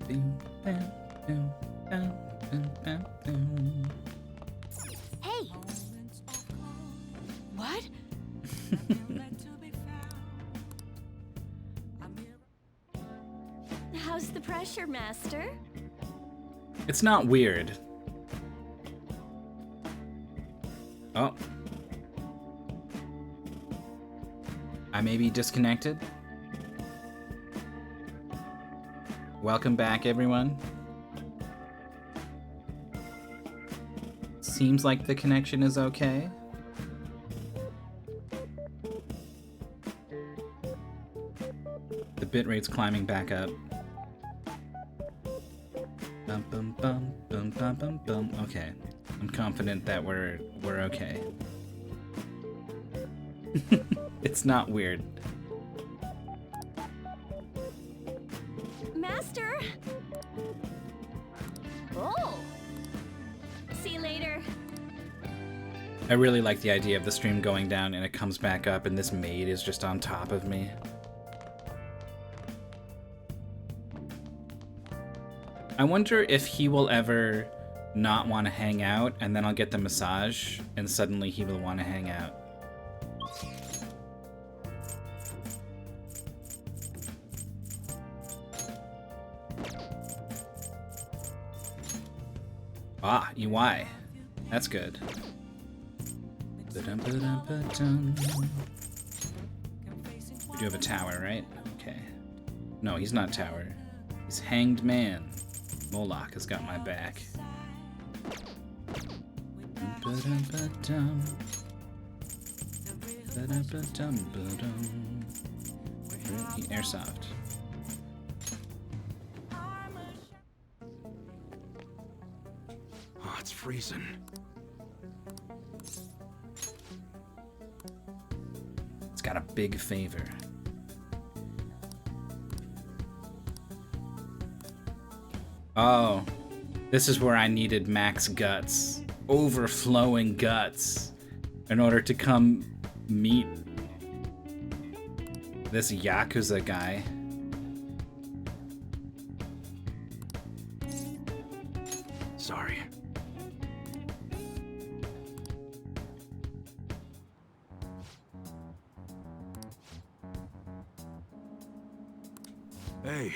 Hey! What? How's the pressure, Master? It's not weird. Oh. I may be disconnected. Welcome back, everyone. Seems like the connection is okay. The bitrate's climbing back up. Bum, bum, bum, bum, bum, bum, bum. Okay. I'm confident that we're okay. It's not weird. Master! Oh! See you later. I really like the idea of the stream going down and it comes back up and this maid is just on top of me. I wonder if he will ever not want to hang out and then I'll get the massage and suddenly he will want to hang out. Ah, EY. That's good. We do have a tower, right? Okay. No, he's not tower. He's hanged man. Moloch has got my back. Airsoft. Oh, it's freezing. It's got a big favor. Oh, this is where I needed max guts. Overflowing guts. In order to come meet this Yakuza guy. Sorry. Hey.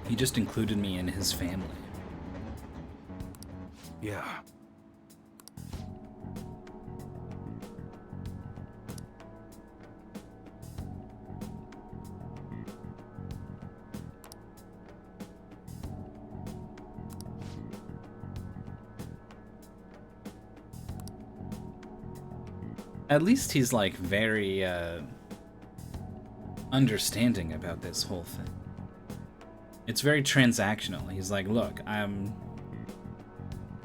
He just included me in his family. Yeah. At least he's like very understanding about this whole thing. It's very transactional. He's like, look, I'm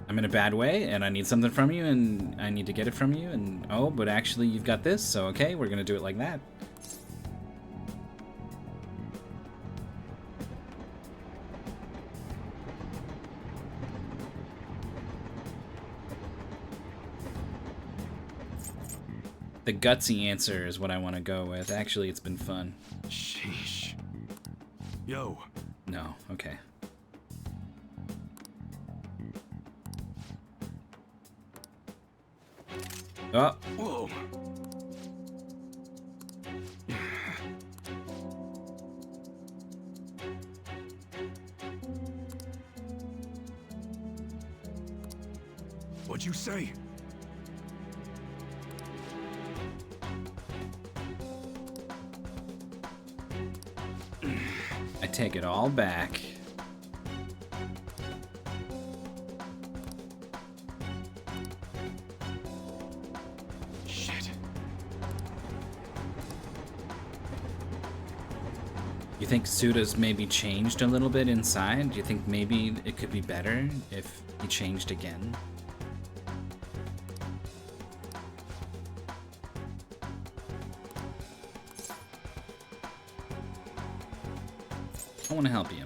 in a bad way and I need something from you and I need to get it from you and oh, but actually you've got this, so okay, we're gonna do it like that. The gutsy answer is what I want to go with. Actually, it's been fun. Sheesh. Yo. No, okay. Oh. Whoa. What'd you say? I take it all back. Shit. You think Suda's maybe changed a little bit inside? Do you think maybe it could be better if he changed again? I want to help you.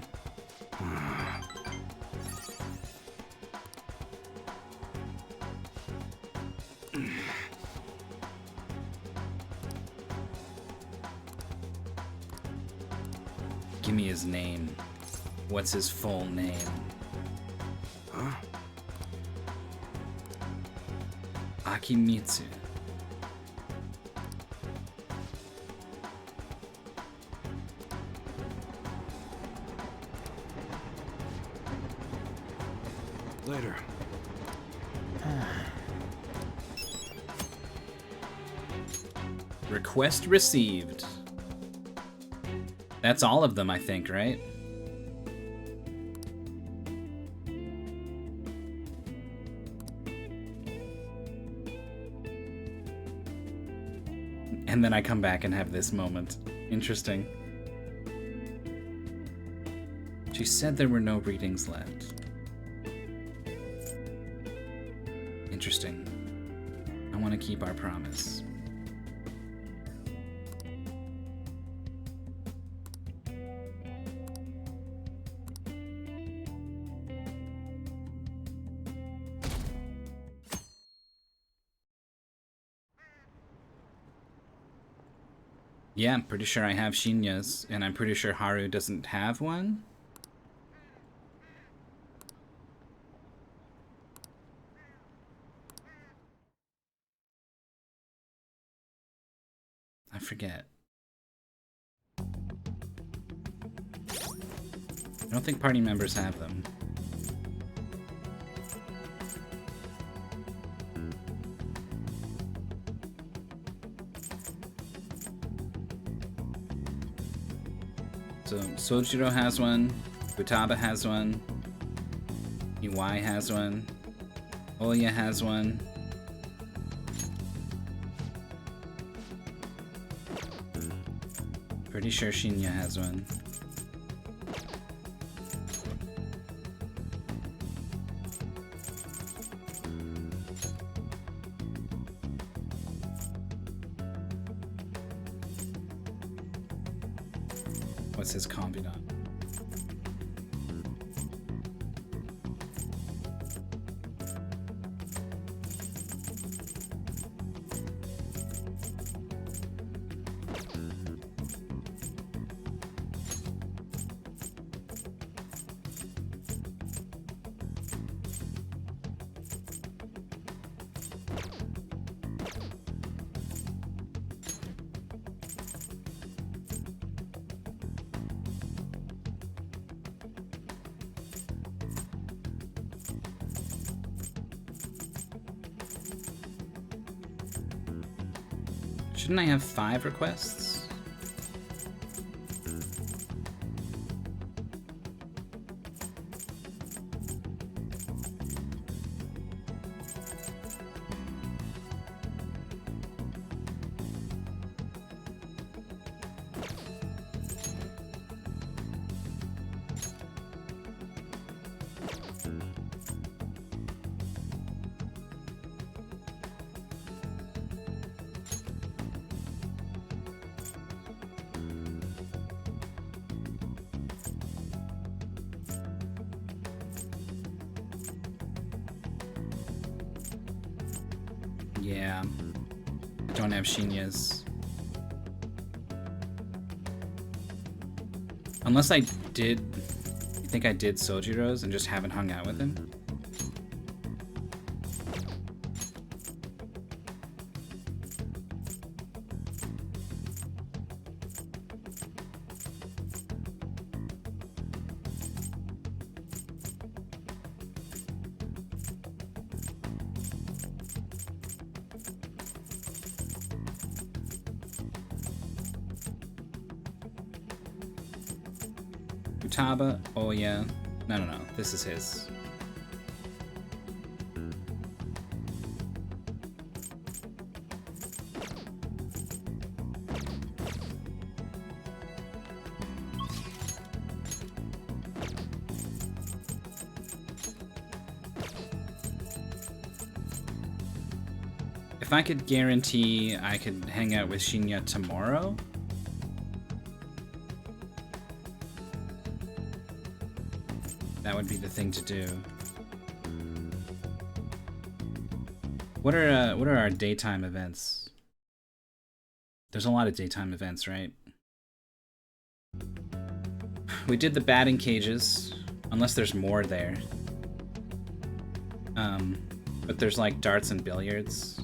Give me his name. What's his full name? Huh? Akimitsu. Later. Request received. That's all of them, I think, right? And then I come back and have this moment. Interesting. She said there were no readings left. Interesting. I want to keep our promise. Yeah, I'm pretty sure I have Shinya's, and I'm pretty sure Haru doesn't have one. I forget. I don't think party members have them. So Sojiro has one, Futaba has one, Iwai has one, Oya has one. Pretty sure Shinya has one. What's his confidant? Shouldn't I have 5 requests? Yeah, I don't have Shinya's. Unless I did, you think I did Sojiro's and just haven't hung out with him? Futaba, oh yeah. No, this is his. If I could guarantee I could hang out with Shinya tomorrow, that would be the thing to do. What are our daytime events? There's a lot of daytime events, right? we did the batting cages, unless there's more there. But there's like darts and billiards.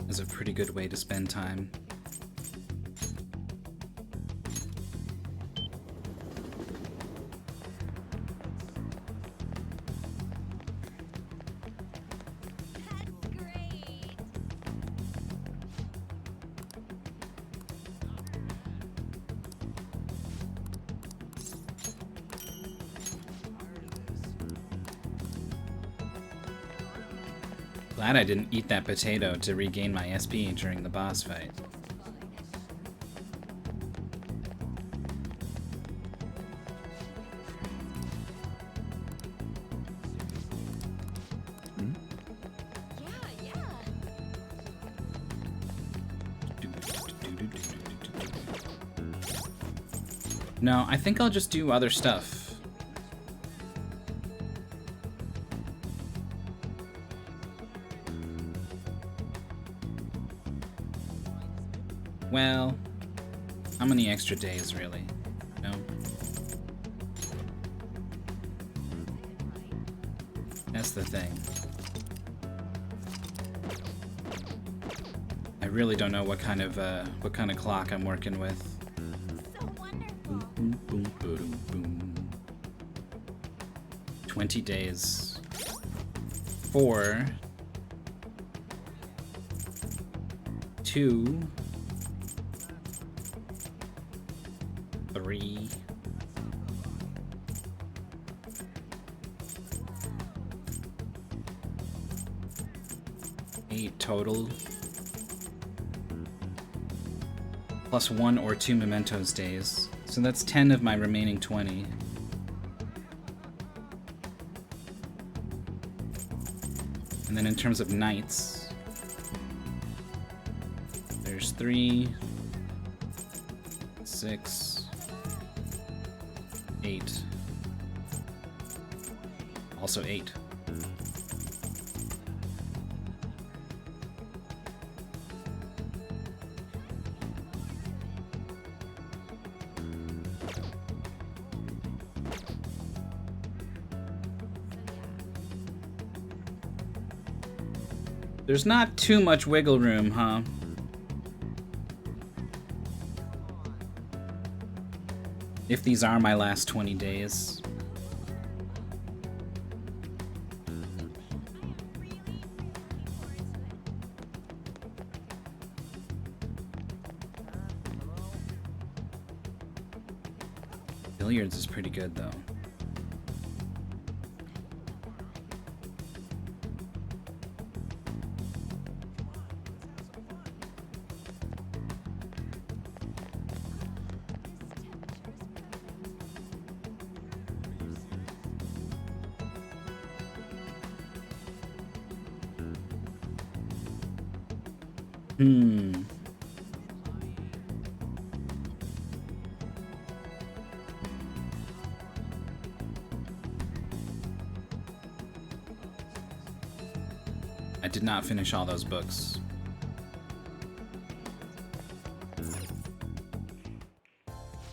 Is a pretty good way to spend time. That's great. Glad I didn't eat that potato to regain my SP during the boss fight. Yeah, yeah. No, I think I'll just do other stuff. Well, how many extra days, really? No? That's the thing. I really don't know what kind of clock I'm working with. So wonderful. Boom, boom, boom, boom. 20 days. 4. 2. 3. 8 total. Plus 1 or 2 mementos days. So that's 10 of my remaining 20. And then in terms of nights, there's 3, 6, 8. Also 8. There's not too much wiggle room, huh? If these are my last 20 days. Billiards is pretty good, though. I did not finish all those books.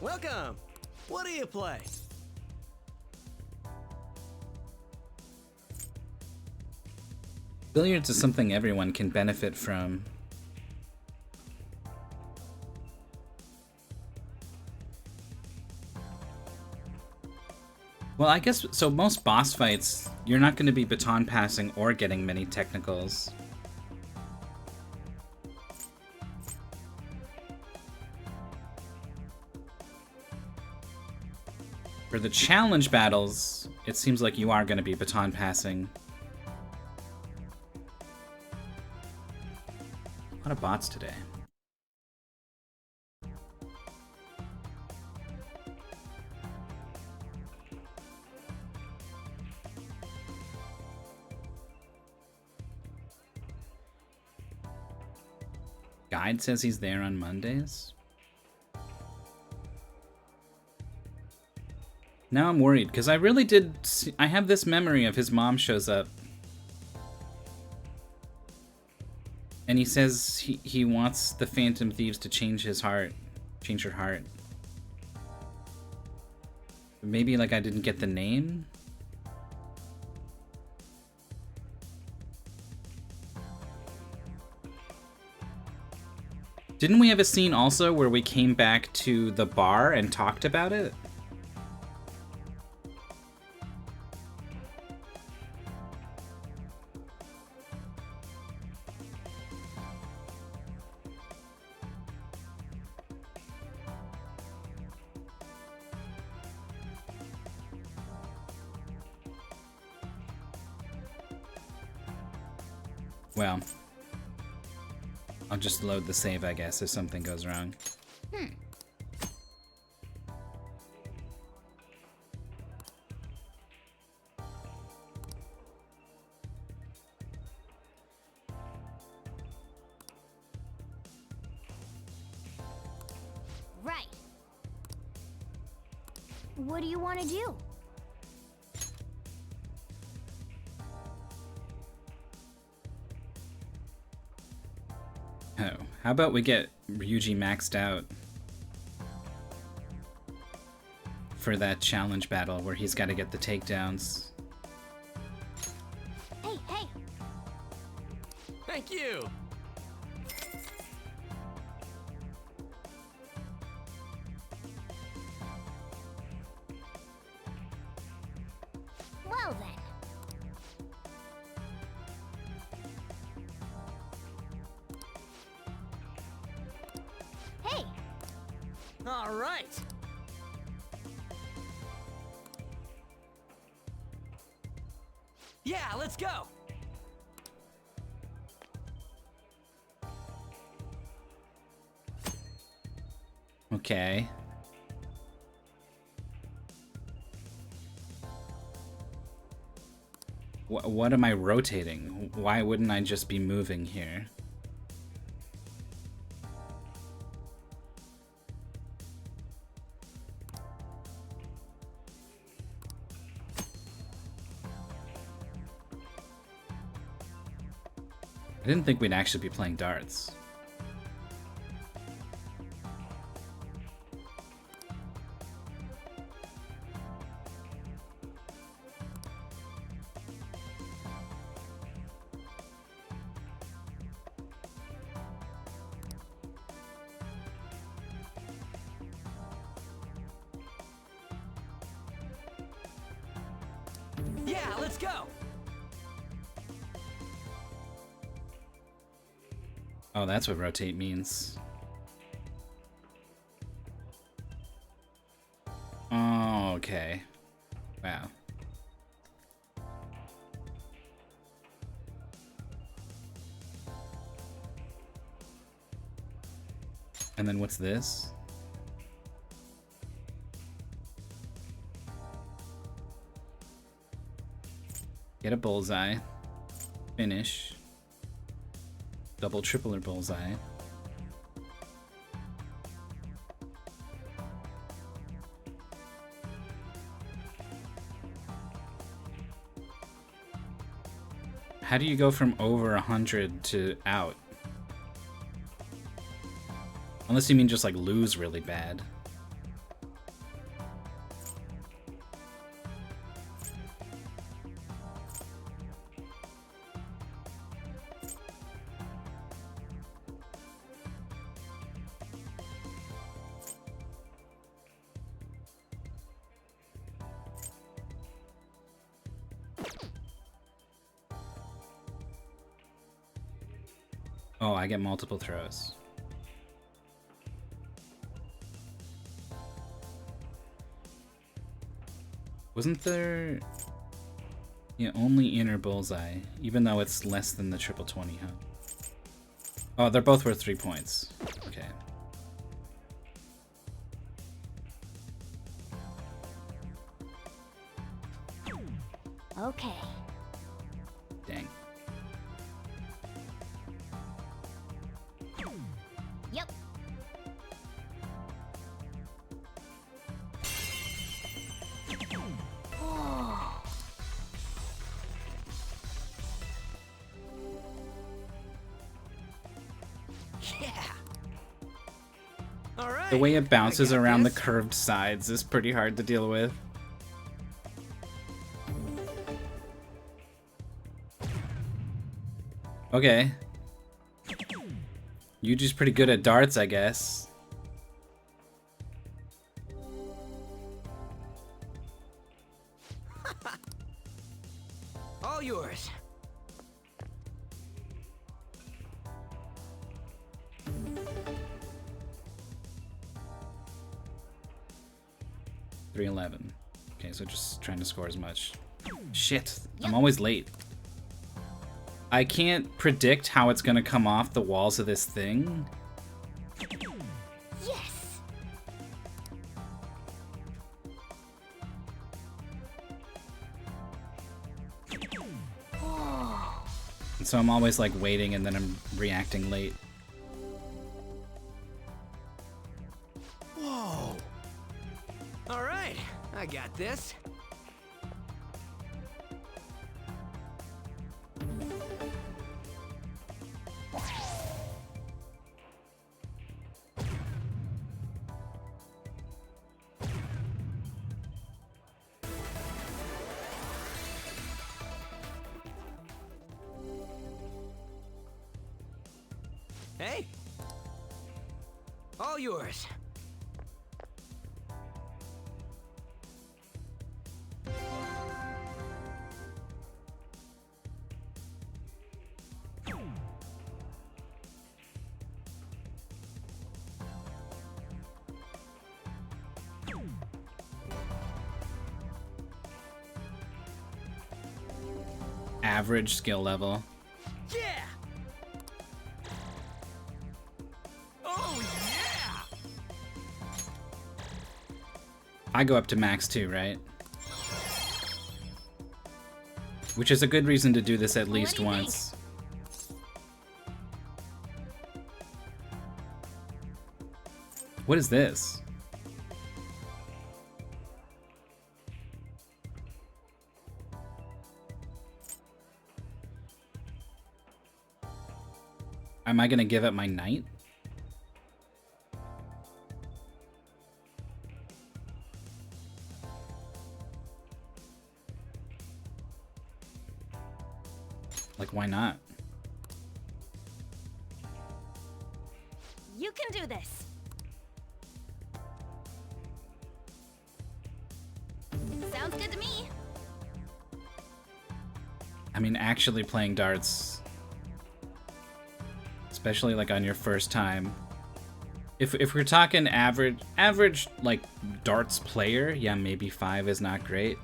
Welcome! What do you play? Billiards is something everyone can benefit from. Well, I guess, so most boss fights, you're not going to be baton passing or getting many technicals. For the challenge battles, it seems like you are going to be baton passing. A lot of bots today. Guide says he's there on Mondays. Now I'm worried, because I really did... I have this memory of his mom shows up And he says he wants the Phantom Thieves to change his heart. Change her heart. Maybe, like, I didn't get the name? Didn't we have a scene also where we came back to the bar and talked about it? Well, I'll just load the save, I guess, if something goes wrong. Right. What do you want to do? Oh, how about we get Ryuji maxed out for that challenge battle where he's got to get the takedowns. Hey, hey. Thank you. Well then. Hey. All right. Yeah, let's go. Okay. What am I rotating? Why wouldn't I just be moving here? I didn't think we'd actually be playing darts. Yeah, let's go. Oh, that's what rotate means. Oh, okay. Wow. And then what's this? Get a bullseye. Finish. Double, triple, or bullseye. How do you go from over 100 to out? Unless you mean just like lose really bad. Oh, I get multiple throws. Wasn't there... Yeah, only inner bullseye, even though it's less than the triple 20, huh? Oh, they're both worth 3 points. Okay. Okay. Dang. Yep. Oh. The way it bounces I got around the this. curved sides is pretty hard to deal with. Okay. Yuji's pretty good at darts, I guess. All yours. $311. Okay, so just trying to score as much. Shit, I'm always late. I can't predict how it's gonna come off the walls of this thing. Yes. Oh. And so I'm always like waiting and then I'm reacting late. Whoa. All right, I got this. Hey. All yours. Average skill level. Yeah. Oh yeah. I go up to max too, right? Which is a good reason to do this at least do you think? once. What is this? Am I gonna give up my knight? Like, why not? You can do this. Sounds good to me. I mean, actually playing darts, especially like on your first time. If we're talking average like darts player, yeah, maybe 5 is not great.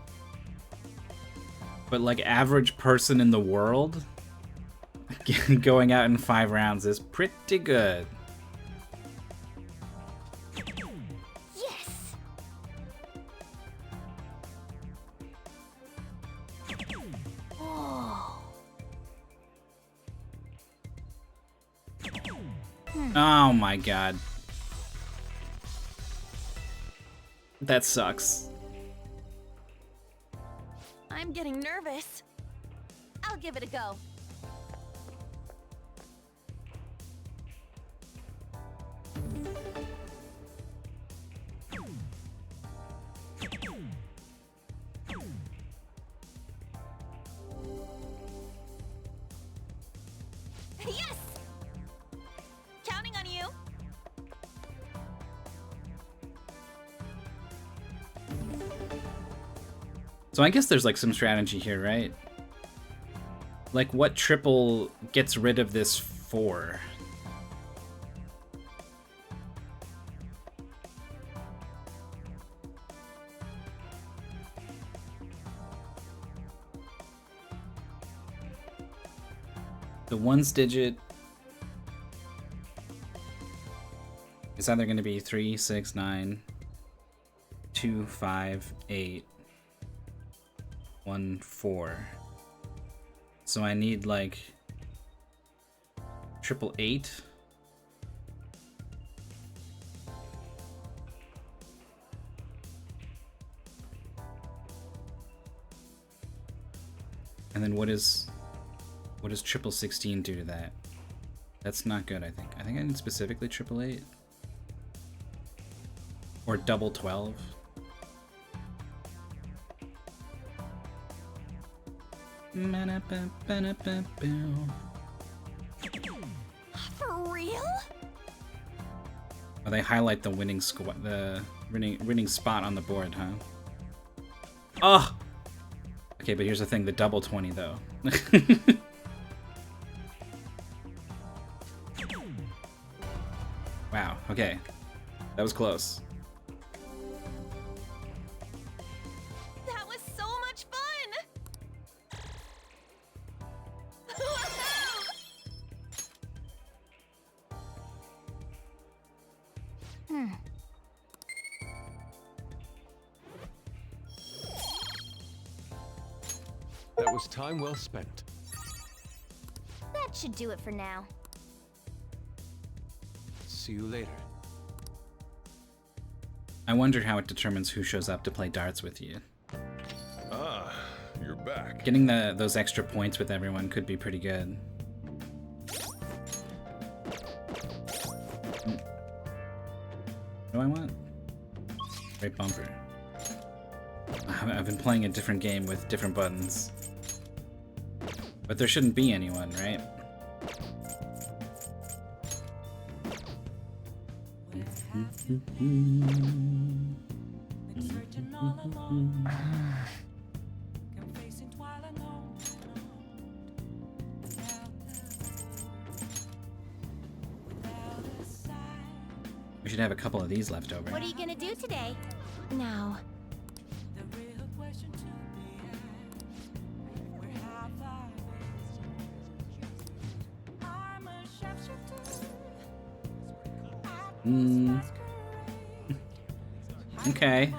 But like average person in the world, going out in 5 rounds is pretty good. Yes. Oh. Oh my god. That sucks. I'm getting nervous. I'll give it a go. Yes! Counting on you. So I guess there's like some strategy here, right? Like what triple gets rid of this 4? The 1's digit is either going to be 3, 6, 9, 2, 5, 8, 1, 4. So I need like 888. And then what does 16 do to that? That's not good, I think. I think I need specifically 888. Or double 12. For real? Oh, they highlight the winning winning spot on the board, huh? Oh! Okay, but here's the thing, the double 20 though. Wow, okay. That was close. That was so much fun! That was time well spent. That should do it for now. See you later. I wonder how it determines who shows up to play darts with you. Ah, you're back. Getting those extra points with everyone could be pretty good. What do I want? Great bumper. I've been playing a different game with different buttons. But there shouldn't be anyone, right? We should have a couple of these left over. What are you gonna do today? Now. Okay.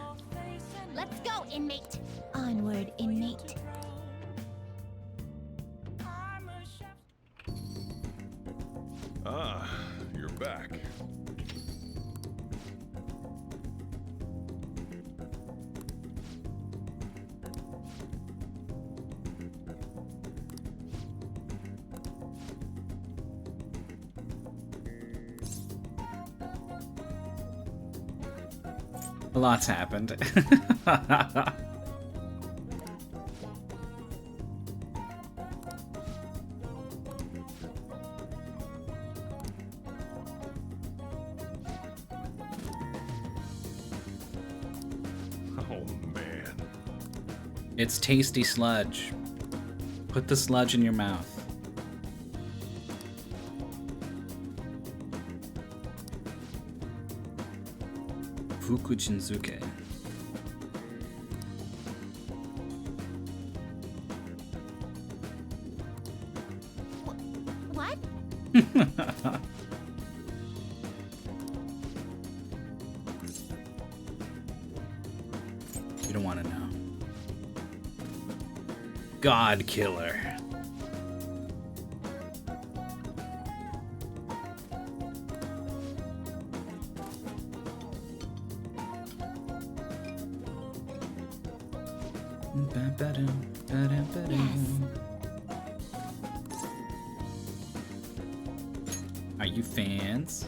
Let's go, inmate. Onward, inmate. Ah, you're back. A lot's happened. Oh, man. It's tasty sludge. Put the sludge in your mouth. Fukujinzuke. What? You don't want to know. God Killer. Are you fans?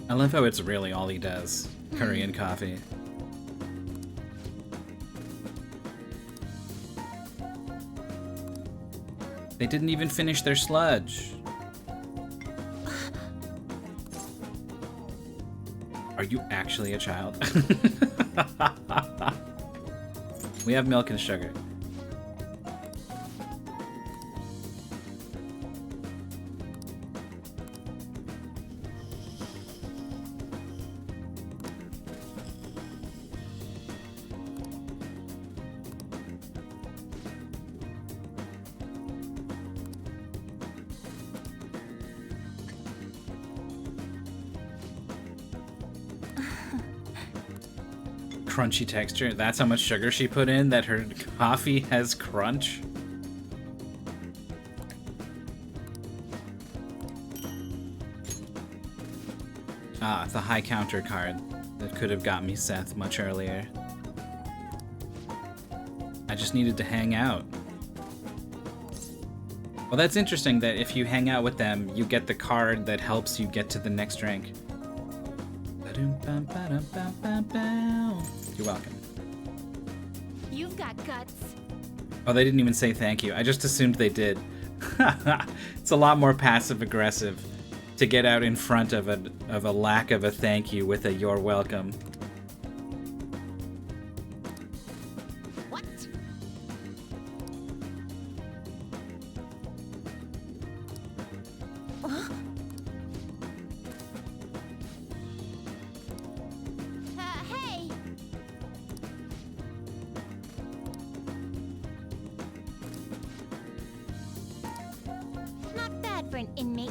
I love how it's really all he does. Curry and coffee. They didn't even finish their sludge. Are you actually a child? We have milk and sugar. crunchy texture. That's how much sugar she put in that her coffee has crunch. Ah, the high counter card that could have got me Seth much earlier. I just needed to hang out. Well, that's interesting that if you hang out with them, you get the card that helps you get to the next rank. You're welcome. You've got guts. Oh, they didn't even say thank you. I just assumed they did. It's a lot more passive aggressive to get out in front of a lack of a thank you with a you're welcome. What? Hey! Not bad for an inmate.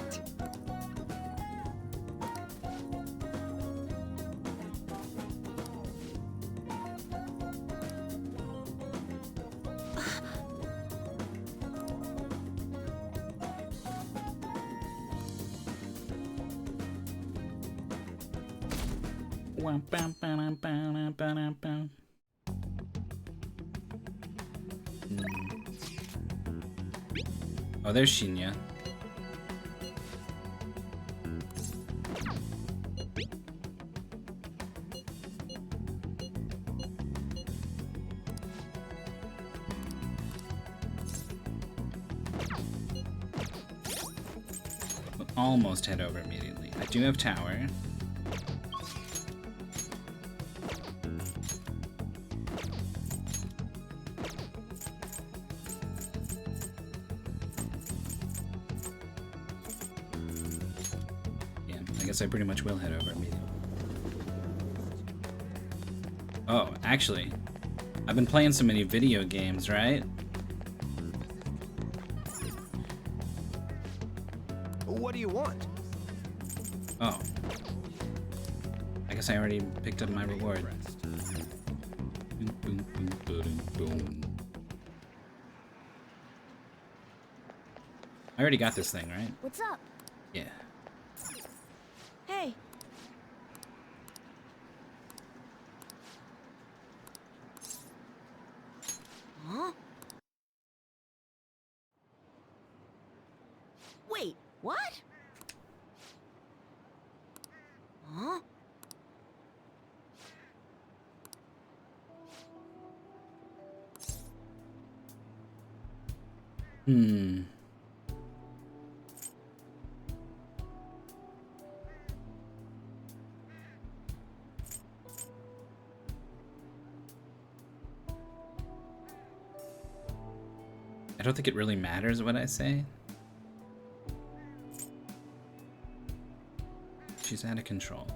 Oh, there's Shinya. We'll almost head over immediately. I do have tower. I pretty much will head over immediately. Oh, actually, I've been playing so many video games, right? What do you want? Oh. I guess I already picked up my reward. I already got this thing, right? What's up? Yeah. Hey. Huh? Wait, what? Huh? Hmm. I don't think it really matters what I say. She's out of control.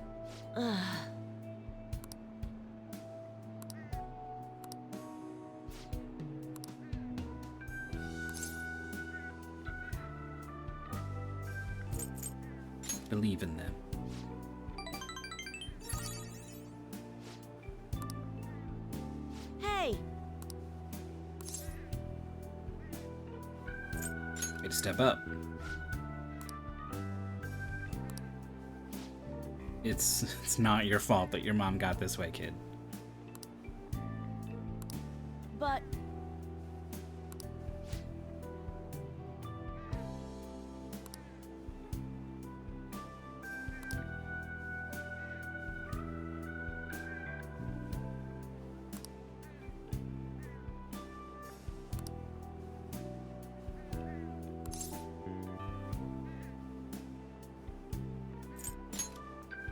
Believe in them. Hey. Way to step up. It's not your fault that your mom got this way, kid. But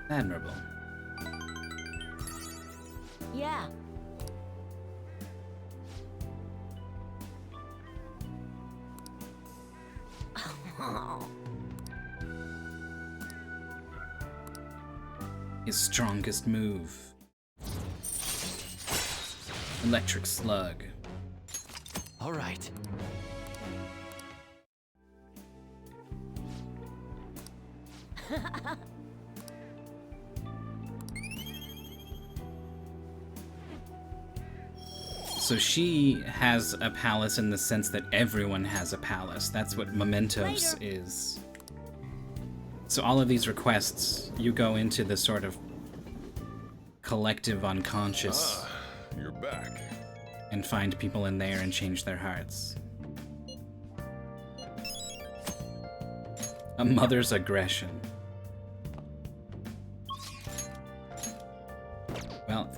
Admirable. yeah. His strongest move. Electric Slug. All right. So she has a palace in the sense that everyone has a palace. That's what Mementos is. So all of these requests, you go into the sort of collective unconscious You're back. and find people in there and change their hearts. A mother's aggression. Well,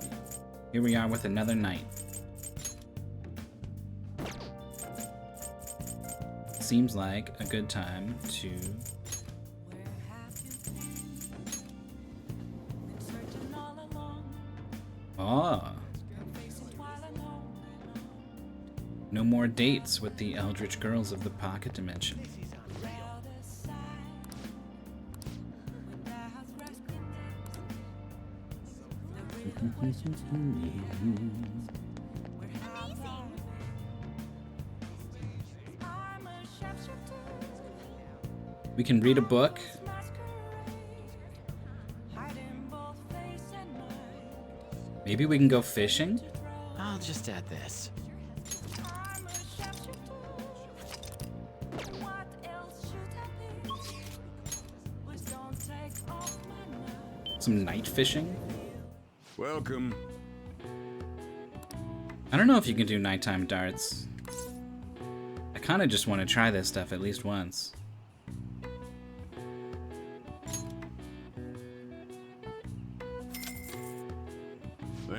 here we are with another night. Seems like a good time to... Oh. No more dates with the eldritch girls of the pocket dimension. We can read a book. Maybe we can go fishing? I'll just add this. Some night fishing? Welcome. I don't know if you can do nighttime darts. I kind of just want to try this stuff at least once.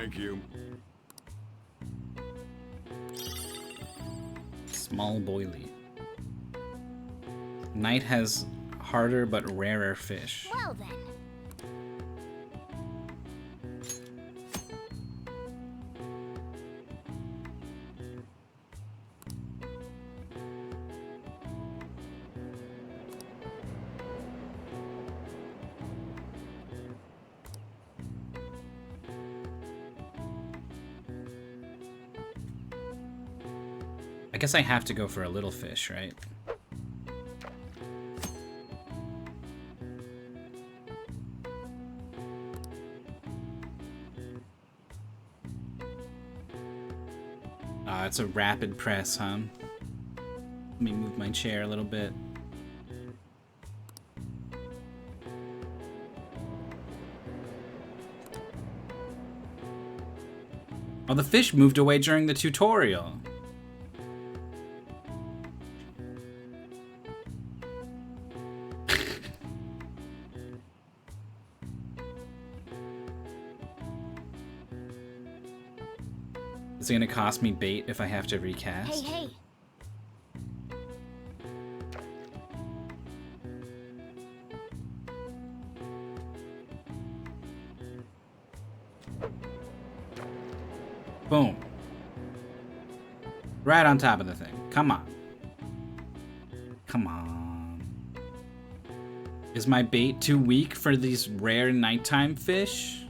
Thank you. Small boilie. Night has harder but rarer fish. Well then. I guess I have to go for a little fish, right? It's a rapid press, huh? Let me move my chair a little bit. Oh, the fish moved away during the tutorial. Is it gonna cost me bait if I have to recast? Hey. Boom. Right on top of the thing. Come on. Come on. Is my bait too weak for these rare nighttime fish?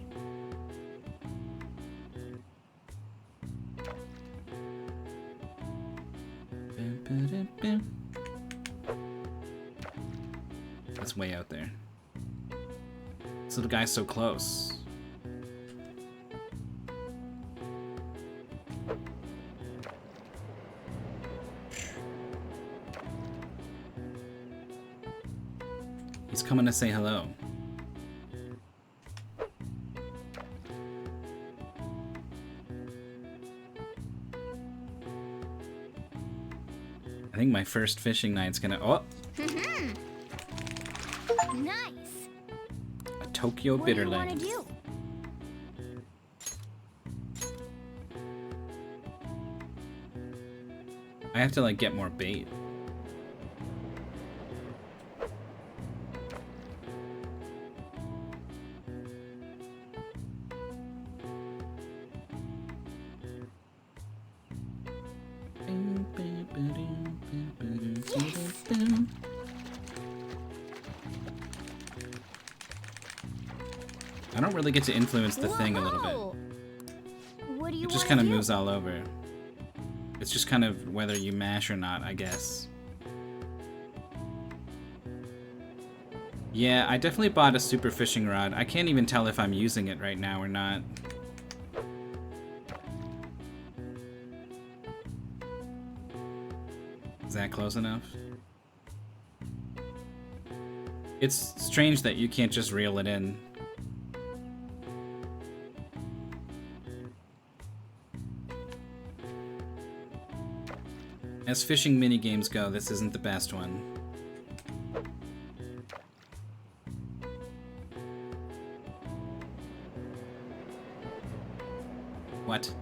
That's way out there. This little guy's so close. He's coming to say hello. I think my first fishing night's gonna... Oh! Nice. A Tokyo What do you bitterling. want to do? I have to, like, get more bait. I don't really get to influence the thing a little bit. Whoa. What do you It just want kind to of do? moves all over. It's just kind of whether you mash or not, I guess. Yeah, I definitely bought a super fishing rod. I can't even tell if I'm using it right now or not. that close enough? It's strange that you can't just reel it in. As fishing minigames go, this isn't the best one. What?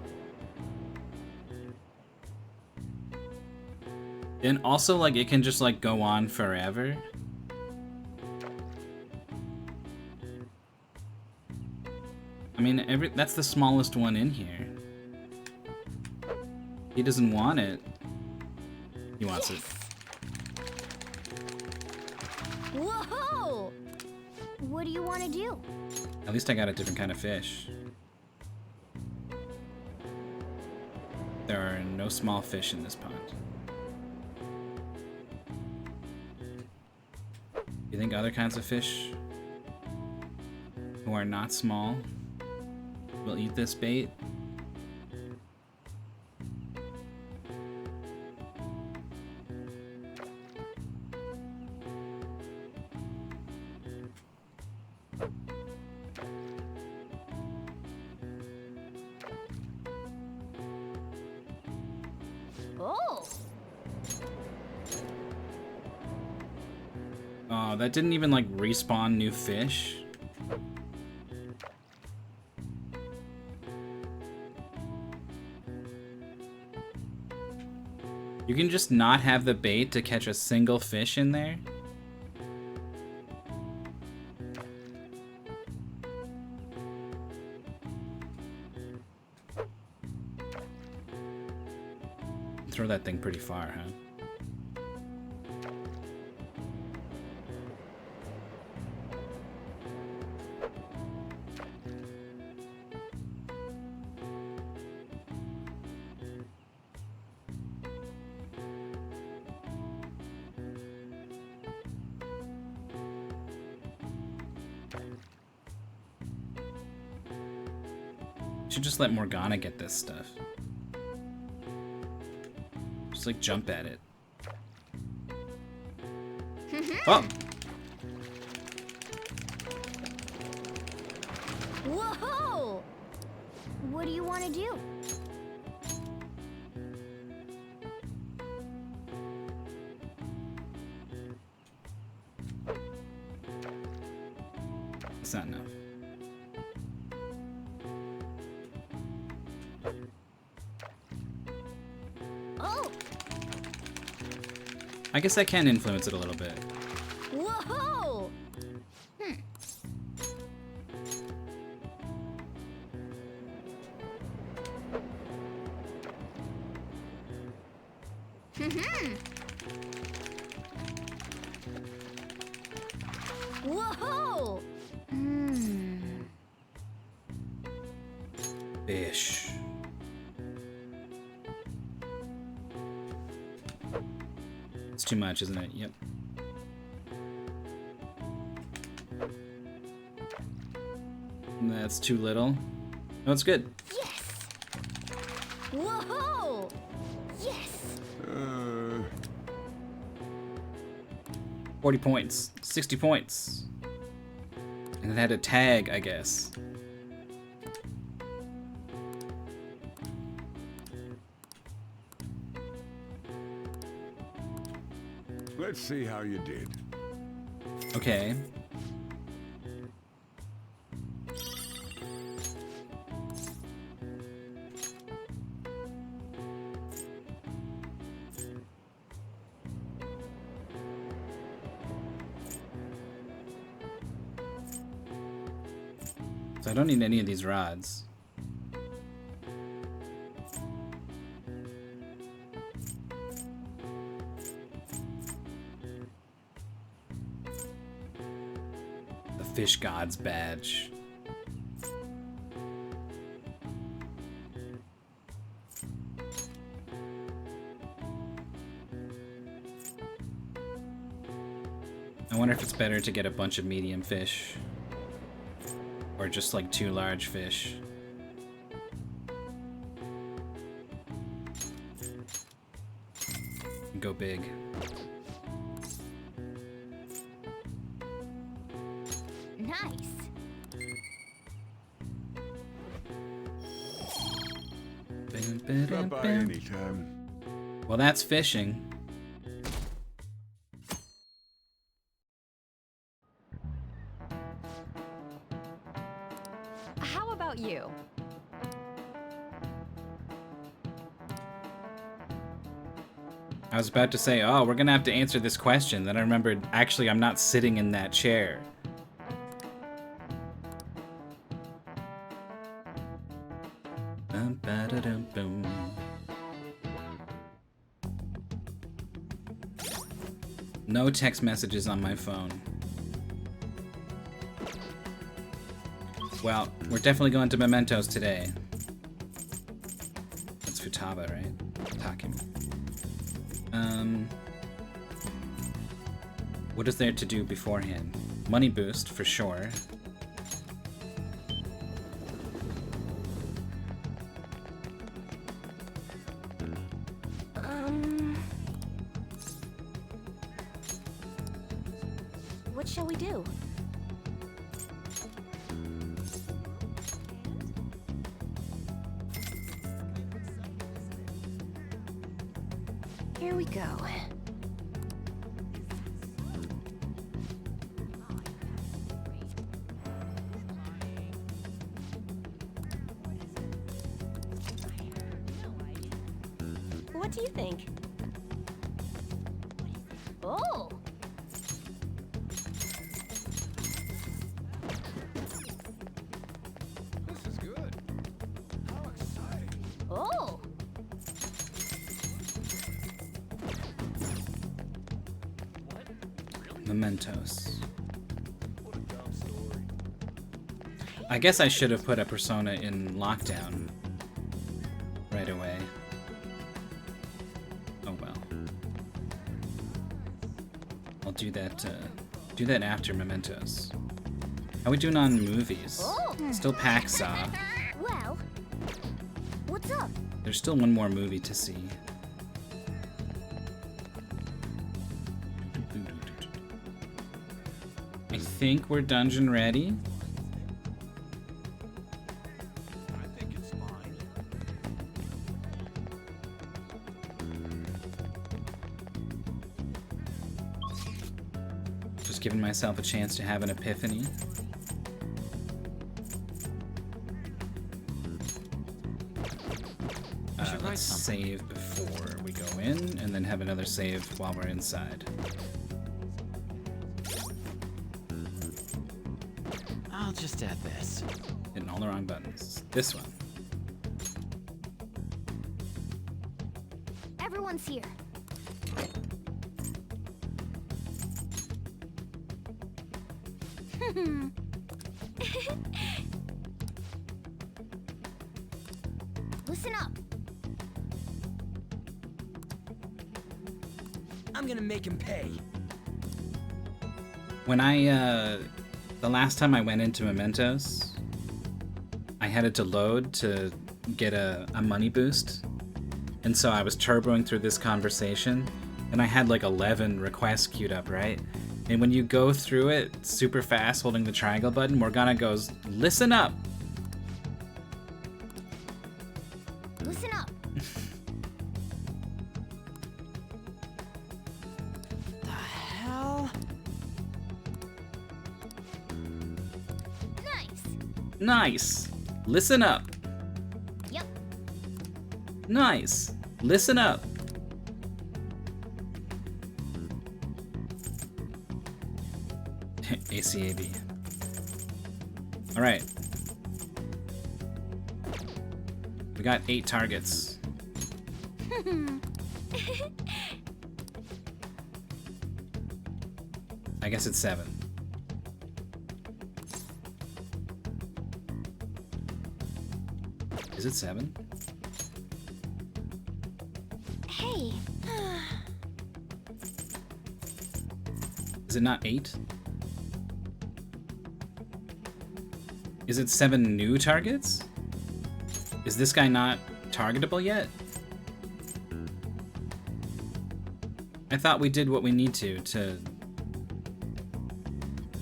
And also, like, it can just, like, go on forever. I mean, that's the smallest one in here. He doesn't want it. He wants it. Whoa! What do you want to do? At least I got a different kind of fish. There are no small fish in this pond. You think other kinds of fish who are not small will eat this bait? Oh! Oh, that didn't even like respawn new fish. You can just not have the bait to catch a single fish in there? Throw that thing pretty far, huh? Should just let Morgana get this stuff. Just like jump at it. Oh! Whoa! What do you want to do? It's not enough. Oh! I guess I can influence it a little bit. Whoa! Whoa! Fish. It's too much, isn't it? Yep. That's too little. No, it's good. Yes! Whoa! Yes! 40 points. 60 points. And it had a tag, I guess. Let's see how you did. Okay. So I don't need any of these rods. The Fish God's badge. I wonder if it's better to get a bunch of medium fish. Or just like 2 large fish. go big. Nice. Stop by anytime. Well, that's fishing. How about you? I was about to say, oh, we're gonna have to answer this question. Then I remembered, actually, I'm not sitting in that chair. Bum, ba-da-dum, boom. No text messages on my phone. Well, we're definitely going to Mementos today. That's Futaba, right? Takemi. What is there to do beforehand? Money boost, for sure. What shall we do? Here we go. What do you think? Oh! This is good. How exciting. Oh! Mementos. I guess I should have put a Persona in lockdown right away. Oh well. I'll do that after Mementos. How we doing on movies? Oh. Still Packsaw. Well, what's up? There's still one more movie to see. I think we're dungeon ready. I think it's fine. Just giving myself a chance to have an epiphany. should write Let's something. save before we go in, and then have another save while we're inside. I'll just add this. Hitting all the wrong buttons. This one. Everyone's here. Listen up. I'm gonna make him pay. When I, the last time I went into Mementos, I had it to load to get a money boost. And so I was turboing through this conversation, and I had like 11 requests queued up, right? And when you go through it super fast holding the triangle button, Morgana goes, "Listen up!" Listen up. The hell? Nice. Nice! Listen up! Yep. Nice! Listen up! ACAB. Alright. We got 8 targets. I guess it's 7. Is it 7? Hey. Is it not 8? Is it 7 new targets? Is this guy not targetable yet? I thought we did what we need to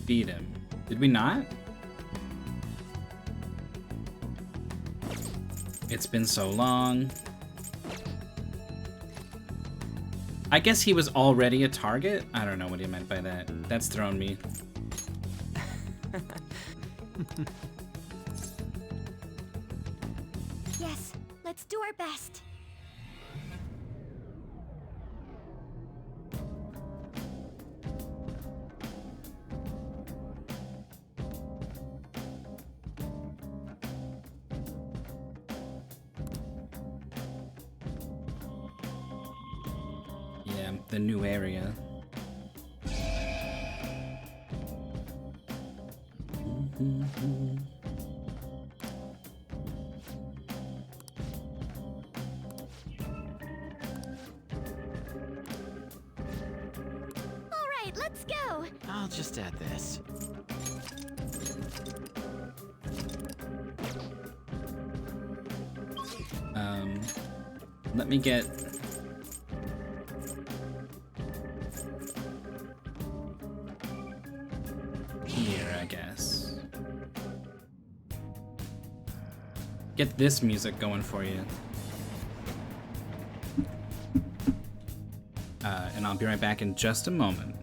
beat him. Did we not? It's been so long. I guess he was already a target? I don't know what he meant by that. That's thrown me. Yes, let's do our best. Yeah, the new area. All right, let's go. I'll just add this. Let me get... here, I guess. Get this music going for you. And I'll be right back in just a moment.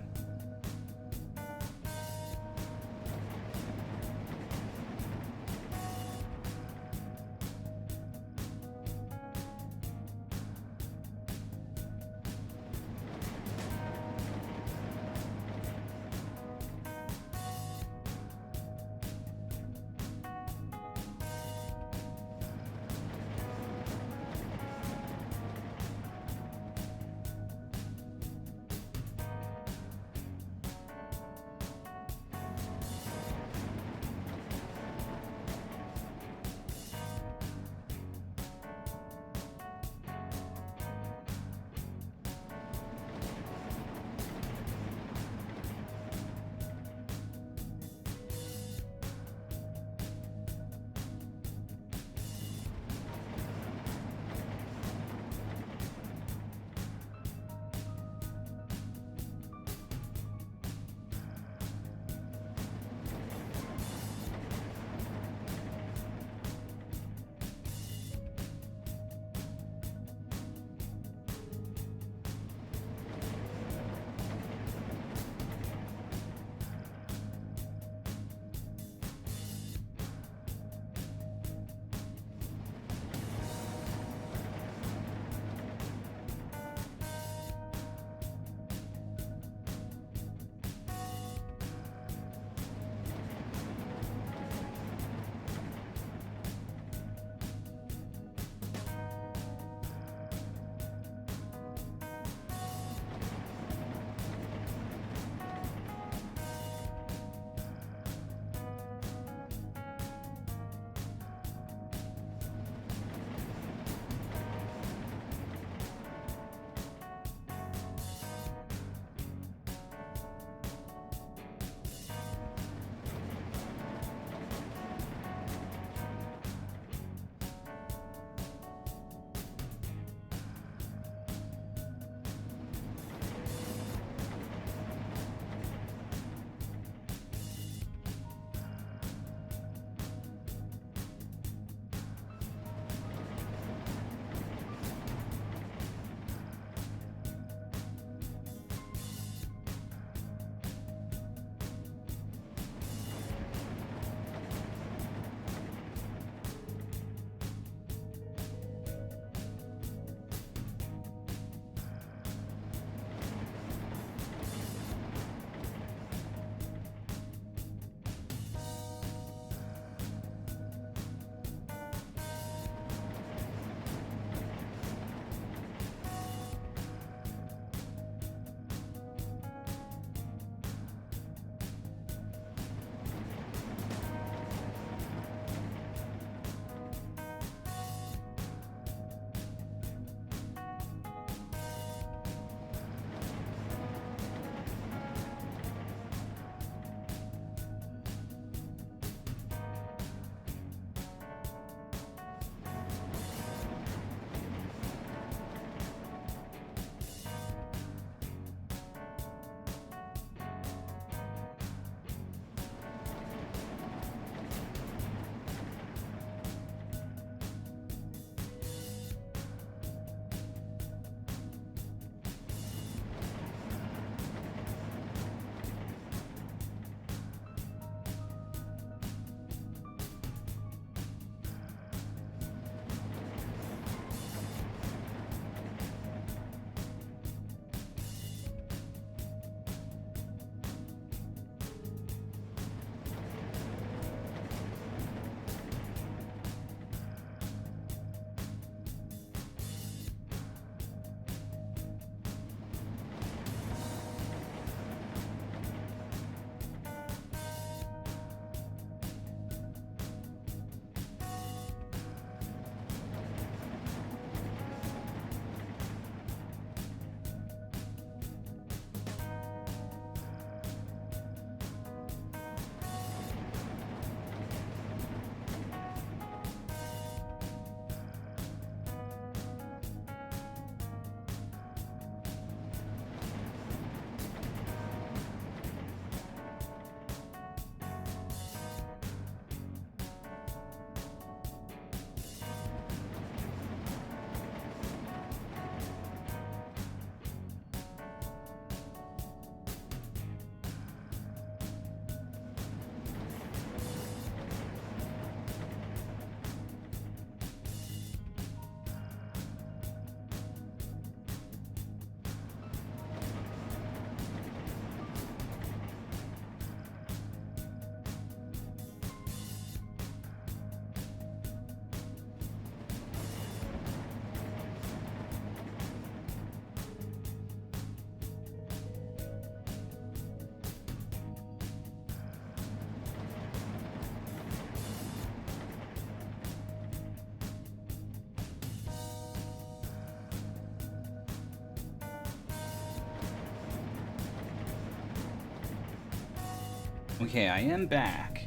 Okay, I am back.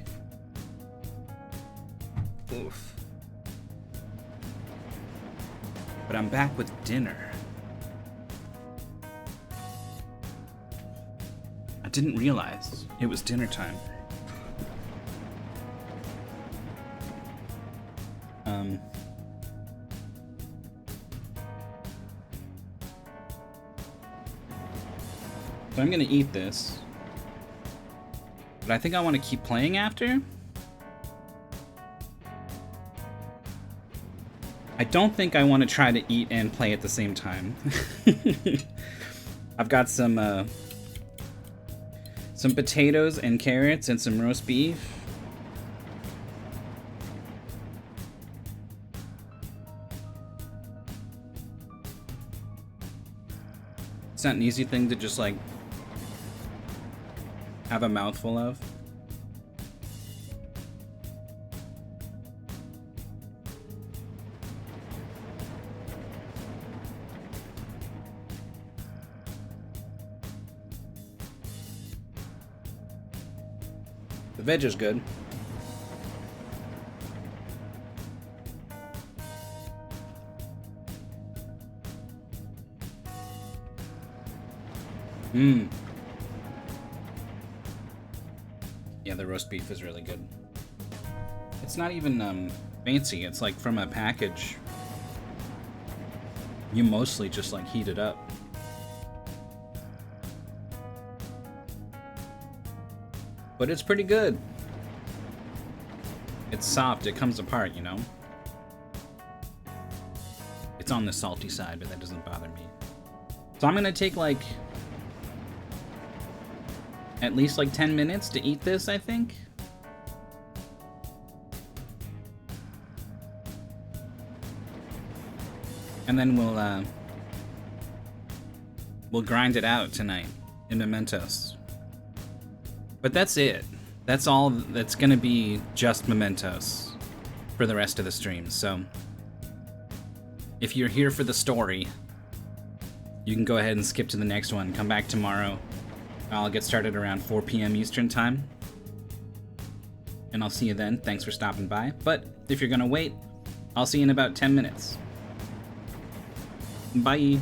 Oof. But I'm back with dinner. I didn't realize it was dinner time. So I'm gonna eat this. But I think I want to keep playing after. I don't think I want to try to eat and play at the same time. I've got some potatoes and carrots and some roast beef. It's not an easy thing to just like have a mouthful of. The veg is good. Mmm. Yeah, the roast beef is really good. It's not even fancy. It's like from a package. You mostly just like heat it up. But it's pretty good. It's soft, it comes apart, you know? It's on the salty side, but that doesn't bother me. So I'm gonna take like at least like 10 minutes to eat this, I think. And then we'll grind it out tonight in Mementos. But that's it. That's all that's gonna be just Mementos for the rest of the stream. So if you're here for the story, you can go ahead and skip to the next one. Come back tomorrow. I'll get started around 4 p.m. Eastern time. And I'll see you then. Thanks for stopping by. But if you're gonna wait, I'll see you in about 10 minutes. Bye.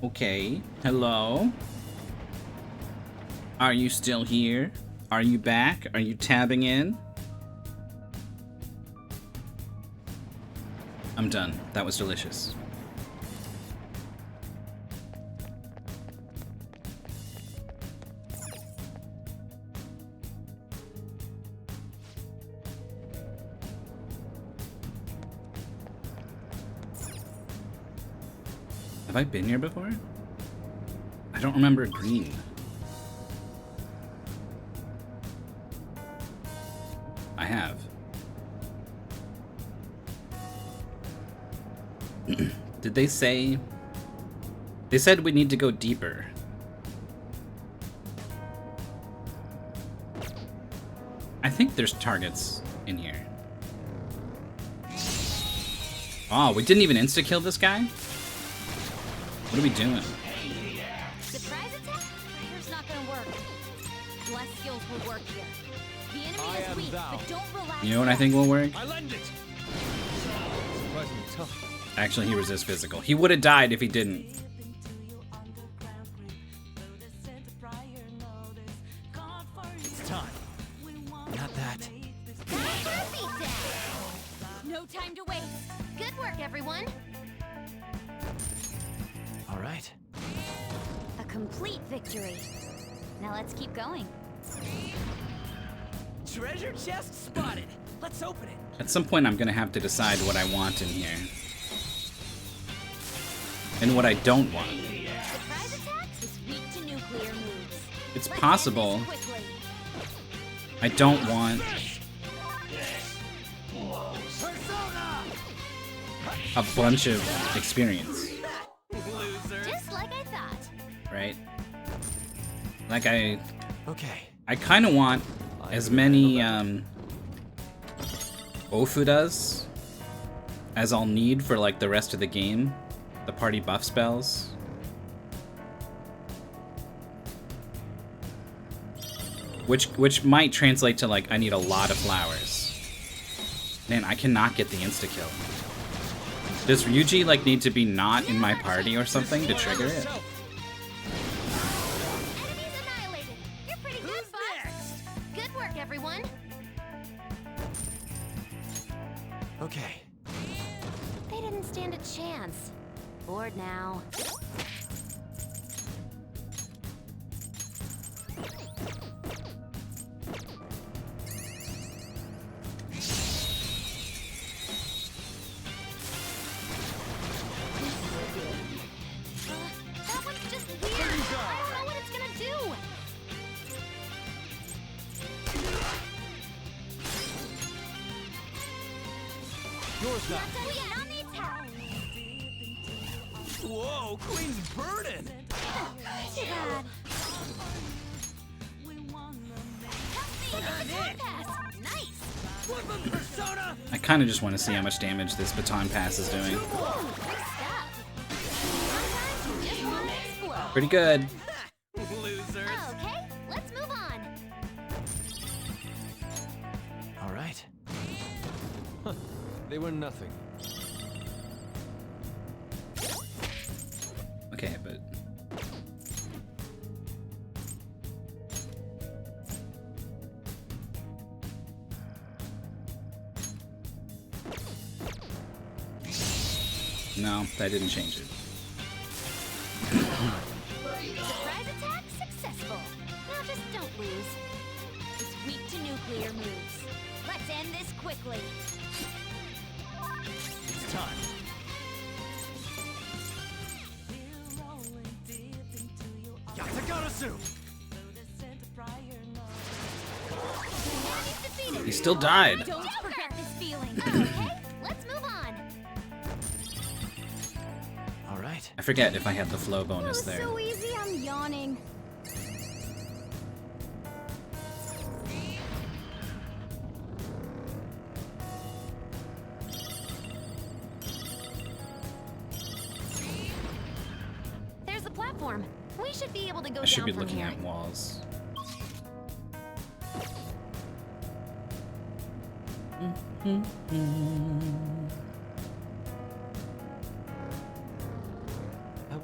Okay. Hello? Are you still here? Are you back? Are you tabbing in? I'm done. That was delicious. Have I been here before? I don't remember green. I have. Did they say... They said we need to go deeper. I think there's targets in here. Oh, we didn't even insta-kill this guy? What are we doing? Surprise attack? Fire's not gonna work. Less skills will work here. The enemy is weak, but don't relax. You know what I think will work? I lend it. Surprisingly tough. Actually, he resists physical. He would have died if he didn't. It's time. Not that. No time to waste. Good work, everyone. All right. A complete victory. Now let's keep going. Treasure chest spotted. Let's open it. At some point, I'm gonna have to decide what I want in here. And what I don't want. Surprise attacks is weak to nuclear moves. It's Let's possible. end this quickly. I don't want a bunch of experience, Just like I thought. right? Like I Okay. kind of want as many Ofudas as I'll need for like the rest of the game, the party buff spells. Which might translate to like I need a lot of flowers. Man, I cannot get the insta kill. Does Ryuji like need to be not in my party or something to trigger it? Enemies annihilated. You're pretty good, boss. Good work, everyone. Okay. They didn't stand a chance. Bored now. That one's just weird. I don't know what it's gonna do. Yours now. Not the attack. Whoa, Queen's burning. Dad. Nice. Flip of persona. I kind of just want to see how much damage this baton pass is doing. Great stuff. Sometimes you just want to explode. Pretty good. Losers. Okay, let's move on. All right. They were nothing. Okay, but no, that didn't change it. Surprise attack successful. Now just don't lose. It's weak to nuclear moves. Let's end this quickly. It's time. Yatagarasu. Enemy's defeated. He still died. Don't forget this feeling. Okay, let's move on. All right. I forget if I had the flow That bonus was there. so easy, I'm yawning. There's the platform. We should be able to go I should down be from looking here. at walls.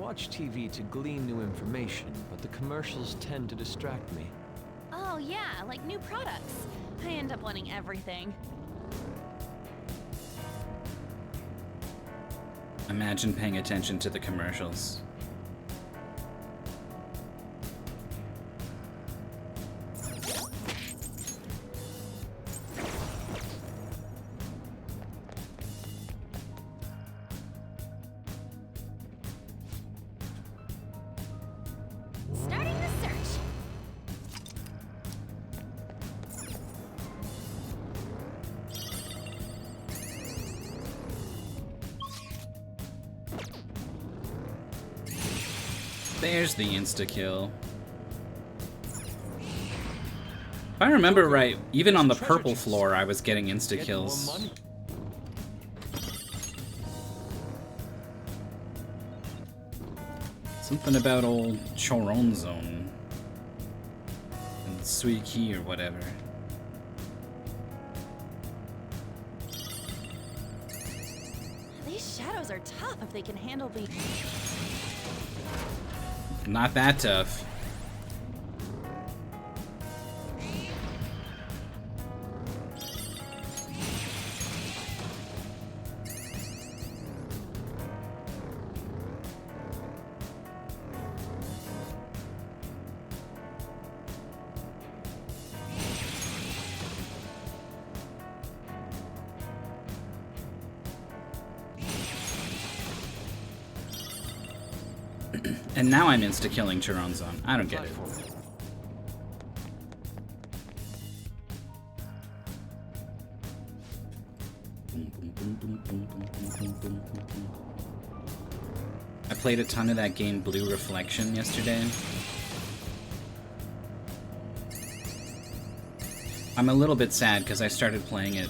watch TV to glean new information, but the commercials tend to distract me. Oh yeah, like new products. I end up wanting everything. Imagine paying attention to the commercials. Starting the search. There's the insta-kill. If I remember right, even on the purple floor, I was getting insta-kills. Something about old Choron Zone. And Suiki or whatever. These shadows are tough if they can handle the... Not that tough. And now I'm insta-killing Choron Zone. I don't get it. I played a ton of that game Blue Reflection yesterday. I'm a little bit sad because I started playing it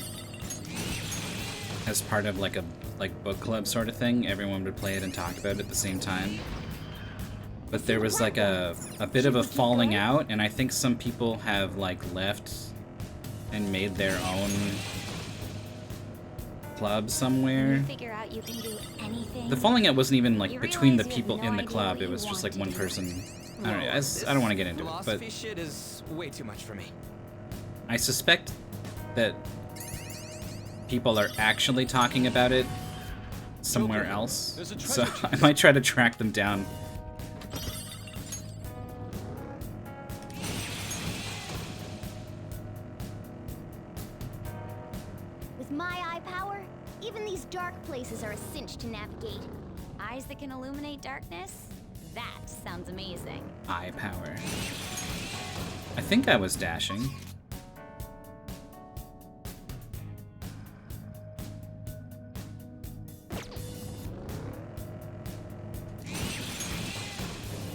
as part of like a book club sort of thing. Everyone would play it and talk about it at the same time. But there was like a bit of a falling out, and I think some people have like left and made their own club somewhere. Figure out you can do anything. The falling out wasn't even like You between the realize you have people no in the idea club, what it you was just want like to one do. person. I don't know, I don't want to get into it, but Philosophy shit is way too much for me. I suspect that people are actually talking about it somewhere else, There's a so treasure I might try to track them down. With my eye power, even these dark places are a cinch to navigate. Eyes that can illuminate darkness? That sounds amazing. Eye power. I think I was dashing.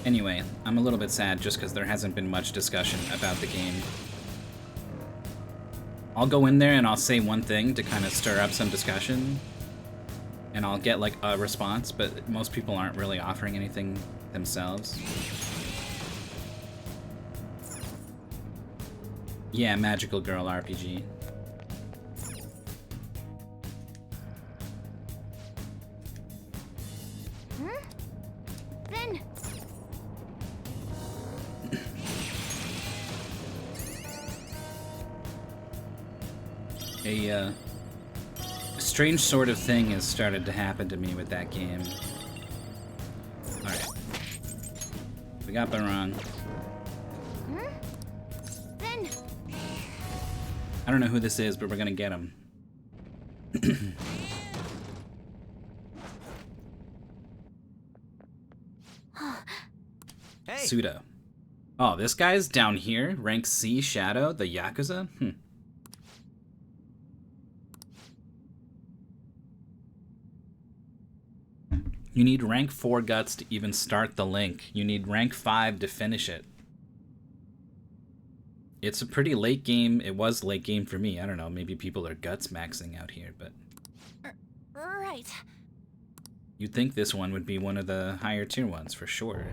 Anyway, I'm a little bit sad just because there hasn't been much discussion about the game. I'll go in there and I'll say one thing to kind of stir up some discussion, and I'll get like a response, but most people aren't really offering anything themselves. Yeah, Magical Girl RPG. Then A strange sort of thing has started to happen to me with that game. Alright. We got Baron. then I don't know who this is, but we're gonna get him. Hey, Suda. Oh, this guy's down here? Rank C Shadow, the Yakuza? You need rank 4 guts to even start the link. You need rank 5 to finish it. It's a pretty late game. It was late game for me. I don't know, maybe people are guts maxing out here, but right. you'd think this one would be one of the higher tier ones for sure.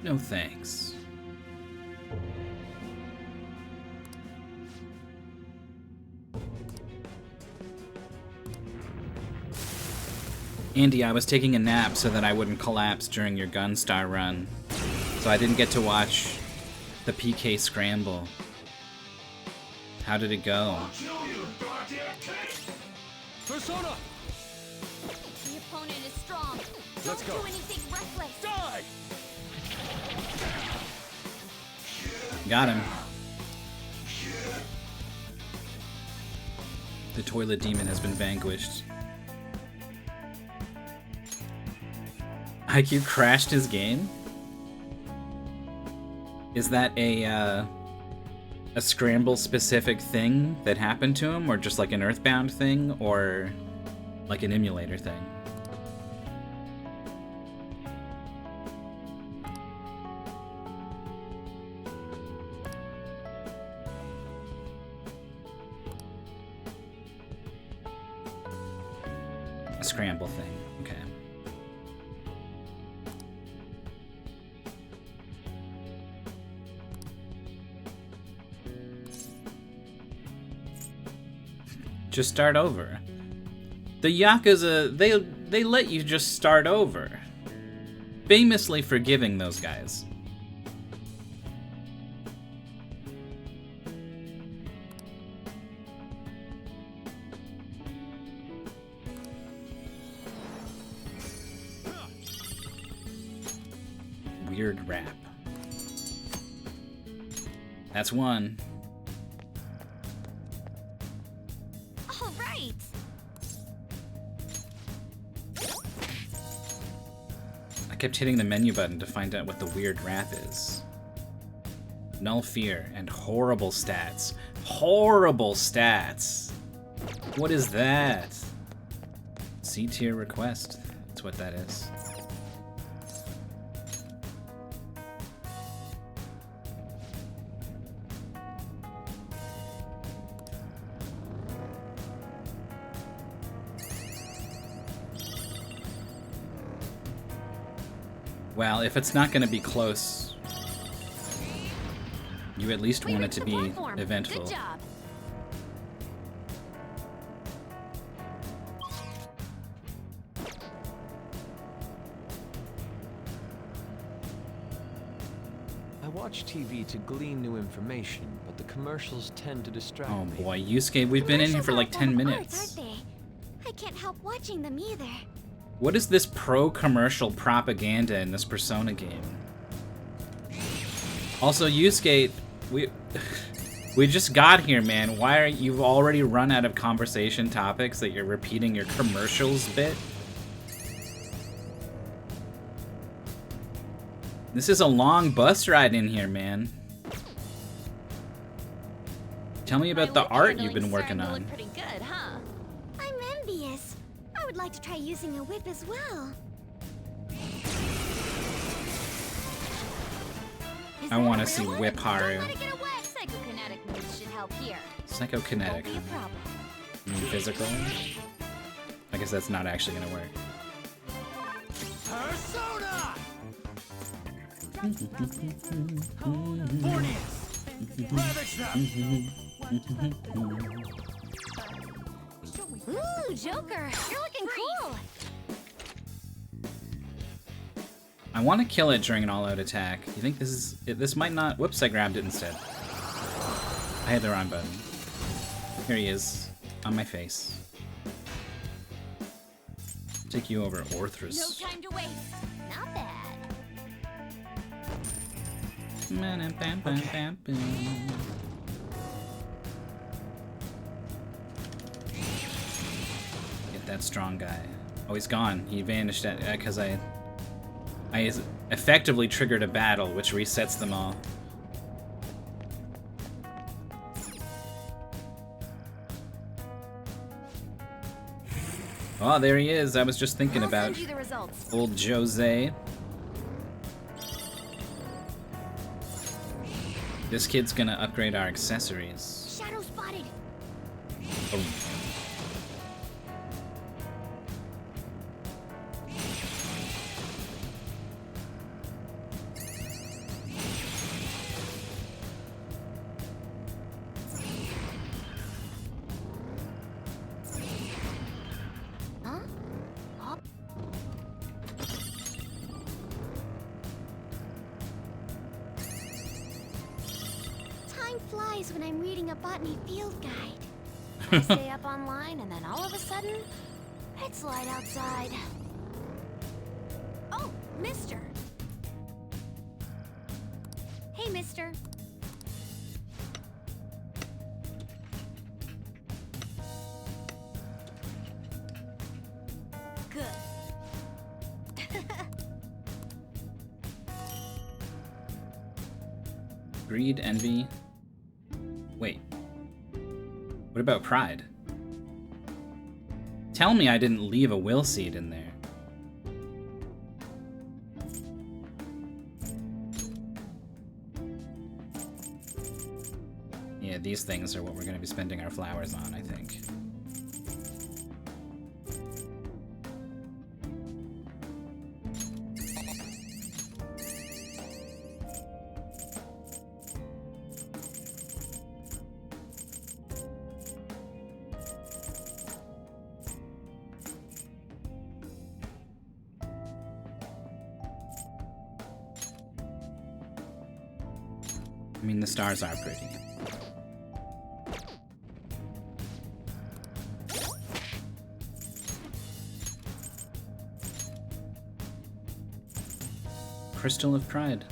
No thanks. Andy, I was taking a nap so that I wouldn't collapse during your Gunstar run. So I didn't get to watch the PK Scramble. How did it go? Persona! The opponent is strong. Let's Don't go. do anything reckless. Die! Got him. The toilet demon has been vanquished. IQ crashed his game? Is that a Scramble specific thing that happened to him, or just like an Earthbound thing, or like an emulator thing? A Scramble thing, okay. Just start over. The Yakuza, they let you just start over. Famously forgiving those guys. Weird rap. That's one. All right. I kept hitting the menu button to find out what the weird rap is. Null Fear and horrible stats. Horrible stats! What is that? C tier request. That's what that is. Well, if it's not going to be close, you at least want it to be Platform. eventful. Good job. I watch TV to glean new information, but the commercials tend to distract Oh me. boy, Yusuke, we've been in here for like 10 minutes. Arts, aren't they? I can't help watching them either. What is this pro-commercial propaganda in this Persona game? Also, Yusuke, we just got here, man. Why are you've already run out of conversation topics that you're repeating your commercials bit? This is a long bus ride in here, man. Tell me about the My whip art you've handling's been working starting to on. look pretty good, huh? I'm envious. I would like to try using a whip as well. Is I that want a to see real one? Whip Haru. Don't let it get away. Psychokinetic moves should help here. Psychokinetic. Won't be a problem. You mean physical? I guess that's not actually gonna work. Persona! Fornius! Ravage them! Ooh, Joker, you're looking cool. I want to kill it during an all-out attack. You think this might not? Whoops, I grabbed it instead. I had the wrong button. Here he is, on my face. Take you over No Orthrus. time to waste. Not bad. Get that strong guy. Oh, he's gone. He vanished because I effectively triggered a battle, which resets them all. Oh, there he is. I was just thinking I'll about send you the results. old Jose. This kid's gonna upgrade our accessories. Shadow spotted. Oh. Huh? Oh. Time flies when I'm reading a botany field guide. I stay up online and then all of a sudden, it's light outside. Oh, mister. Hey, mister. Good. Greed, envy. Wait. What about pride? Tell me I didn't leave a will seed in there. Yeah, these things are what we're going to be spending our flowers on, I think. I mean, the stars are pretty. Crystal of Pride.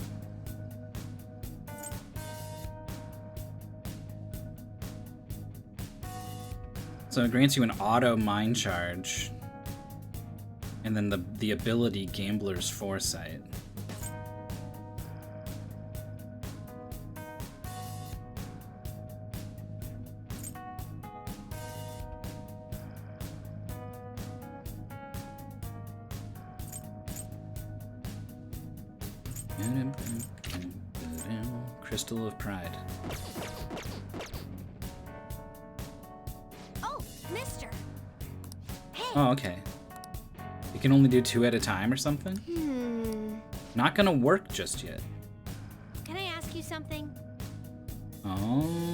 So it grants you an auto mind charge, and then the ability Gambler's Foresight. Crystal of Pride. Oh, mister. Hey. Oh, okay. You can only do 2 at a time or something? Not gonna work just yet. Can I ask you something? Oh.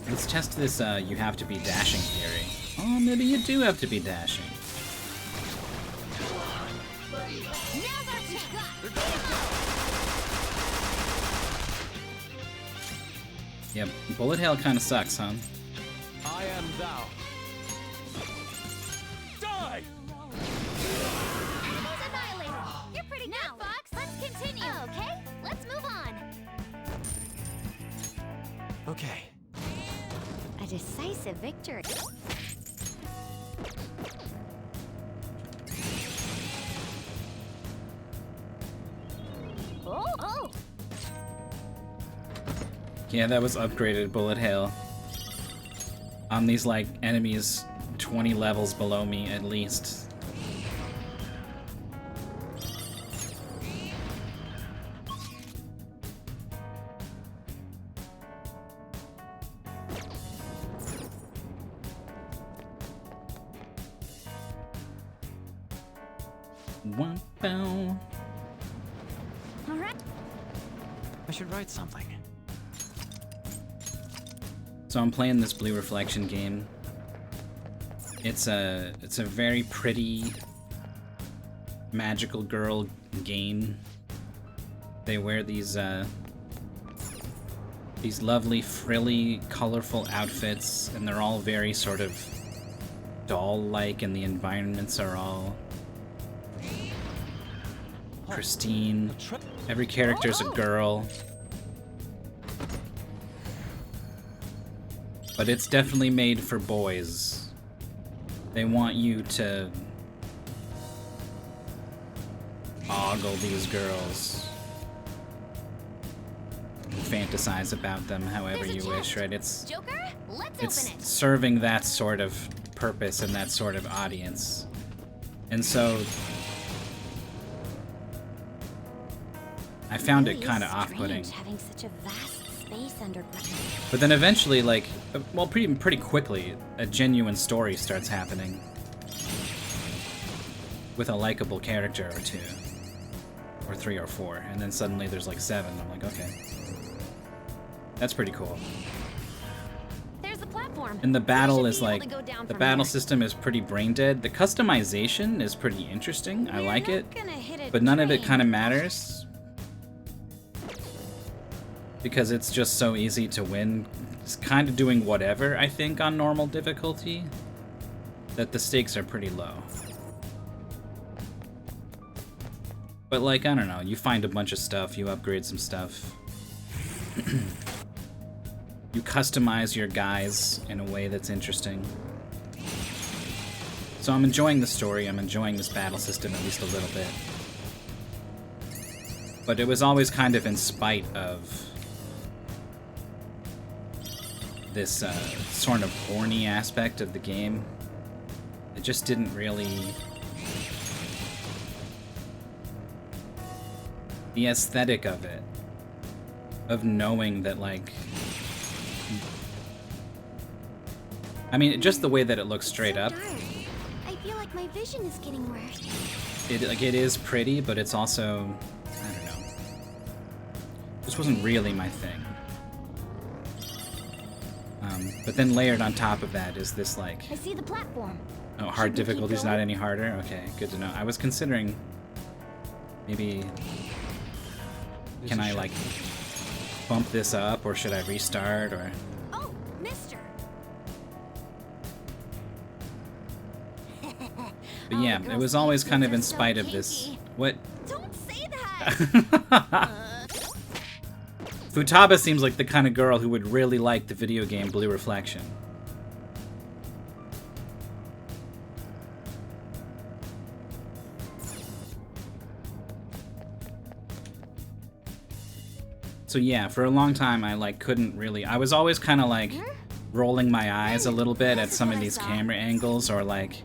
Let's test this, you have to be dashing theory. Oh, maybe you do have to be dashing. Yep, bullet hell kind of sucks, huh? I am thou. Die! It's annihilated. You're pretty good, Fox. Let's continue. Okay, let's move on. Okay. A decisive victory. Oh! Yeah, that was upgraded bullet hail. On these, like, enemies 20 levels below me, at least. One bow. All right. I should write something. So I'm playing this Blue Reflection game. It's a very pretty magical girl game. They wear these lovely, frilly, colorful outfits, and they're all very sort of doll-like, and the environments are all pristine. Every character's a girl. But it's definitely made for boys. They want you to ogle these girls and fantasize about them however There's a you chest. wish, right? It's Joker, let's open it. serving that sort of purpose and that sort of audience. And so I found it kind of off-putting. Having such a vast space underground. But then eventually, like, well, pretty quickly, a genuine story starts happening with a likable character or two. or 3 or 4, and then suddenly there's like 7. I'm like, okay. That's pretty cool. There's the platform. And the battle We is should be able like, to go down the from battle here. system is pretty brain dead. The customization is pretty interesting. I We're like not it. gonna hit a But none of it train. kind of matters. Because it's just so easy to win. It's kind of doing whatever, I think, on normal difficulty. That the stakes are pretty low. But like, I don't know, you find a bunch of stuff, you upgrade some stuff. You customize your guys in a way that's interesting. So I'm enjoying the story, I'm enjoying this battle system at least a little bit. But it was always kind of in spite of this sort of horny aspect of the game. It just didn't really... The aesthetic of it, of knowing that, like... I mean, just the way that it looks straight So up. dark. I feel like my vision is getting worse. It is pretty, but it's also... I don't know. This wasn't really my thing. But then layered on top of that is this, like... I see the platform. Oh, hard Should we keep difficulty's not going? any harder? Okay, good to know. I was considering... Maybe... There's Can a I, shot. like, bump this up, or should I restart, or... Oh, mister. But yeah, it was always kind of in spite of this... What? Don't say that. Futaba seems like the kind of girl who would really like the video game Blue Reflection. So yeah, for a long time I like couldn't really... I was always kind of like rolling my eyes a little bit at some of these camera angles, or like...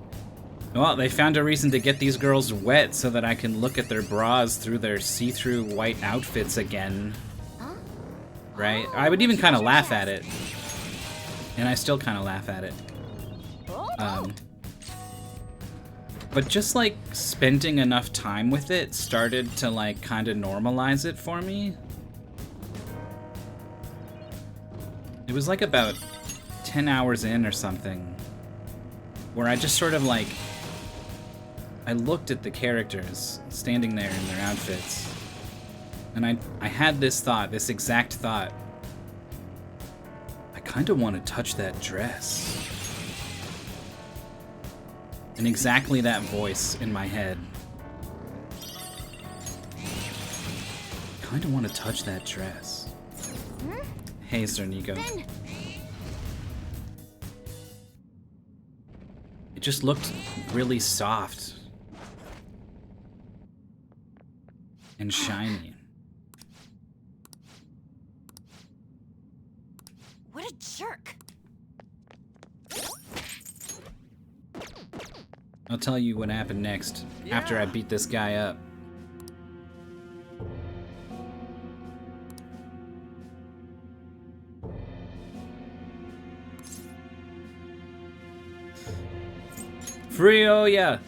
Well, they found a reason to get these girls wet so that I can look at their bras through their see-through white outfits again. Right? I would even kind of laugh at it. And I still kind of laugh at it. But just like spending enough time with it started to like kind of normalize it for me. It was like about 10 hours in or something where I just sort of like... I looked at the characters standing there in their outfits, and I had this thought, this exact thought. I kind of want to touch that dress. And exactly that voice in my head. Kind of want to touch that dress. Hey, Sir Nico. Then It just looked really soft. And shiny. what a jerk. I'll tell you what happened next, after I beat this guy up. Frio, yeah.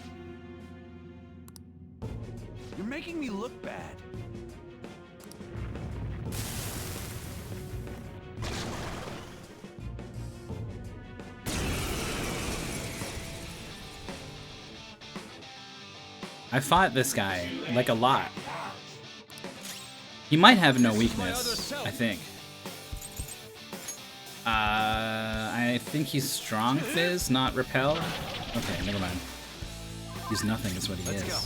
You're making me look bad. I fought this guy, like, a lot. He might have no weakness, I think. I think he's Strong Fizz, not Repel. Okay, never mind. He's nothing is what he is. go.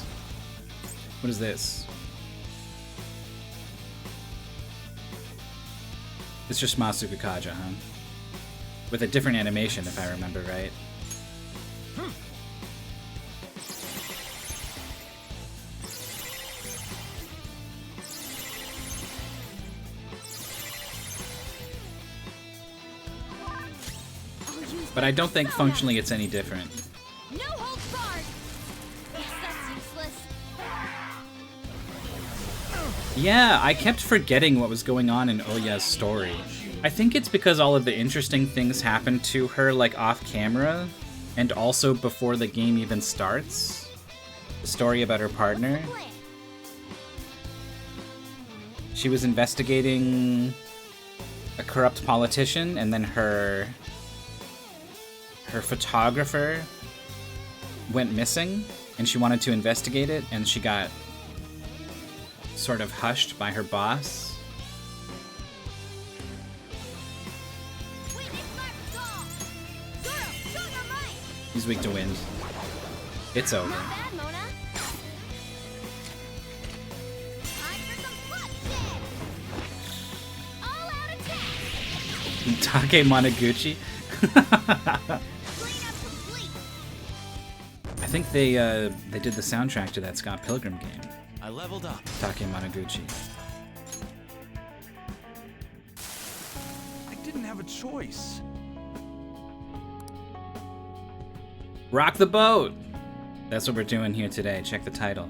What is this? It's just Masuka Kaja, huh? With a different animation, if I remember right. I'll use But I don't think functionally it's any different. no holds barred. Yes, that's useless. Yeah, I kept forgetting what was going on in Oya's story. I think it's because all of the interesting things happened to her, like, off camera, and also before the game even starts. The story about her partner. Plan. She was investigating a corrupt politician, and then her photographer went missing, and she wanted to investigate it, and she got sort of hushed by her boss. Witness my resolve! Zoro, show your might! He's weak to wind. It's over. Not bad, Mona. Time for some bloodshed! All-out attack! Take Monoguchi. Cleanup complete! I think they did the soundtrack to that Scott Pilgrim game. I leveled up. Take Monoguchi. I didn't have a choice. Rock the boat! That's what we're doing here today. Check the title.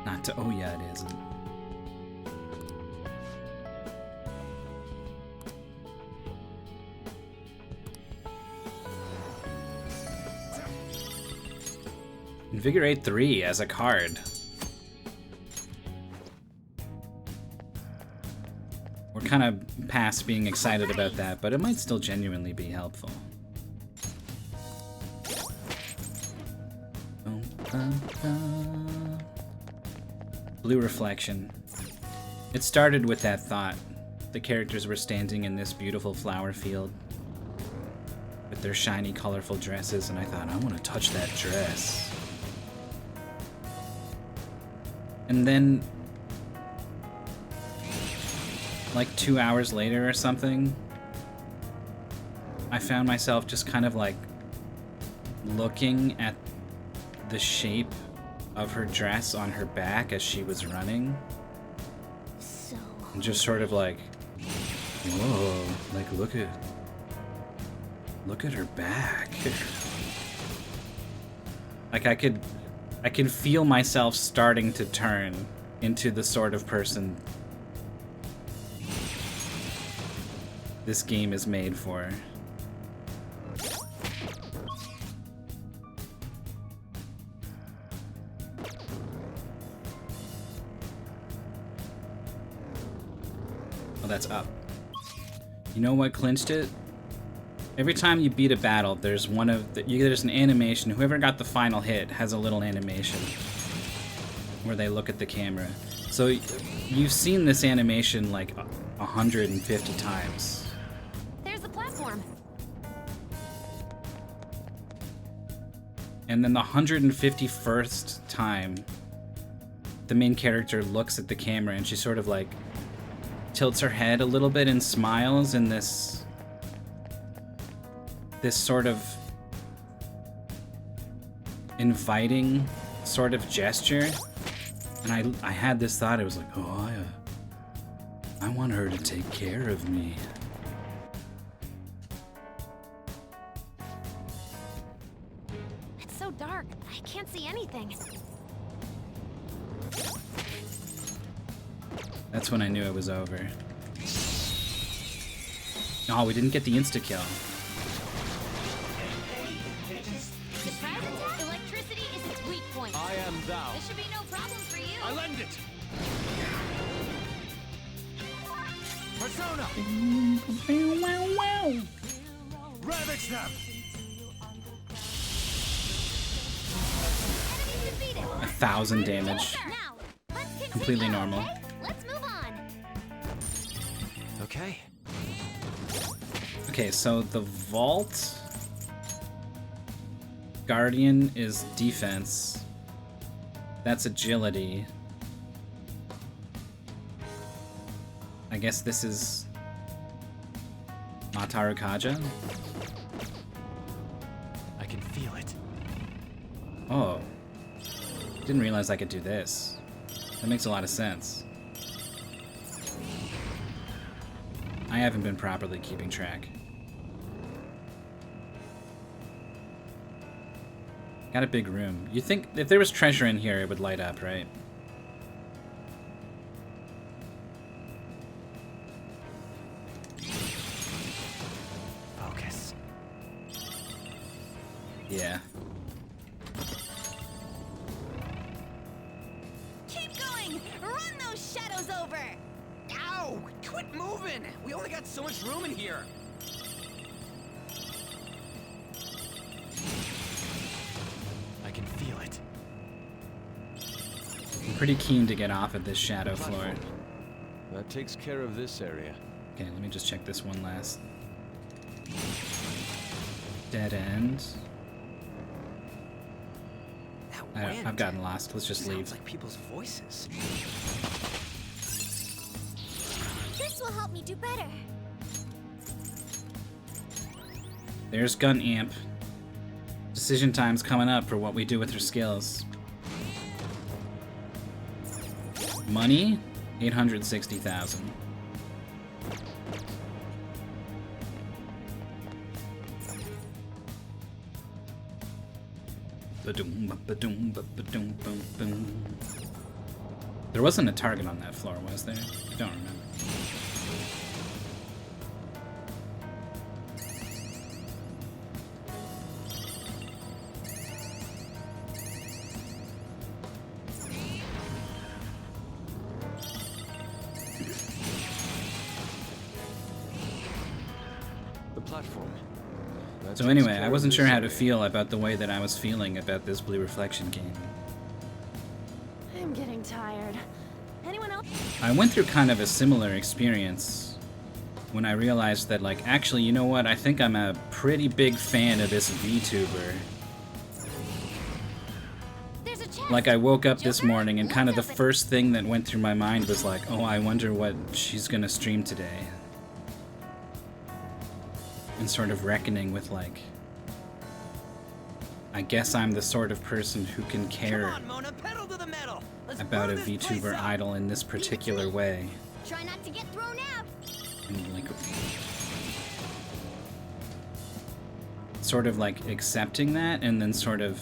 Not to. Oh, yeah, it isn't. Invigorate 3 as a card. We're kind of past being excited about that, but it might still genuinely be helpful. Blue reflection. It started with that thought. The characters were standing in this beautiful flower field with their shiny, colorful dresses, and I thought, I want to touch that dress. And then, like 2 hours later or something, I found myself just kind of like looking at the shape of her dress on her back as she was running. So... And just sort of like, whoa, like look at her back. Like I can feel myself starting to turn into the sort of person this game is made for. Oh, that's up. You know what clinched it? Every time you beat a battle, there's there's an animation. Whoever got the final hit has a little animation where they look at the camera. So you've seen this animation like 150 times. There's the platform. And then the 151st time, the main character looks at the camera and she sort of like tilts her head a little bit and smiles in this sort of inviting sort of gesture. And I had this thought, it was like, oh, I want her to take care of me. It's so dark, I can't see anything. That's when I knew it was over. Oh, we didn't get the insta-kill. Surprise attack? Electricity is its weak point. I am thou. This should be no problem for you. I lend it. Persona. Ravage them. Enemy defeated. 1,000 damage. Now, let's continue. Completely normal. Okay? Let's move on. Okay. Okay, so the vault guardian is defense. That's agility. I guess this is Mataru Kaja. I can feel it. Oh. Didn't realize I could do this. That makes a lot of sense. I haven't been properly keeping track. Got a big room. You think if there was treasure in here, it would light up, right? Focus. Yeah. over! Ow! Quit moving! We only got so much room in here. I can feel it. I'm pretty keen to get off at this shadow floor. Platform. That takes care of this area. Okay, let me just check this one last. Dead end. That wind I've gotten lost. Let's just leave. sounds like people's voices. This will help me do better. There's Gun Amp. Decision time's coming up for what we do with her skills. Money? 860,000. Ba-doom, ba-doom, ba-ba-doom, boom, boom. There wasn't a target on that floor, was there? I don't remember. The platform. That So takes anyway, care I of wasn't this sure how to area. feel about the way that I was feeling about this Blue Reflection game. I'm getting tired. Anyone else? I went through kind of a similar experience when I realized that, like, actually, you know what? I think I'm a pretty big fan of this VTuber. There's a chest. Like, I woke up this Joker, morning and kind of the let's open- first thing that went through my mind was like, oh, I wonder what she's gonna stream today. And sort of reckoning with, like, I guess I'm the sort of person who can care Come on, Mona, pedal to the metal. Let's about a blow this place VTuber up. idol in this particular way. Try not to get thrown out. And, like, sort of like accepting that and then sort of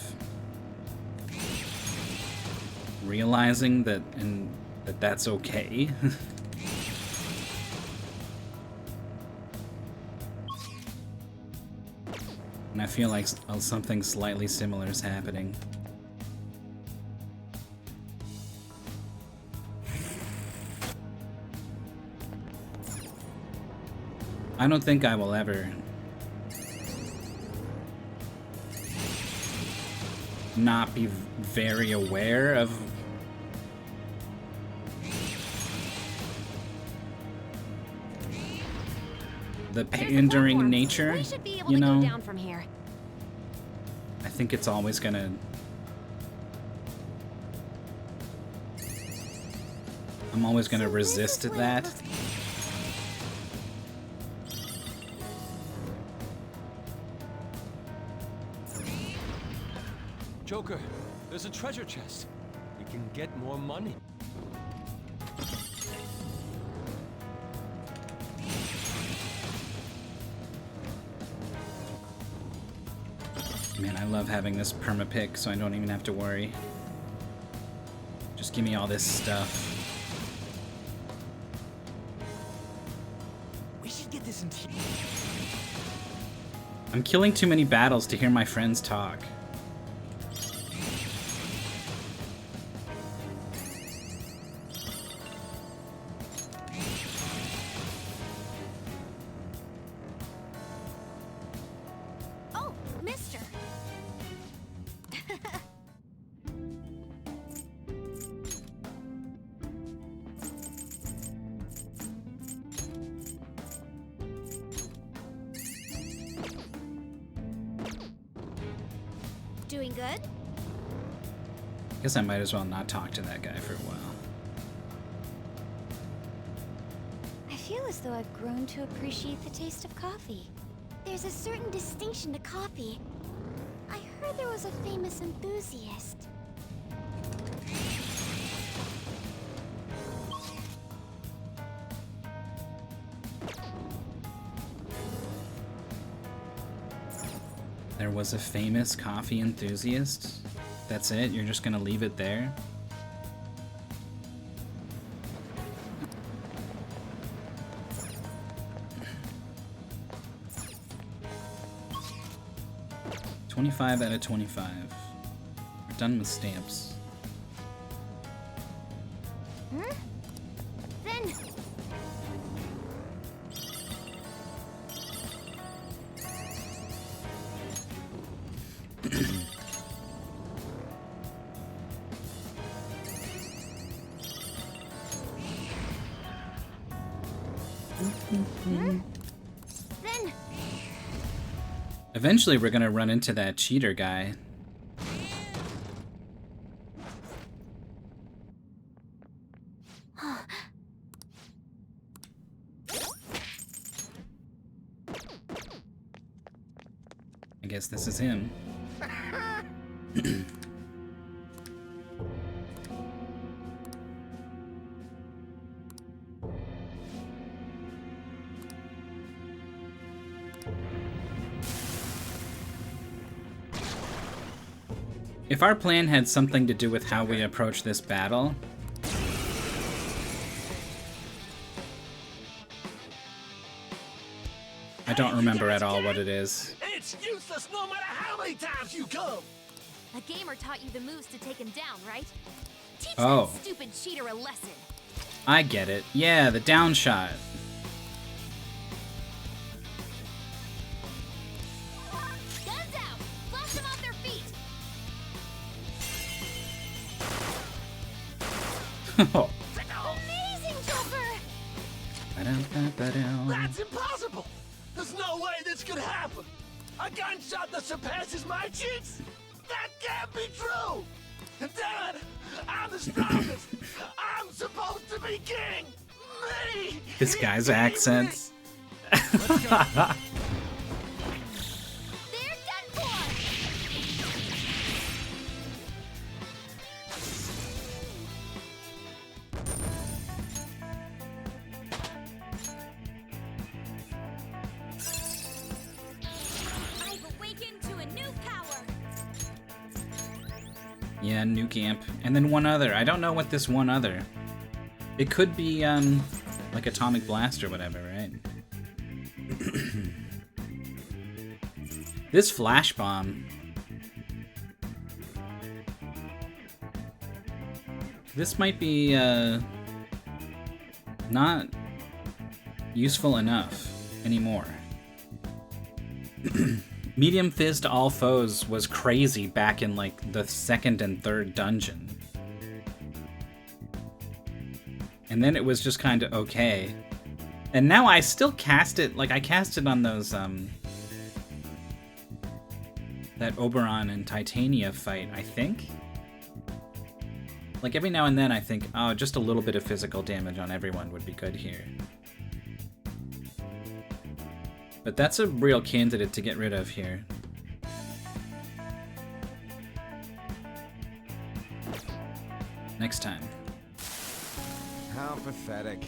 realizing that that's okay. And I feel like something slightly similar is happening. I don't think I will ever not be very aware of the There's a pandering platform. nature, We should be able you to know? go down from here. I think it's always gonna... I'm always gonna So this is resist what it that. looks- Joker, there's a treasure chest. We can get more money. Man, I love having this perma-pick, so I don't even have to worry. Just give me all this stuff. We should get this into. I'm killing too many battles to hear my friends talk. Oh, mister. Doing good? Guess I might as well not talk to that guy for a while. I feel as though I've grown to appreciate the taste of coffee. There's a certain distinction to coffee. I heard there was a famous enthusiast. There was a famous coffee enthusiast? That's it? You're just gonna leave it there? $25 out of 25. We're done with stamps. in! Then Eventually, we're gonna run into that cheater guy. I guess this is him. If our plan had something to do with how we approach this battle, I don't remember at all what it is. It's useless no matter how many times you come. a gamer taught you the moves to take him down, right? Teach Oh. that stupid cheater a lesson. I get it. Yeah, the down shot. Guns out! Blast them off their feet! Oh. Amazing, Joker! Ba-dum-ba-ba-dum. That's impossible. There's no way this could happen. A gunshot that surpasses my cheeks? That can't be true. Damn it! I'm the strongest. I'm supposed to be king. Me. This guy's accents. They're done for! I've awakened to a new power! Yeah, Nuke Amp. And then one other. I don't know what this one other. It could be, like Atomic Blast or whatever, right? This Flash Bomb. This might be, not useful enough anymore. Medium Fizz to all foes was crazy back in like the second and third dungeon. And then it was just kind of okay. And now I still cast it, like I cast it on those, that Oberon and Titania fight, I think? Like every now and then I think, oh, just a little bit of physical damage on everyone would be good here. But that's a real candidate to get rid of here. Next time. How pathetic.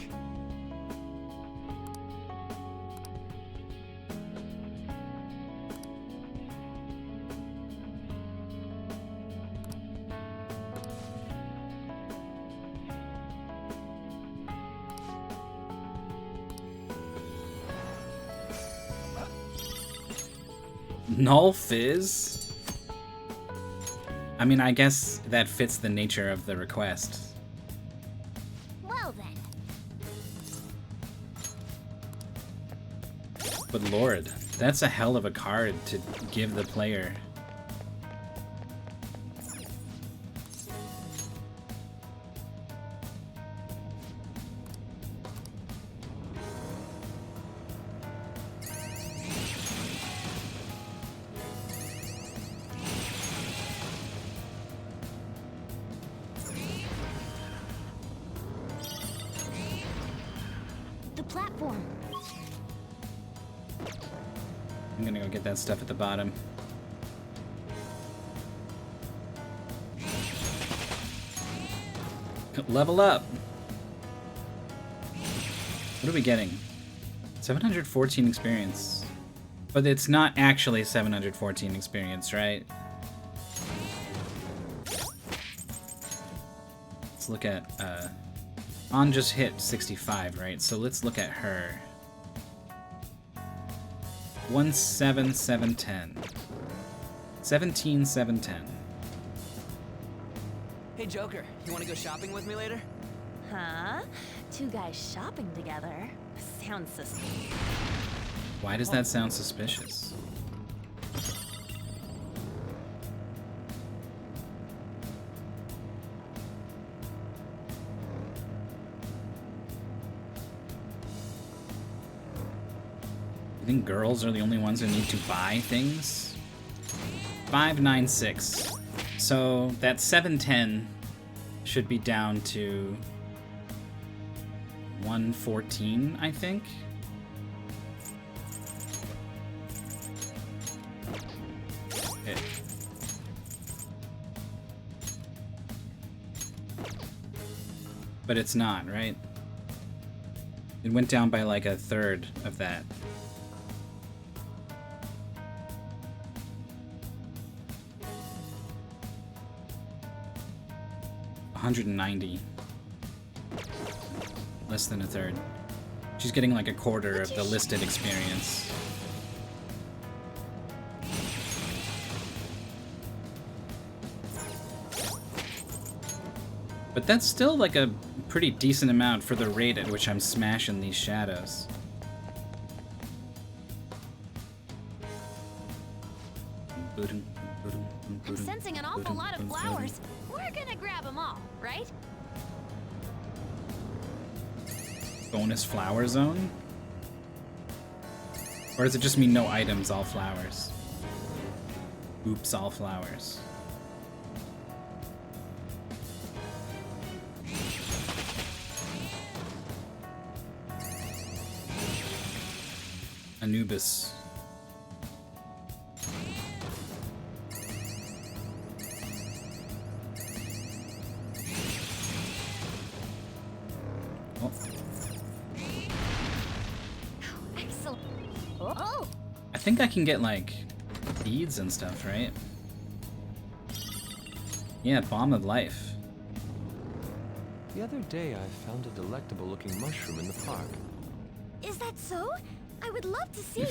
Null Fizz? I mean, I guess that fits the nature of the request. Well then. But Lord, that's a hell of a card to give the player. The platform. I'm gonna go get that stuff at the bottom. Level up! What are we getting? 714 experience. But it's not actually 714 experience, right? Let's look at, On just hit 65, right? So let's look at her. 17710. 17710. Hey, Joker, you want to go shopping with me later? Huh? Two guys shopping together. Sounds suspicious. Why does that sound suspicious? You think girls are the only ones who need to buy things? 596. So that 710 should be down to 114, I think. Okay. But it's not, right? It went down by like a third of that. $190. Less than a third. She's getting like a quarter of the listed experience. But that's still like a pretty decent amount for the rate at which I'm smashing these shadows. I'm sensing an awful lot of flowers. We're gonna grab them all, right? Bonus flower zone? Or does it just mean no items, all flowers? Oops, all flowers. Anubis. Oh. Excellent. Oh! I think I can get like beads and stuff, right? Yeah, Bomb of Life. The other day, I found a delectable-looking mushroom in the park. Is that so? I would love to see.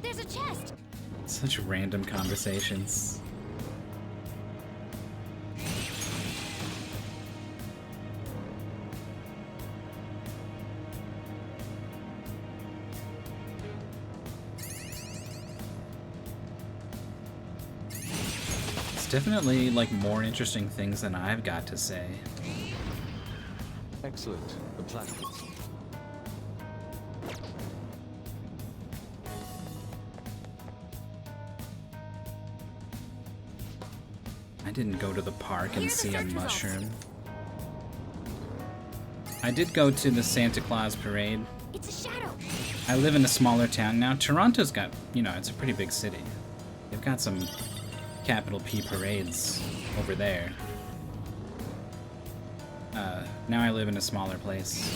There's a chest. Such random conversations. It's definitely like more interesting things than I've got to say. Excellent. The platform. I didn't go to the park and Here are the see a search results. mushroom. I did go to the Santa Claus parade. It's a shadow. I live in a smaller town now. Toronto's got, you know, it's a pretty big city. They've got some capital P parades over there. Now I live in a smaller place.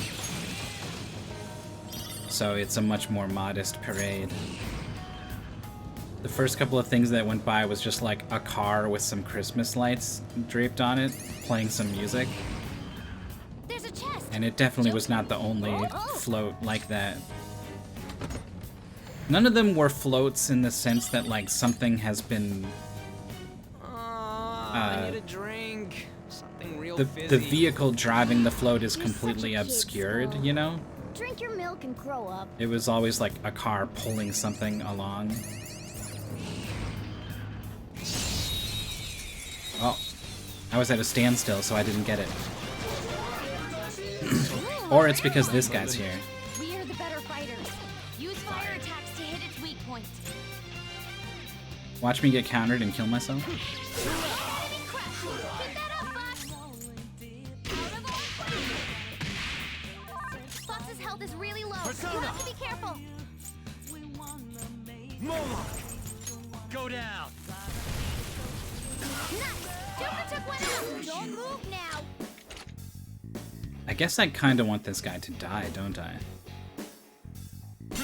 So it's a much more modest parade. The first couple of things that went by was just like a car with some Christmas lights draped on it, playing some music. There's a chest. And it definitely was not the only float like that. None of them were floats in the sense that like something has been I need a drink. Something real the fizzy. vehicle driving the float is You're such a completely kid, obscured, Sloan. you know? Drink your milk and grow up. It was always like a car pulling something along. Oh, I was at a standstill, so I didn't get it. Or it's because this guy's here. We are the better fighters. Use fire attacks to hit its weak point. Watch me get countered and kill myself. Enemy crap. Keep that up, Fox. Out of our Fox's health is really low. You have to be careful. Moloch! Go down! Nice. Joker took one out. Don't move now. I guess I kind of want this guy to die, don't I? Beat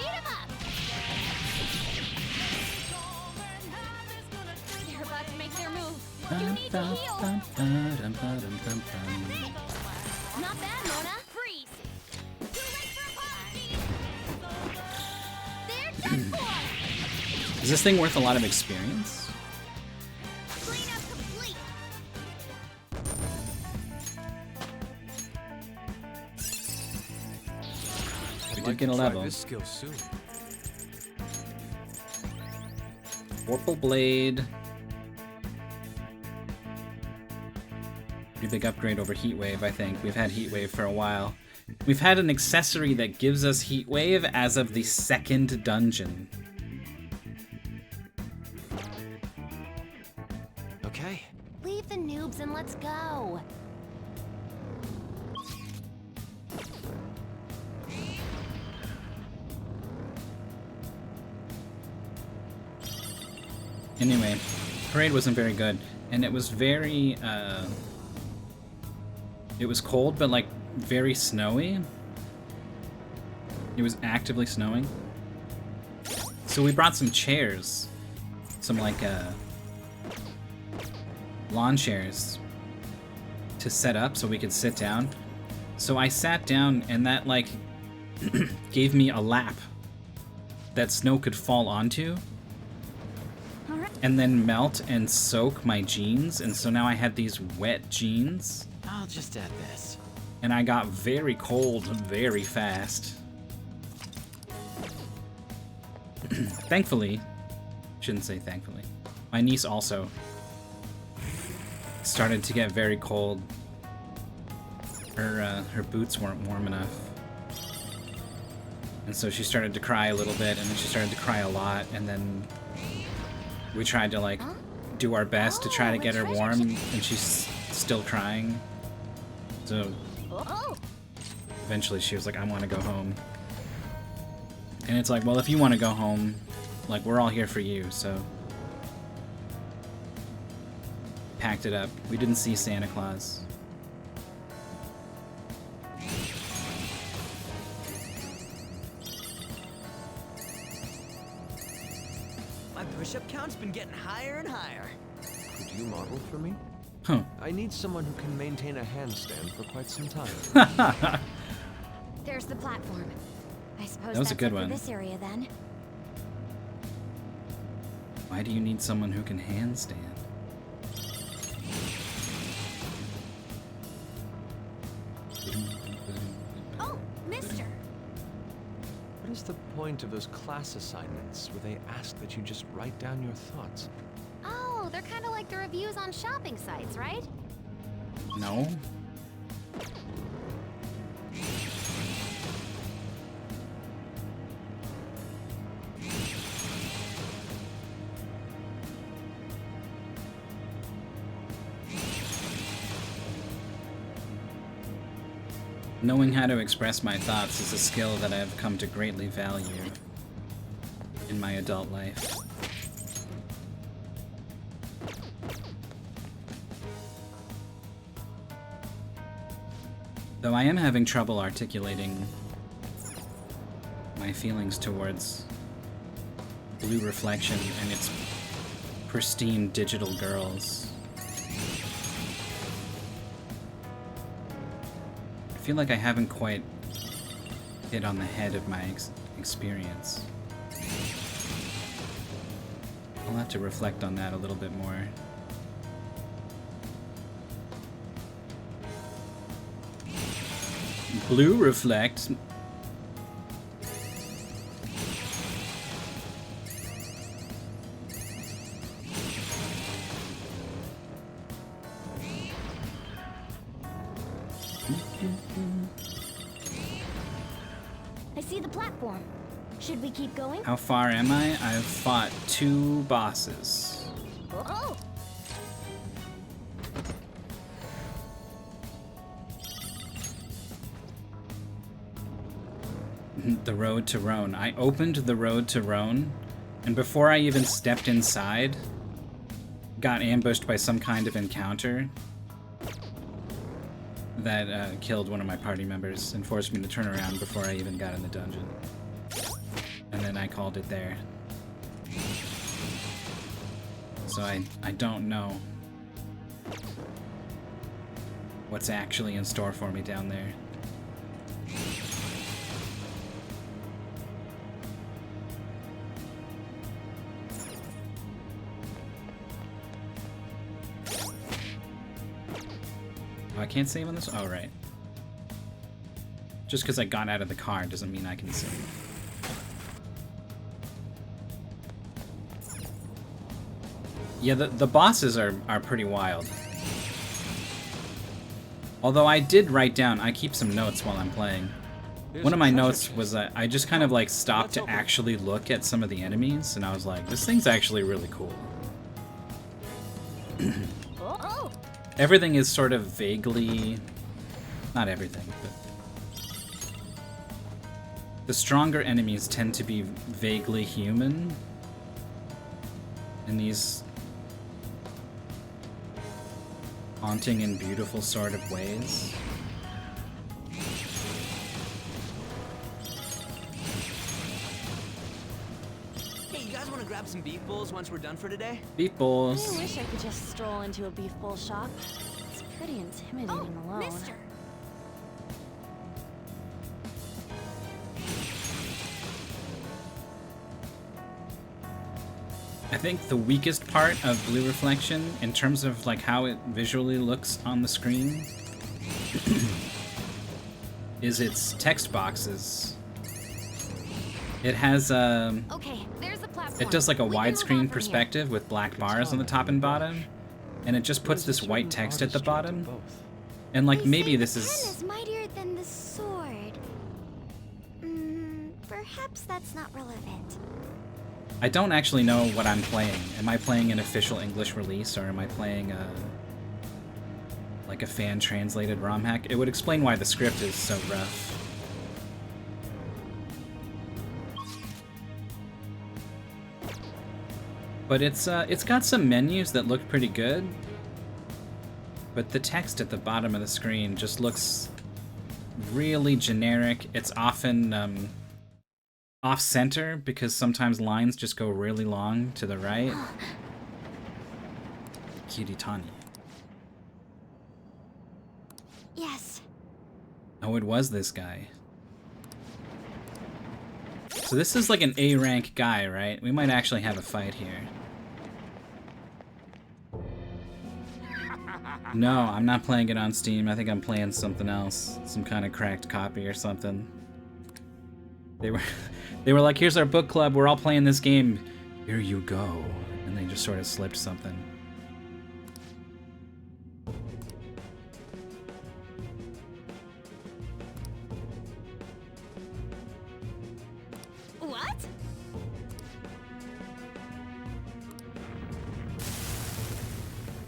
him up. They're about to make their move. You need to heal. Not bad, Mona. Freeze. Too late for apologies. They're done for. Is this thing worth a lot of experience? Cleanup complete. might get a Try level. this skill soon. Vorpal Blade. Pretty big upgrade over Heatwave, I think. We've had Heatwave for a while. We've had an accessory that gives us Heatwave as of the second dungeon. Okay. Leave the noobs and let's go. Anyway, parade wasn't very good, and it was very, it was cold, but like very snowy. It was actively snowing. So we brought some chairs, some like, lawn chairs to set up so we could sit down. So I sat down, and that like gave me a lap that snow could fall onto and then melt and soak my jeans, and so now I had these wet jeans, I'll just add this. and I got very cold very fast. Thankfully, shouldn't say thankfully, my niece also started to get very cold. Her boots weren't warm enough, and so she started to cry a little bit, and then she started to cry a lot, and then we tried to like do our best to try to get her warm, and she's still crying. So Oh, eventually she was like, I want to go home. And it's like, well, if you want to go home, like, we're all here for you, so. Packed it up. We didn't see Santa Claus. My push-up count's been getting higher and higher. Could you model for me? Huh. I need someone who can maintain a handstand for quite some time. there's the platform. I suppose That was a that's good it for one. this area then. Why do you need someone who can handstand? Oh, mister. What is the point of those class assignments where they ask that you just write down your thoughts? Oh, they're kind of like the reviews on shopping sites, right? No? Knowing how to express my thoughts is a skill that I have come to greatly value in my adult life. Though I am having trouble articulating my feelings towards Blue Reflection and its pristine digital girls. I feel like I haven't quite hit on the head of my experience. I'll have to reflect on that a little bit more. Blue Reflect. I see the platform. Should we keep going? How far am I? I've fought 2 bosses. Oh, The Road to Roan. I opened the Road to Roan, and before I even stepped inside, got ambushed by some kind of encounter that killed one of my party members and forced me to turn around before I even got in the dungeon. And then I called it there. So I don't know what's actually in store for me down there. Oh, I can't save on this? Oh, right. Just because I got out of the car doesn't mean I can see. Yeah, the bosses are pretty wild. Although I did write down, I keep some notes while I'm playing. One of my notes was that I just kind of like stopped to actually look at some of the enemies, and I was like, this thing's actually really cool. Oh, Everything is sort of vaguely... Not everything, but... The stronger enemies tend to be vaguely human. In these... haunting and beautiful sort of ways. Hey, you guys want to grab some beef bowls once we're done for today? Beef I bowls. wish I could just stroll into a beef bowl shop. It's pretty intimidating alone. mister. I think the weakest part of Blue Reflection, in terms of like how it visually looks on the screen, is its text boxes. It has Okay, there's the platform. it does like a We can move on widescreen from here. perspective with black bars on the top and bottom, and it just puts this white text at the bottom. And like They maybe say this the pen is is mightier than the sword. Perhaps that's not relevant. I don't actually know what I'm playing. Am I playing an official English release, or am I playing like a fan-translated ROM hack? It would explain why the script is so rough. But it's got some menus that look pretty good. But the text at the bottom of the screen just looks really generic. It's often off-center because sometimes lines just go really long to the right. Kiritani. Yes. Oh, it was this guy. So this is like an A-rank guy, right? We might actually have a fight here. No, I'm not playing it on Steam. I think I'm playing something else. Some kind of cracked copy or something. They were like, here's our book club, we're all playing this game. Here you go. And they just sort of slipped something. What?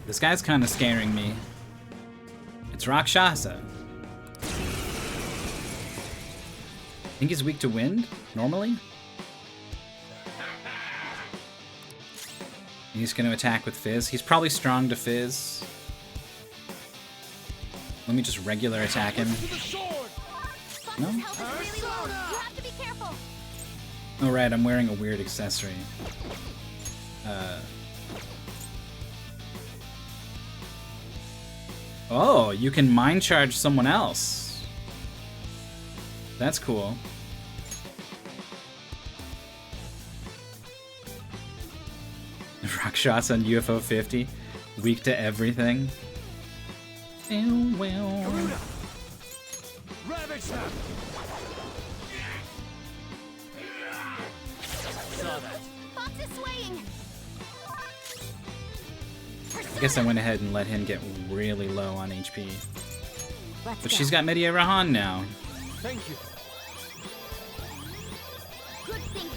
This guy's kind of scaring me. It's Rakshasa. Think he's weak to wind, normally? He's gonna attack with Fizz. He's probably strong to Fizz. Let me just regular attack him. No? Fox's health is really low. You have to be careful. Oh right, I'm wearing a weird accessory. Oh, you can mind charge someone else. That's cool. Rakshasa on UFO 50. Weak to everything. Well. Ravage them! Saw that. Fox is swaying. I guess I went ahead and let him get really low on HP. Let's But go. she's got Medea Rahan now. Thank you. Good thinking.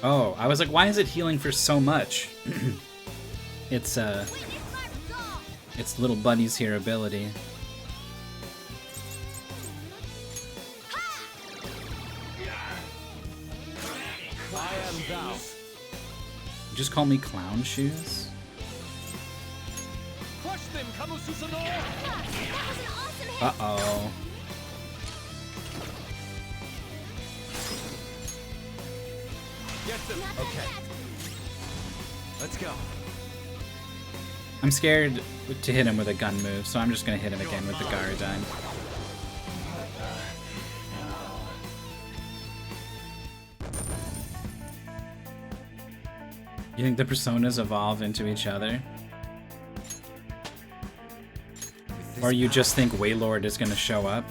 Oh, I was like, why is it healing for so much? It's Witness my resolve. its little buddies here ability. I am thou. You just call me clown shoes? Crush them, Kamususanoo! Fox, that was an awesome hit. Uh-oh. Get them. Not done Okay. yet. Let's go. I'm scared to hit him with a gun move, so I'm just gonna hit him again with the Garadine. You think the personas evolve into each other? Or you just think Waylord is gonna show up.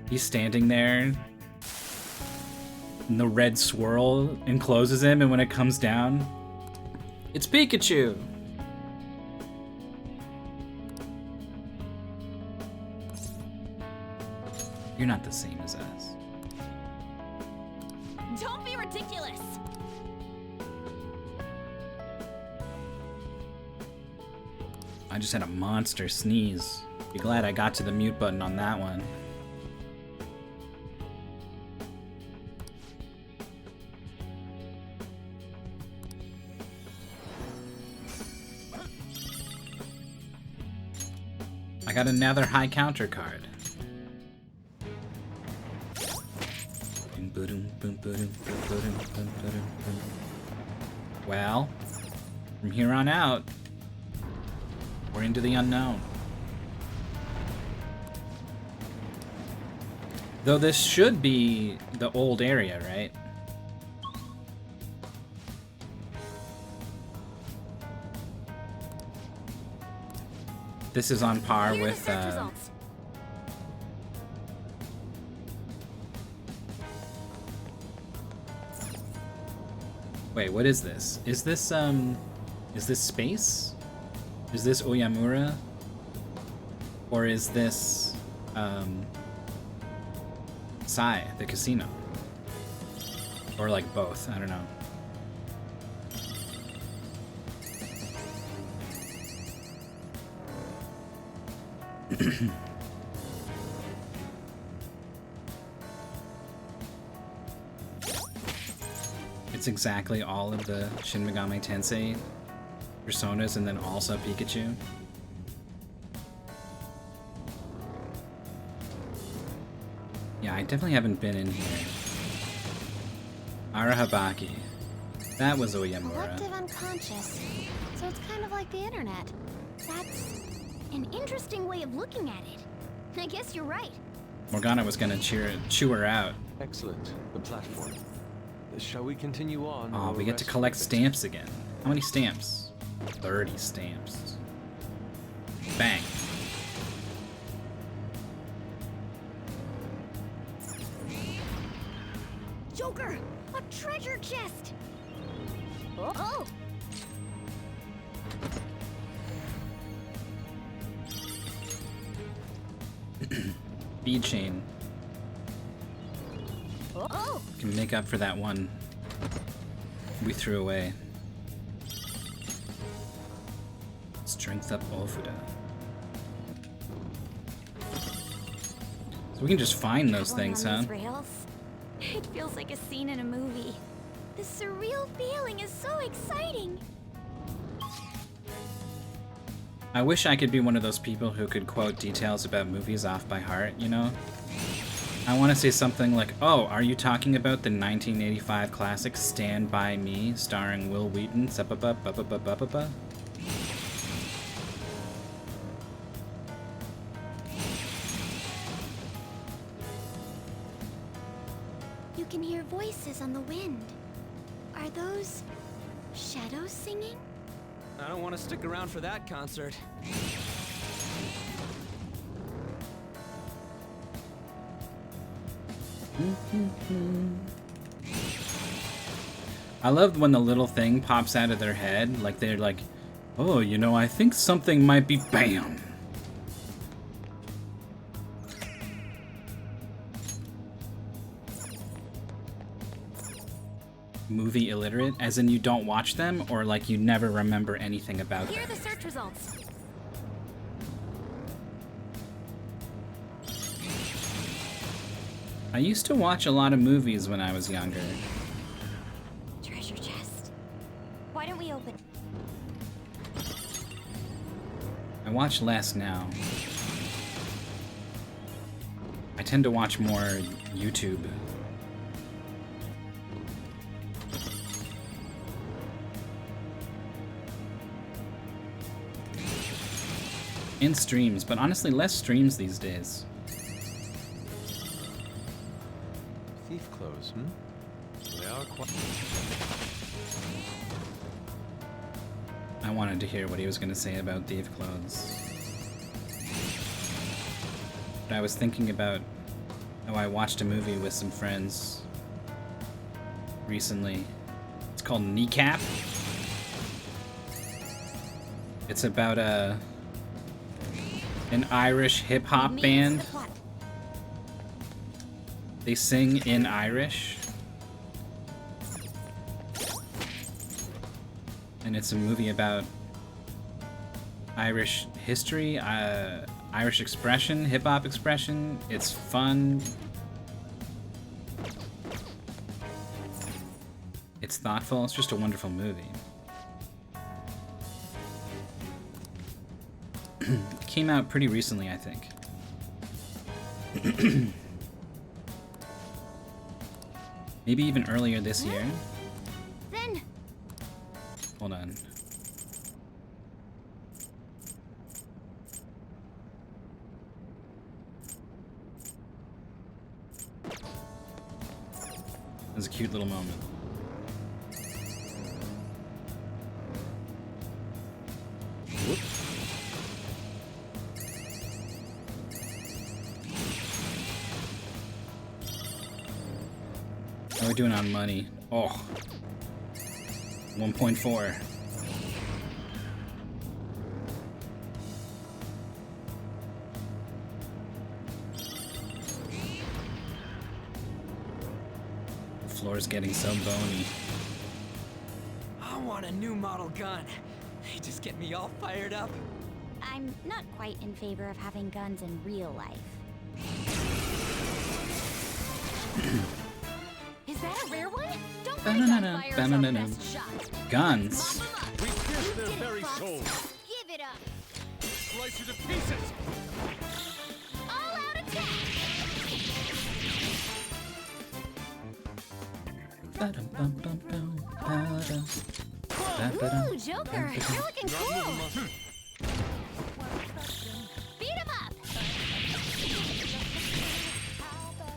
He's standing there, and the red swirl encloses him, and when it comes down, it's Pikachu! You're not the same as us. Don't be ridiculous. I just had a monster sneeze. Be glad I got to the mute button on that one. I got another high counter card. Well, from here on out, we're into the unknown. Though this should be the old area, right? This is on par Here are the with search results. Wait, what is this? Is this space? Is this Oyamura? Or is this Sai, the casino? Or like both, I don't know. It's exactly all of the Shin Megami Tensei personas and then also Pikachu. Yeah, I definitely haven't been in here. Arahabaki. That was Oyamura. Collective unconscious. So it's kind of like the internet. That's an interesting way of looking at it. I guess you're right. Morgana was gonna chew her out. Excellent. The platform. Shall we continue on? Oh, or we get to rest collect for a bit? stamps again. How many stamps? 30 stamps. Bang. Joker! A treasure chest! Oh! Bead chain. Oh! Can make up for that one we threw away. Strength up Ofuda. So we can just find those Traveling things, on huh? these rails, it feels like a scene in a movie. The surreal feeling is so exciting. I wish I could be one of those people who could quote details about movies off by heart, you know? I want to say something like, oh, are you talking about the 1985 classic Stand By Me, starring Will Wheaton? Sup-ba-ba-ba-ba-ba-ba-ba? You can hear voices on the wind. Are those shadows singing? I don't want to stick around for that concert. I love when the little thing pops out of their head, like they're like, oh, you know, I think something might be BAM! Movie illiterate, as in you don't watch them, or like you never remember anything about Here are them? the search results. I used to watch a lot of movies when I was younger. Treasure chest. Why don't we open? I watch less now. I tend to watch more YouTube. And streams, but honestly less streams these days. Thief clothes, They are quite... I wanted to hear what he was going to say about thief clothes. but I was thinking about how I watched a movie with some friends recently. It's called Kneecap. It's about an Irish hip-hop band. They sing in Irish. And it's a movie about Irish history, Irish expression, hip-hop expression. It's fun. It's thoughtful. It's just a wonderful movie. It came out pretty recently, I think. Maybe even earlier this year. Then Hold on. It was a cute little moment. Whoops. How are we doing on money? Oh. 1.4. The floor's getting so bony. I want a new model gun. They just get me all fired up. I'm not quite in favor of having guns in real life. Is that a rare one? Don't Ba-na-na-na, fire ba-na-na-na. best shot. Guns. We pierce their very souls. Give it up. Slice you to pieces. All out attack. Ba-dum-bum-bum-bum, ba-dum. Ooh, Joker, you're looking cool. Beat him up.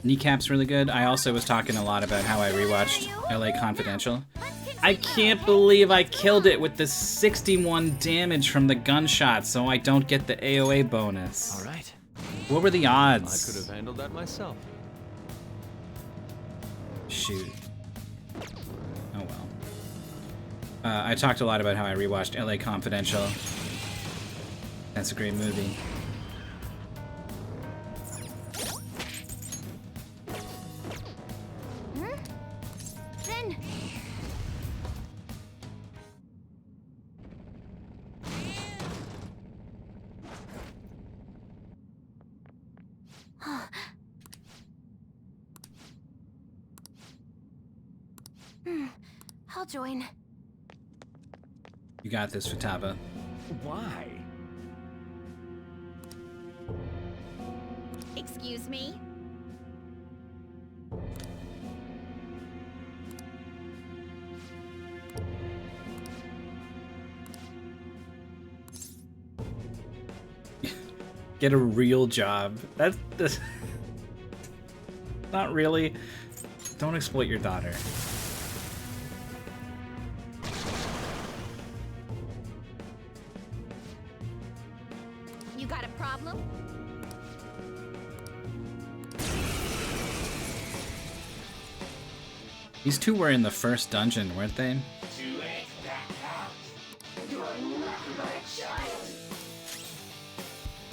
Kneecap's really good. I also was talking a lot about how I rewatched LA Confidential. I can't believe I killed it with the 61 damage from the gunshot, so I don't get the AOA bonus. All right. What were the I odds? could have handled that myself. Shoot. Oh well. I talked a lot about how I rewatched LA Confidential. That's a great movie. Then I'll join. You got this, Futaba. Why? Excuse me? Get a real job. That's not really. Don't exploit your daughter. You got a problem? These two were in the first dungeon, weren't they?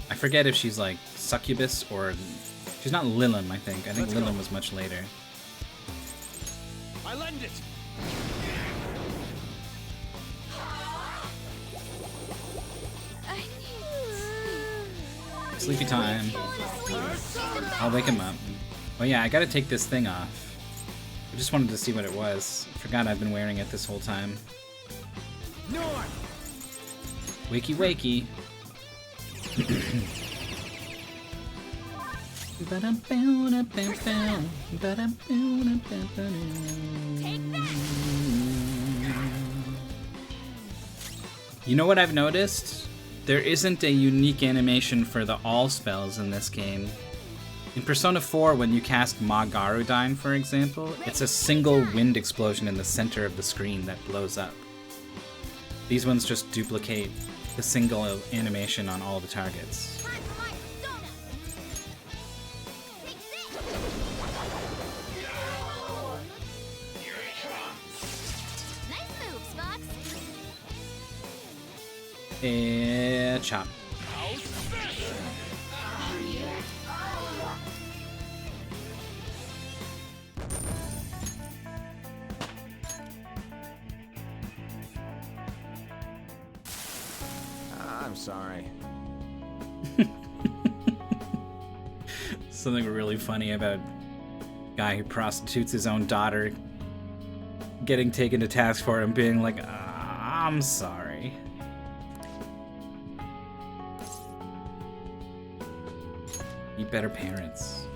I forget if she's like succubus or she's not Lilum, I think. I think Let's go. Lilum was much later. I lend it. Sleepy time. I'll wake him up. Oh yeah, I gotta take this thing off. I just wanted to see what it was. Forgot I've been wearing it this whole time. North. Wakey wakey. You know what I've noticed? There isn't a unique animation for the all spells in this game. In Persona 4, when you cast Ma Garudine, for example, it's a single wind explosion in the center of the screen that blows up. These ones just duplicate the single animation on all the targets. Chop. I'm sorry. Something really funny about a guy who prostitutes his own daughter getting taken to task for it and being like, I'm sorry. Be better parents.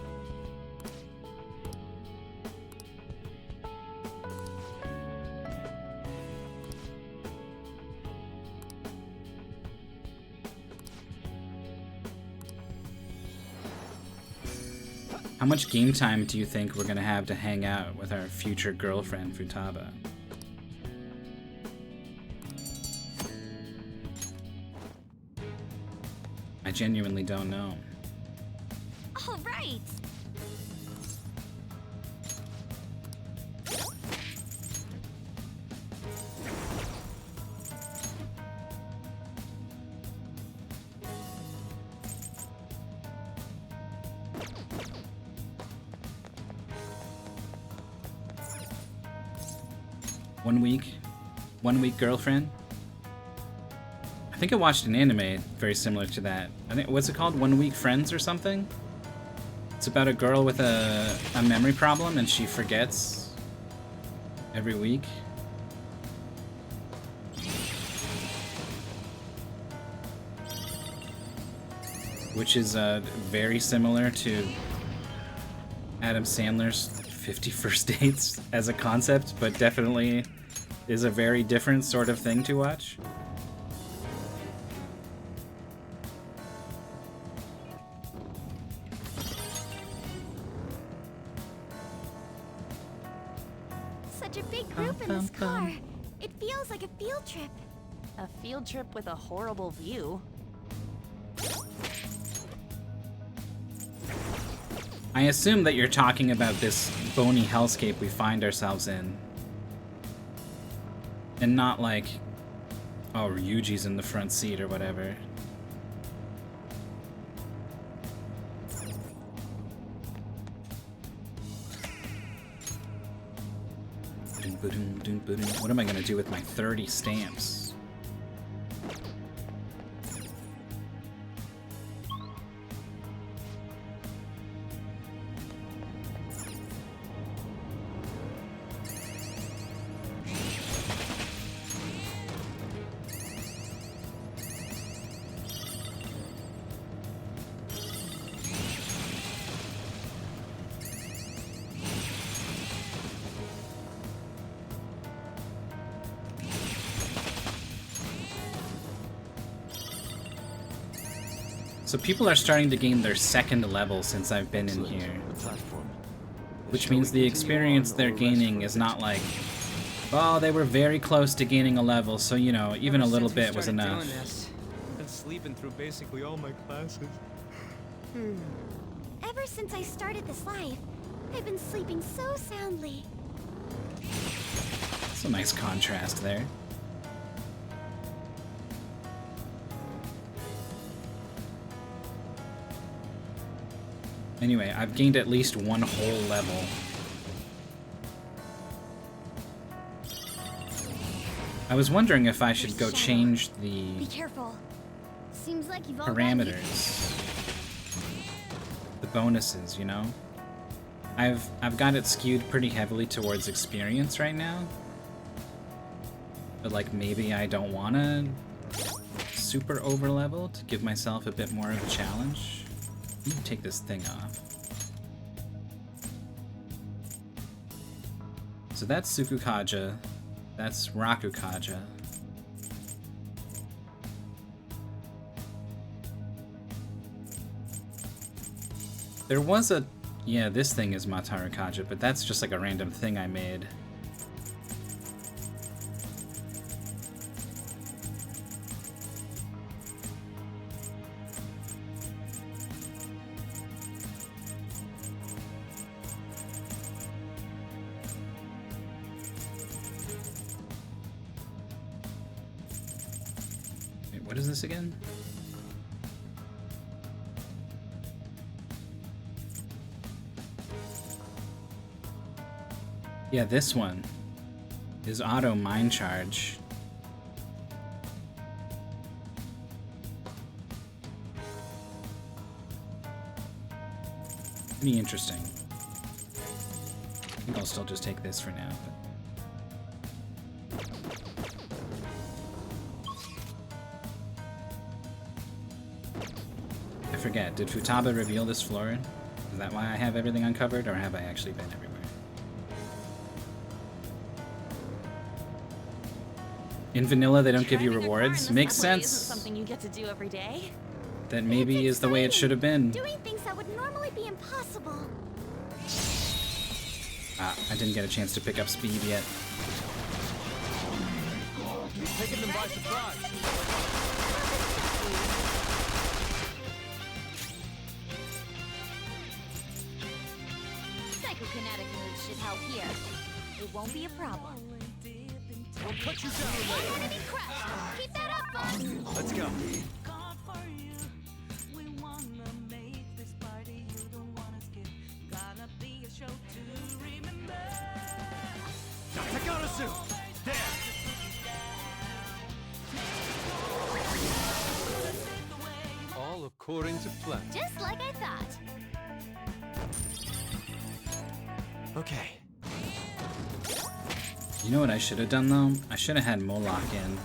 How much game time do you think we're gonna have to hang out with our future girlfriend, Futaba? I genuinely don't know. All right. One week girlfriend. I think I watched an anime very similar to that. I think, what's it called? 1 Week Friends or something? It's about a girl with a memory problem and she forgets every week. Which is very similar to Adam Sandler's 50 First Dates as a concept, but definitely is a very different sort of thing to watch. Such a big group in this car. It feels like a field trip. A field trip with a horrible view. I assume that you're talking about this bony hellscape we find ourselves in. And not like, oh, Ryuji's in the front seat or whatever. What am I gonna do with my 30 stamps? So people are starting to gain their second level since I've been in here. The platform. Which means the experience they're gaining is not like, oh, they were very close to gaining a level, so, you know, even a little bit was enough. I've been sleeping through basically all my classes. Ever since I started this life, I've been sleeping so soundly. It's a nice contrast there. Anyway, I've gained at least one whole level. I was wondering if I should go change Be the careful. Seems like you've all parameters. The bonuses, you know? I've got it skewed pretty heavily towards experience right now. But like maybe I don't wanna super over level to give myself a bit more of a challenge. Let me take this thing off. So that's Sukukaja. That's Rakukaja. There was a... Yeah, this thing is Matarukaja, but that's just like a random thing I made. What is this again? Yeah, this one is auto mind charge. Pretty interesting. I think I'll still just take this for now. I forget, did Futaba reveal this floor? Is that why I have everything uncovered, or have I actually been everywhere? In vanilla, they don't give you Driving a car in rewards. the Makes subway sense. Isn't something you get to do every day. That maybe is the way it should have been. Doing things that would normally be impossible. Ah, I didn't get a chance to pick up speed yet. Taking them by surprise. Psychokinetic moves should help here. It won't be a problem. We'll cut you down later. Enemy crushed. Keep that up, boss. Let's go. Takarasu! There! All according to plan. Just like I thought. Okay. You know what I should have done though? I should have had Moloch in.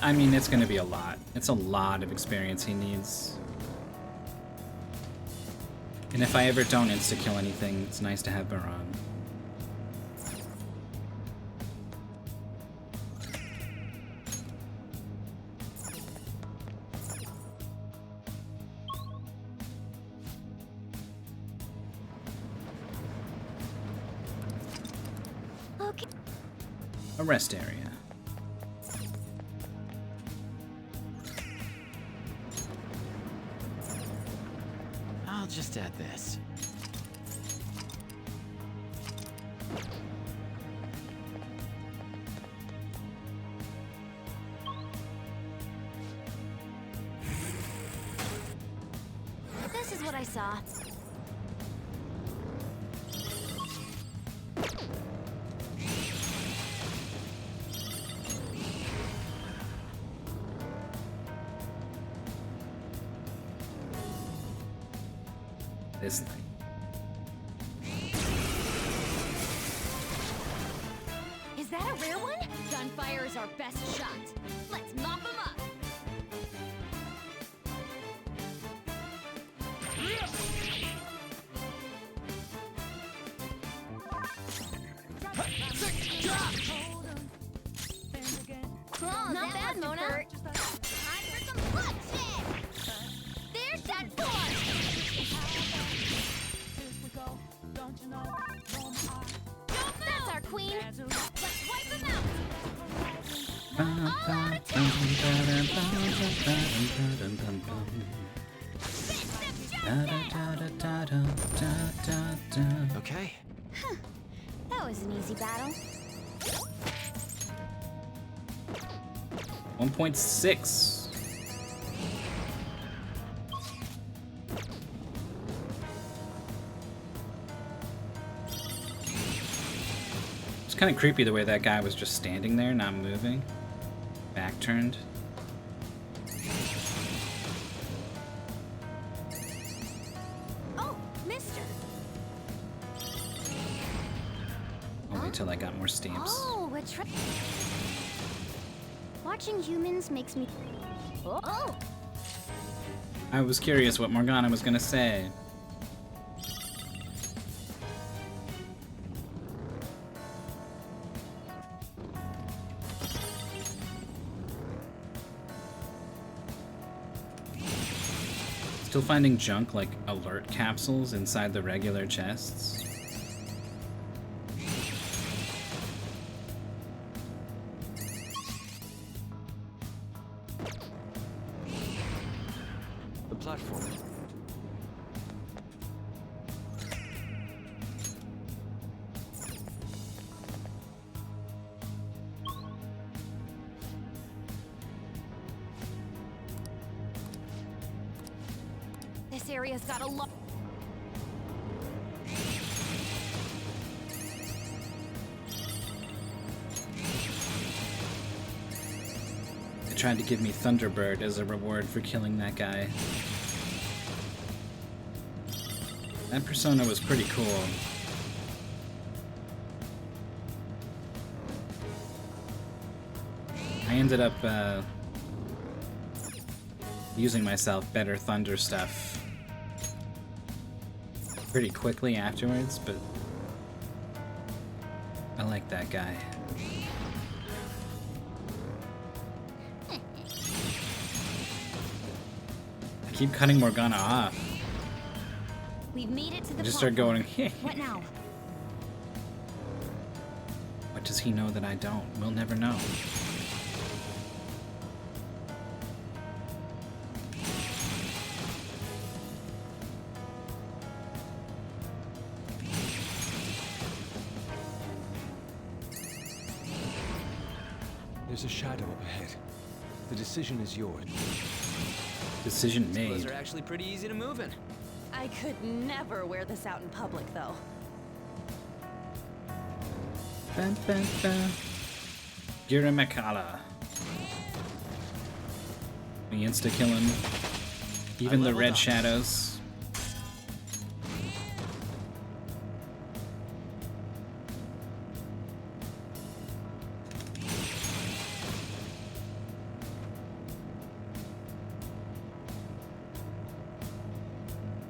I mean, it's gonna be a lot. It's a lot of experience he needs. And if I ever don't insta-kill anything, it's nice to have Baron. Okay. A rest area. I'll just add this. This is what I saw. This thing. Is that a rare one? Gunfire is our best shot. Let's mop him up. Oh, not bad, Mona. Time for some bloodshed. There's that force. That's our queen. Let's wipe him out. Okay. That was an easy battle. 1.6. It's kind of creepy the way that guy was just standing there, not moving, back turned. Oh, mister. I'll wait till I got more stamps. Oh, a tra- Watching humans makes me. Oh. I was curious what Morgana was gonna say. Still finding junk like alert capsules inside the regular chests. The platform. This area's got a lot. They tried to give me Thunderbird as a reward for killing that guy. That persona was pretty cool. I ended up using myself better Thunder stuff pretty quickly afterwards, but I like that guy. I keep cutting Morgana off. We've made it to the I just start going, What now? What does he know that I don't? We'll never know. There's a shadow up ahead. The decision is yours. Decision Clothes made. are actually pretty easy to move in. I could never wear this out in public, though. Bum, bum, bum. Gira Makala. We insta-kill him. Even the leveled red up. shadows.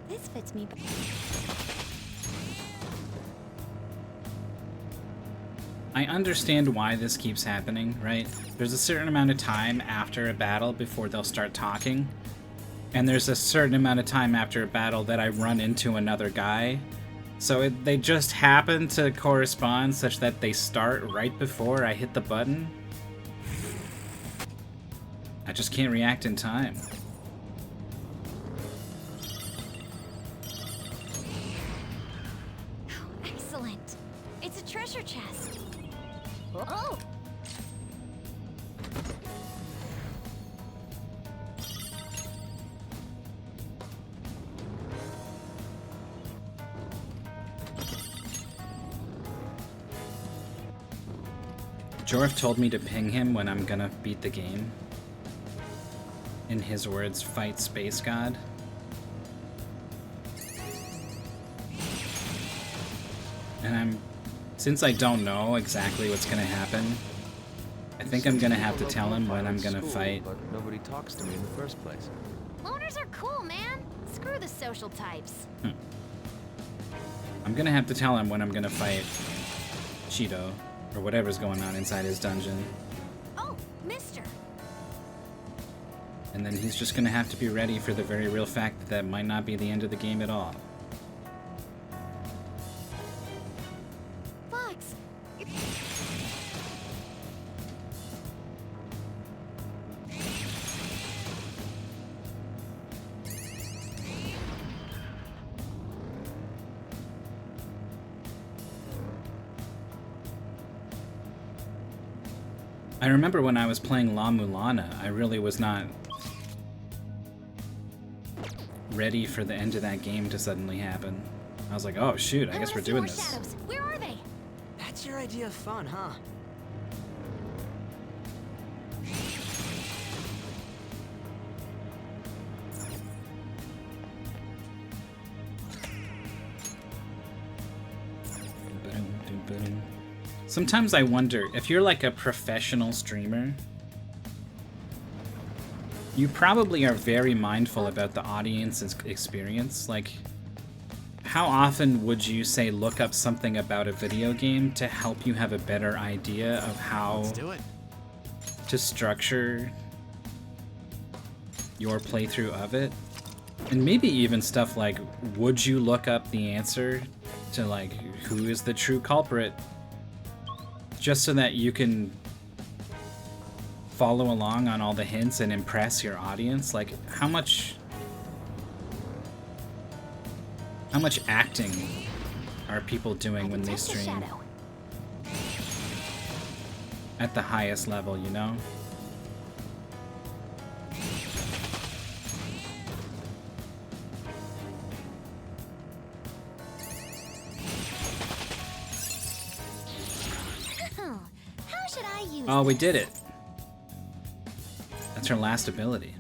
This fits me. I understand why this keeps happening, right? There's a certain amount of time after a battle before they'll start talking. And there's a certain amount of time after a battle that I run into another guy. So they just happen to correspond such that they start right before I hit the button. I just can't react in time. Excellent. It's a treasure chest. Oh! Jorf told me to ping him when I'm gonna beat the game. In his words, fight Space God. And since I don't know exactly what's gonna happen, I think I'm gonna have to tell him when I'm gonna fight. But nobody talks to me in the first place. Loners are cool, man. Screw the social types. I'm gonna have to tell him when I'm gonna fight Cheeto, or whatever's going on inside his dungeon. Oh, mister. And then he's just gonna have to be ready for the very real fact that that might not be the end of the game at all. Fox. I remember when I was playing La Mulana, I really was not ready for the end of that game to suddenly happen. I was like, oh shoot, I guess we're doing this. Shadows. Where are they? That's your idea of fun, huh? Sometimes I wonder, if you're like a professional streamer, you probably are very mindful about the audience's experience. Like, how often would you say look up something about a video game to help you have a better idea of how Do it. to structure your playthrough of it? And maybe even stuff like, would you look up the answer to like, who is the true culprit? Just so that you can follow along on all the hints and impress your audience. Like, how much acting are people doing when they Detect the stream shadow. at the highest level, you know? use Oh, we this. did it. That's her last ability.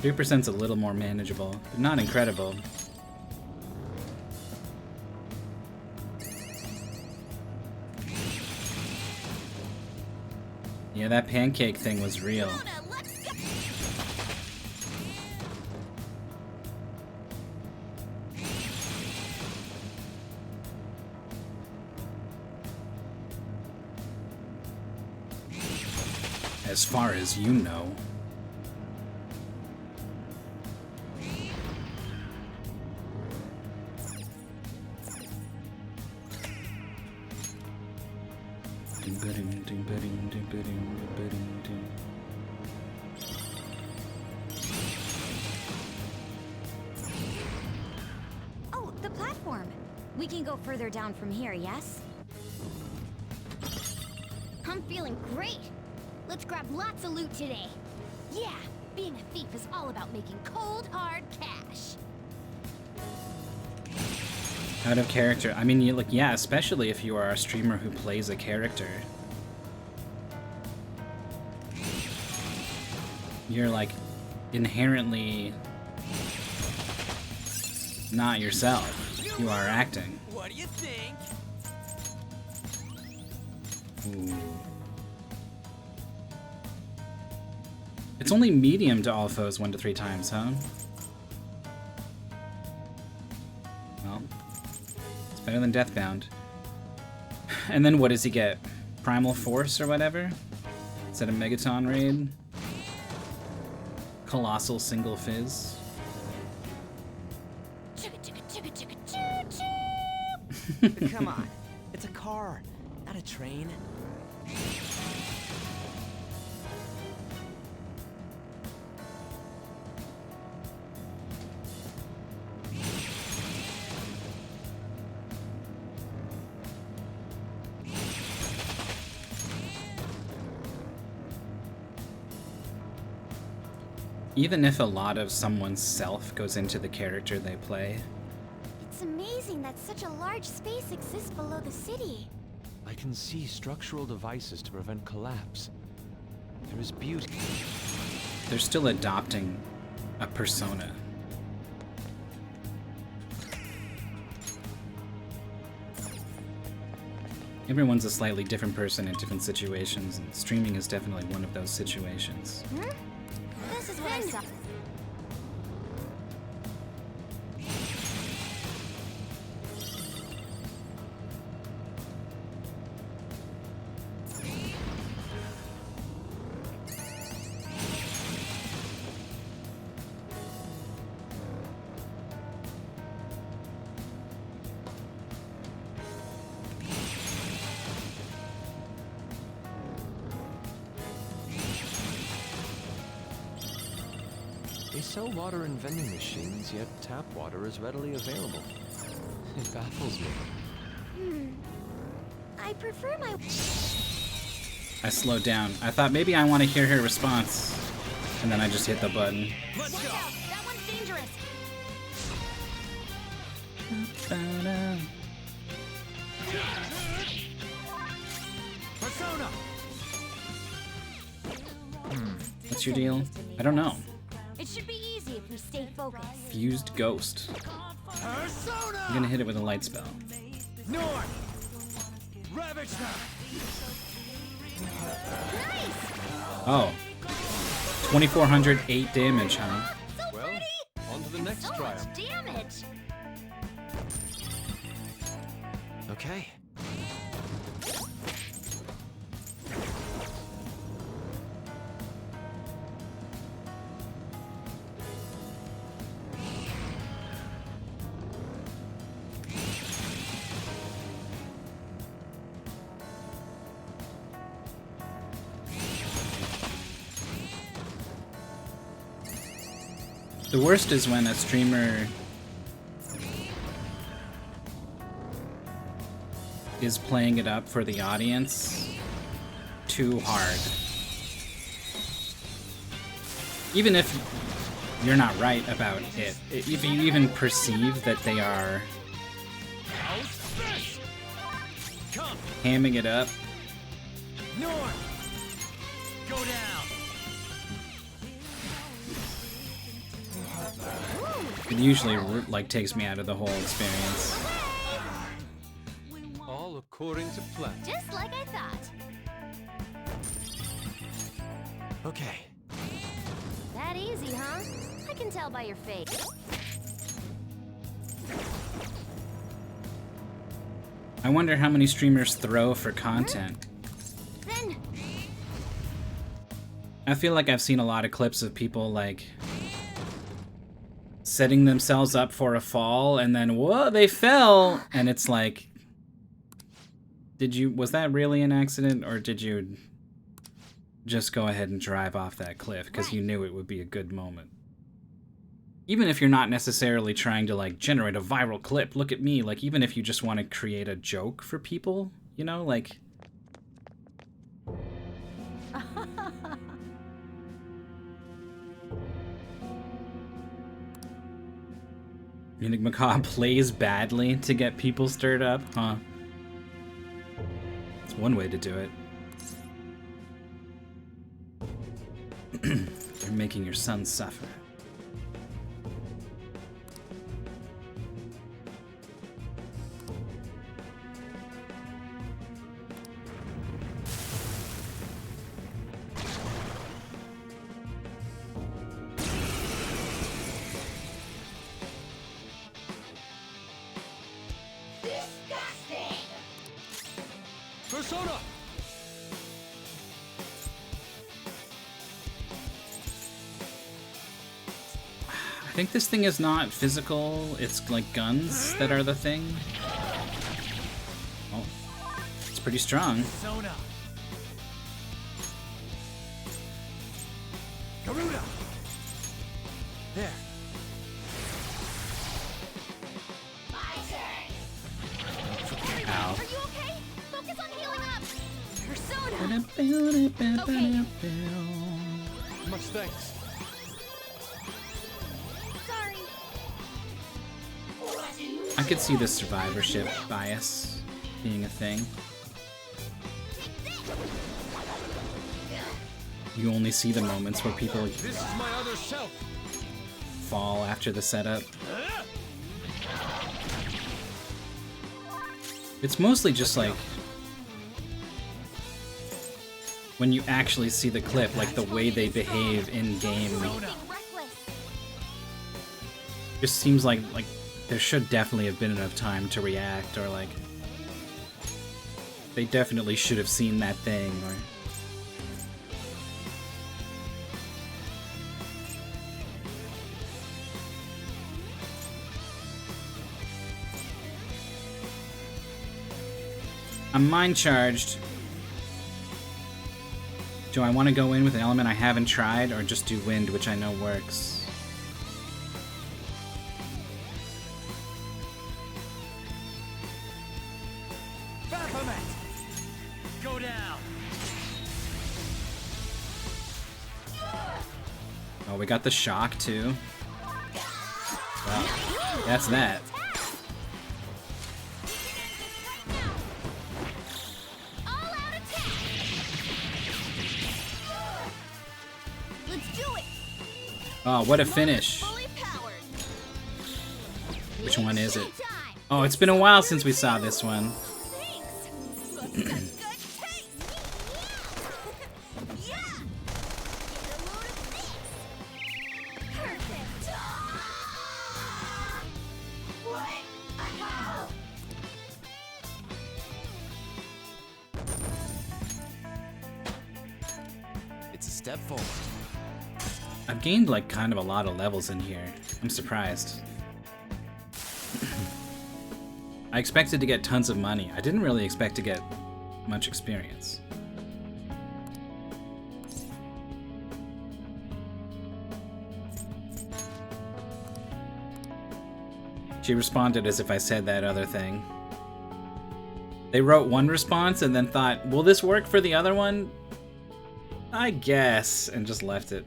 3%'s a little more manageable, but not incredible. Yeah, that pancake thing was real. Persona, let's go. As far as you know. Oh, the platform. We can go further down from here, yes? I'm feeling great. Let's grab lots of loot today. Yeah, being a thief is all about making cold, hard cash. Out of character. I mean, you look, yeah, especially if you are a streamer who plays a character. You're like inherently not yourself. You are acting. What do you think? Ooh. It's only medium to all foes 1 to 3 times, huh? Well, it's better than Deathbound. And then what does he get? Primal Force or whatever? Is that a Megaton raid? Colossal Single Fizz? Chugga chugga chugga chugga choo choo! Come on. It's a car, not a train. Even if a lot of someone's self goes into the character they play, It's amazing that such a large space exists below the city. I can see structural devices to prevent collapse. There is beauty. they're still adopting a persona. Everyone's a slightly different person in different situations, and streaming is definitely one of those situations. This is what I saw. They sell water in vending machines, yet tap water is readily available. It baffles me. I prefer my... I slowed down. I thought maybe I want to hear her response, and then I just hit the button. Let's Watch go. out! That one's dangerous! Persona. What's your deal? I don't know. It should be easy if we stay focused. Fused Ghost. Persona. I'm gonna hit it with a light spell. North. Ravage them. Nice! Oh. 2,408 damage, huh? Well, on to the next So trial. much damage! Okay. The worst is when a streamer is playing it up for the audience too hard. Even if you're not right about it, if you even perceive that they are hamming it up. North! Go down! It usually like takes me out of the whole experience. All according to plan. Just like I thought. Okay. That easy, huh? I can tell by your face. I wonder how many streamers throw for content. Then I feel like I've seen a lot of clips of people like setting themselves up for a fall and then whoa, they fell, and it's like, was that really an accident, or did you just go ahead and drive off that cliff because you knew it would be a good moment? Even if you're not necessarily trying to like generate a viral clip, look at me, like even if you just want to create a joke for people, you know, like you think Macaw plays badly to get people stirred up? Huh. It's one way to do it. You're making your son suffer. Persona! I think this thing is not physical, it's like guns that are the thing. Oh, it's pretty strong. Persona! Garuda! There. Ow. are you okay? Focus on healing up. Persona. Much thanks. Sorry. I could see the survivorship bias being a thing. You only see the moments where people This is my other self. fall after the setup. It's mostly just like when you actually see the clip, like the way they behave in game. Reckless. Just seems like there should definitely have been enough time to react, or like they definitely should have seen that thing, or I'm mind charged. Do I want to go in with an element I haven't tried, or just do wind, which I know works? Baphomet! Go down! Oh, we got the shock too. Well, that's that. All out attack. Let's do it. Oh, what a finish. Fully powered. Which one is it? Time. Oh, it's been a while since we saw this one. Thanks. Such a good taste. Yeah. Get a load of this. Perfect. What? Ow. It's a step forward. I've gained like kind of a lot of levels in here. I'm surprised. I expected to get tons of money. I didn't really expect to get much experience. She responded as if I said that other thing. They wrote one response and then thought, will this work for the other one? I guess, and just left it.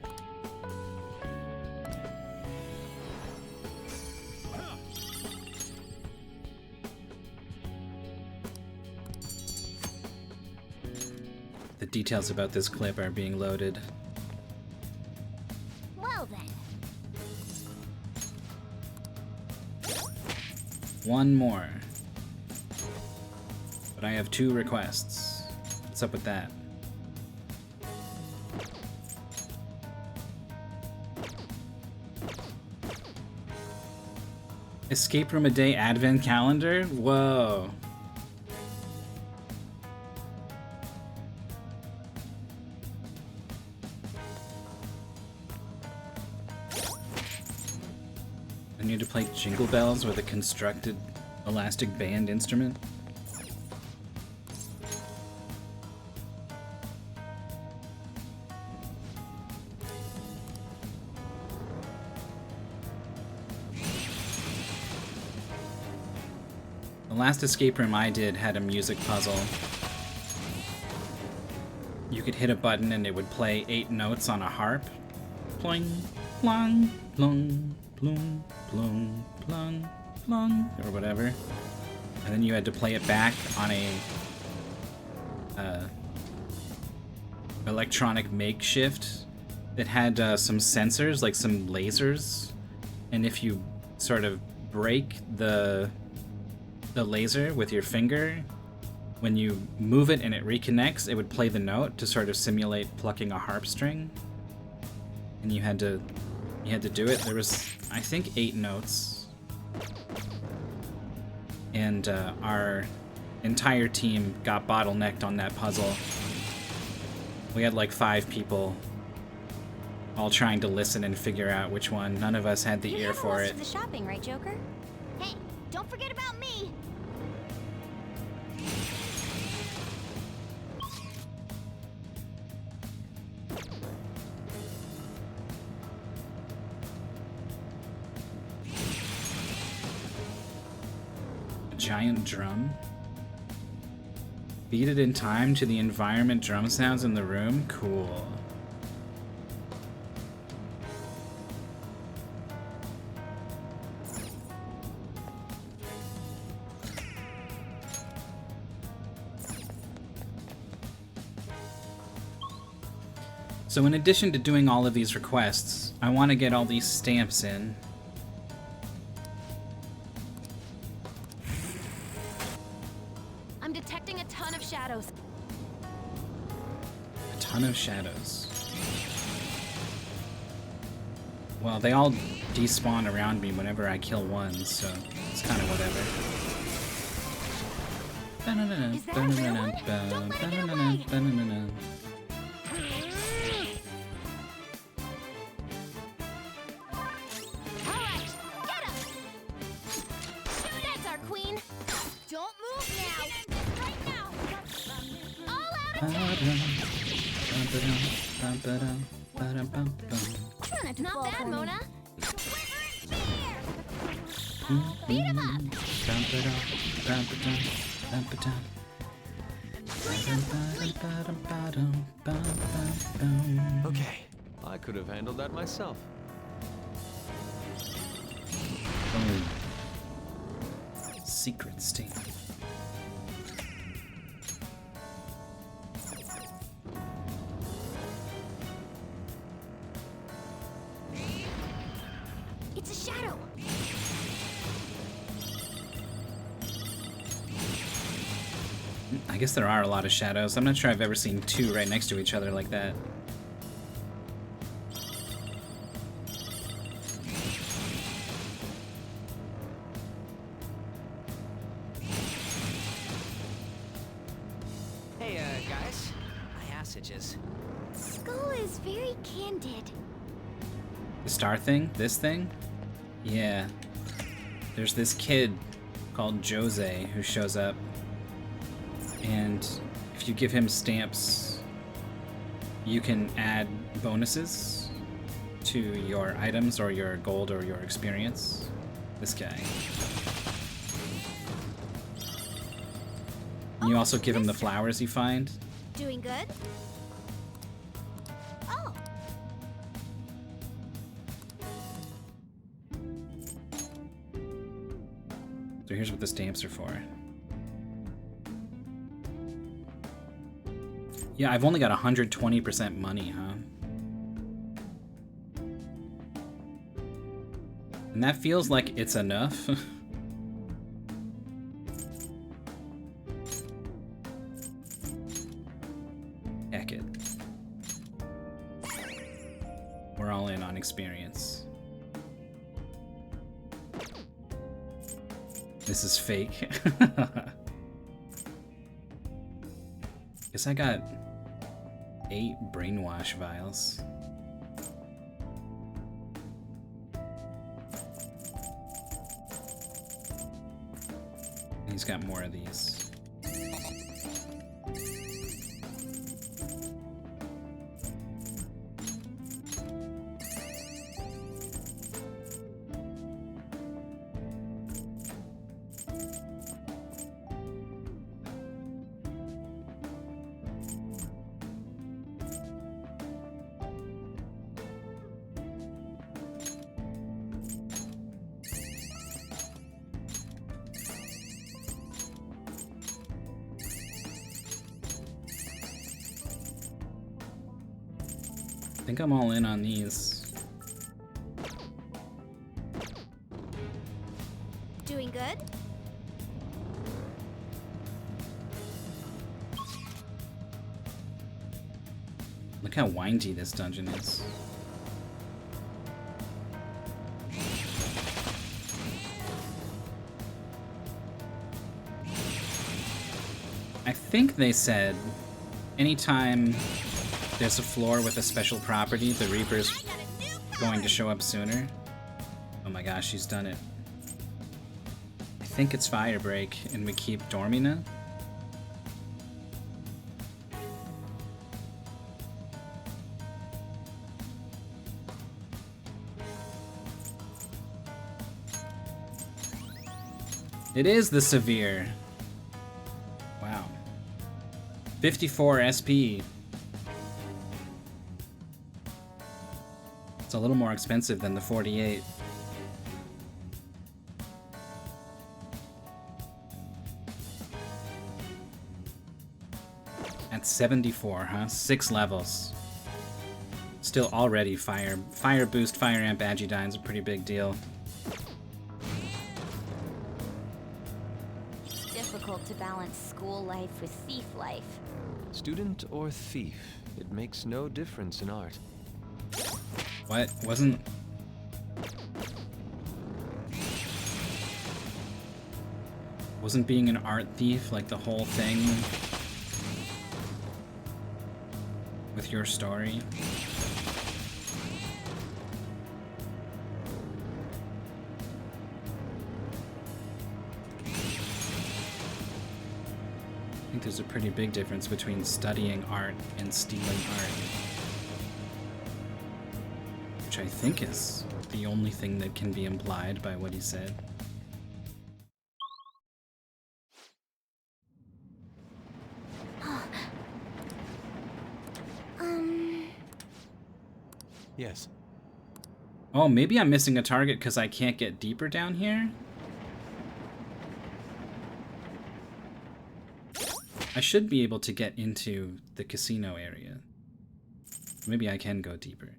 details about this clip are being loaded. Well then. One more. But I have 2 requests. What's up with that? Escape room a day advent calendar? Whoa. I need to play Jingle Bells with a constructed elastic band instrument. The last escape room I did had a music puzzle. You could hit a button and it would play 8 notes on a harp. Ploing, plong, plong, plong, plong, plong, plong, or whatever. And then you had to play it back on a electronic makeshift that had some sensors, like some lasers. And if you sort of break the laser with your finger, when you move it and it reconnects, it would play the note to sort of simulate plucking a harp string. And you had to do it. There was, I think, 8 notes. And our entire team got bottlenecked on that puzzle. We had like 5 people all trying to listen and figure out which one. None of us had the ear for it. The shopping, right, Joker? Hey, don't forget about me. A giant drum? Beat it in time to the environment drum sounds in the room? Cool. So in addition to doing all of these requests, I want to get all these stamps in. I'm detecting a ton of shadows. A ton of shadows. Well, they all despawn around me whenever I kill one, so it's kind of whatever. Is that a real one? Don't let it get away. Alright, get him! That's our queen! Don't move now! Right now! All out attack! Not bad, Mona! Beat him up! Okay, I could have handled that myself. Oh. Secret stamp. It's a shadow! I guess there are a lot of shadows. I'm not sure I've ever seen 2 right next to each other like that. Hey, guys. My ass itches. Skull is very candid. The star thing? This thing? Yeah. There's this kid called Jose who shows up. And if you give him stamps, you can add bonuses to your items or your gold or your experience. This guy. And you also give him the flowers you find. Doing good? Oh, So here's what the stamps are for. Yeah, I've only got 120% money, huh? And that feels like it's enough. Heck it. We're all in on experience. This is fake. Guess I got 8 brainwash vials. He's got more of these. I think I'm all in on these. Doing good? Look how windy this dungeon is. I think they said anytime there's a floor with a special property, the Reaper's going to show up sooner. Oh my gosh, she's done it. I think it's Firebreak, and we keep Dormina. It is the Severe. Wow. 54 SP. It's a little more expensive than the 48. At 74, huh? 6 levels. Still already fire boost, fire amp, Agidyne's a pretty big deal. Difficult to balance school life with thief life. Student or thief, it makes no difference in art. What? Wasn't being an art thief like the whole thing with your story? I think there's a pretty big difference between studying art and stealing art. Which I think is the only thing that can be implied by what he said. Yes. Oh, maybe I'm missing a target because I can't get deeper down here? I should be able to get into the casino area. Maybe I can go deeper.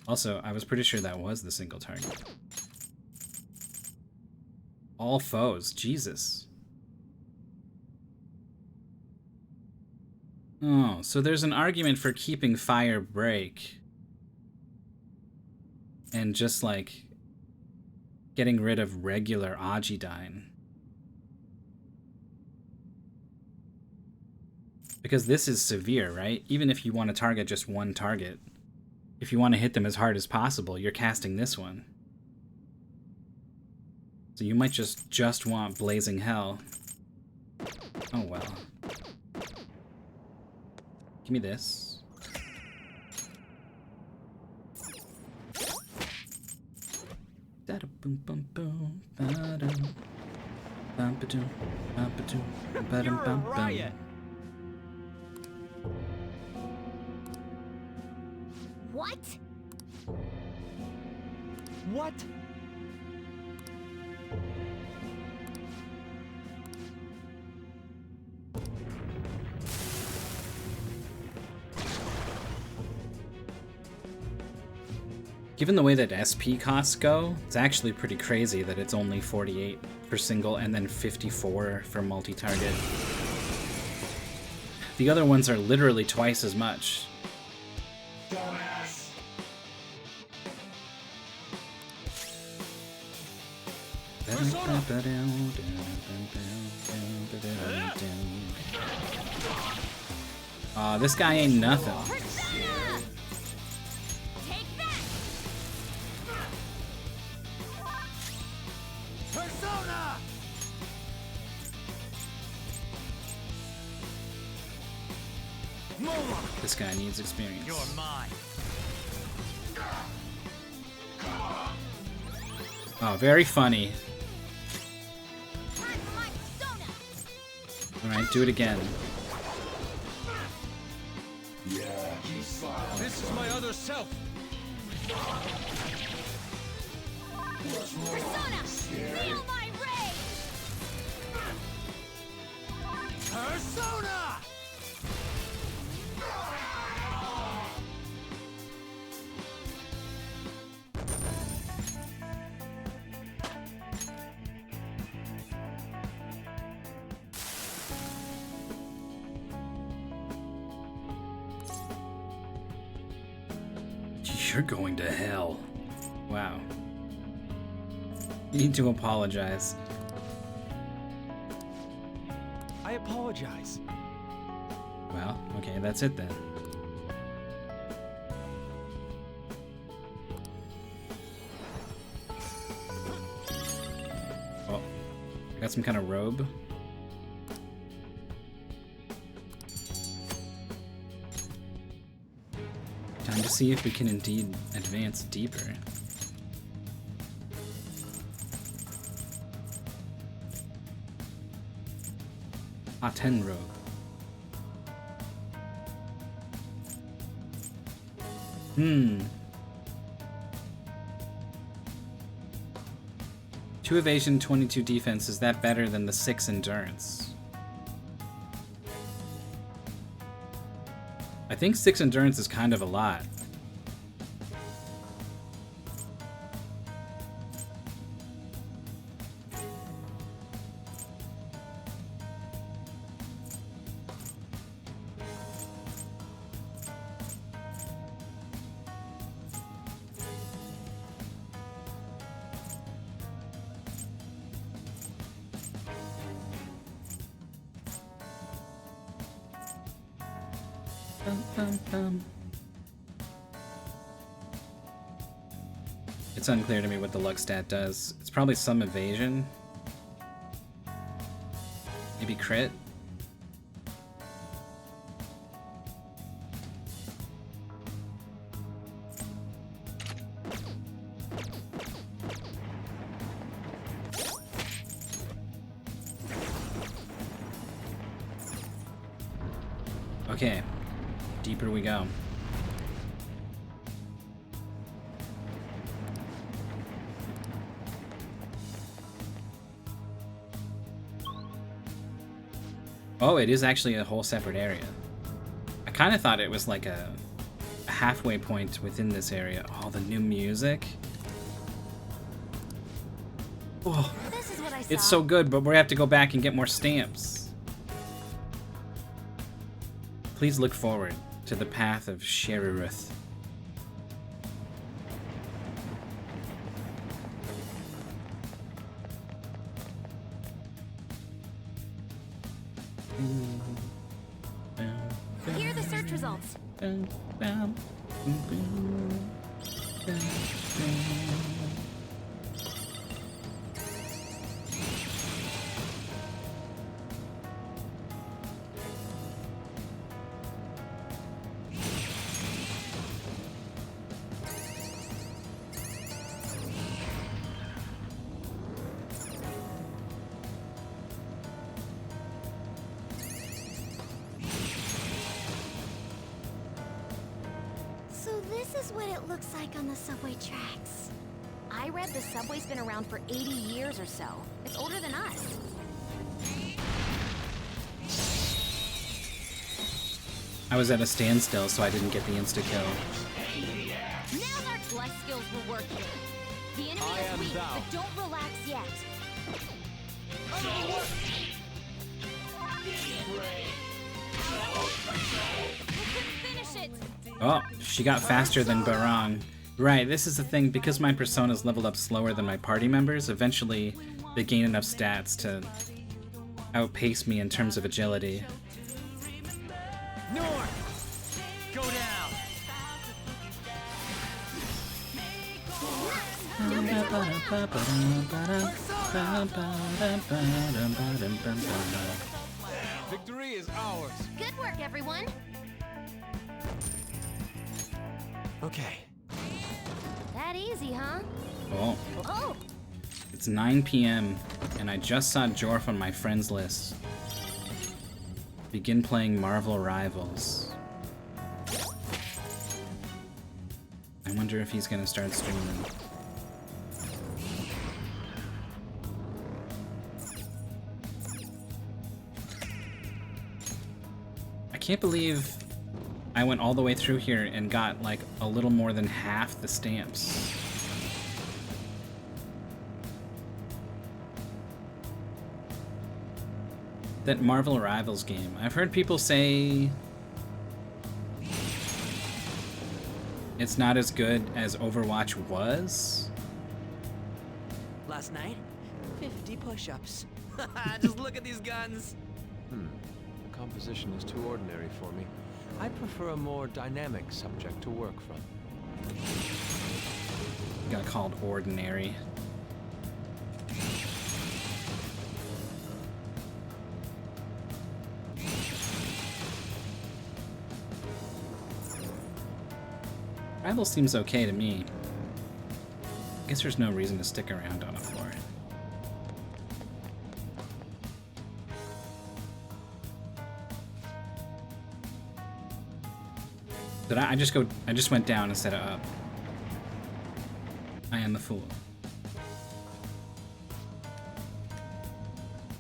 Also, I was pretty sure that was the single target. All foes, Jesus. Oh, so there's an argument for keeping Firebreak and just like getting rid of regular Agidyne. Because this is severe, right? Even if you want to target just one target, if you want to hit them as hard as possible, you're casting this one. So you might just want Blazing Hell. Oh well. Give me this. Da-da boom boom boom ba-dum. Bum-ba-doom, bum-ba-doom, ba-dum, bum, bum. riot. What? What? Given the way that SP costs go, it's actually pretty crazy that it's only 48 for single and then 54 for multi-target. The other ones are literally twice as much. Aw, this guy ain't nothing. Persona! Take that! Persona! Mola! This guy needs experience. You're mine. Oh, very funny. Time for my persona! Alright, do it again. This is my other self. Persona! Feel my rage! Persona! You're going to hell. Wow. You need to apologize. I apologize. Well, okay, that's it then. Oh, I got some kind of robe. Time to see if we can indeed advance deeper. A10 robe. Hmm. 2 evasion, 22 defense. Is that better than the 6 endurance? I think 6 endurance is kind of a lot. It's unclear to me what the luck stat does. It's probably some evasion. Maybe crit. Okay, deeper we go. Oh, it is actually a whole separate area. I kind of thought it was like a halfway point within this area. Oh, the new music. Oh, This is what I saw. it's so good, but we have to go back and get more stamps. Please look forward to the path of Sheriruth. Here are the search results. So this is what it looks like on the subway tracks. I read the subway's been around for 80 years or so. It's older than us. I was at a standstill, so I didn't get the insta-kill. Now's our Life skills will work here. The enemy I is am weak, thou. but don't relax yet. Finish it! Oh, she got faster than Barong. Right, this is the thing, because my persona's leveled up slower than my party members, eventually they gain enough stats to outpace me in terms of agility. North! Go down! Victory is ours! Good work, everyone! Okay. That easy, huh? Oh, Oh! it's 9 p.m. and I just saw Jorf on my friends list. Begin playing Marvel Rivals. I wonder if he's gonna start streaming. I can't believe I went all the way through here and got like a little more than half the stamps. That Marvel Rivals game. I've heard people say it's not as good as Overwatch was. Last night, 50 push-ups. Just look at these guns. The composition is too ordinary for me. I prefer a more dynamic subject to work from. Got called ordinary. Rival seems okay to me. Guess there's no reason to stick around on a floor. Did I just went down instead of up. I am the fool.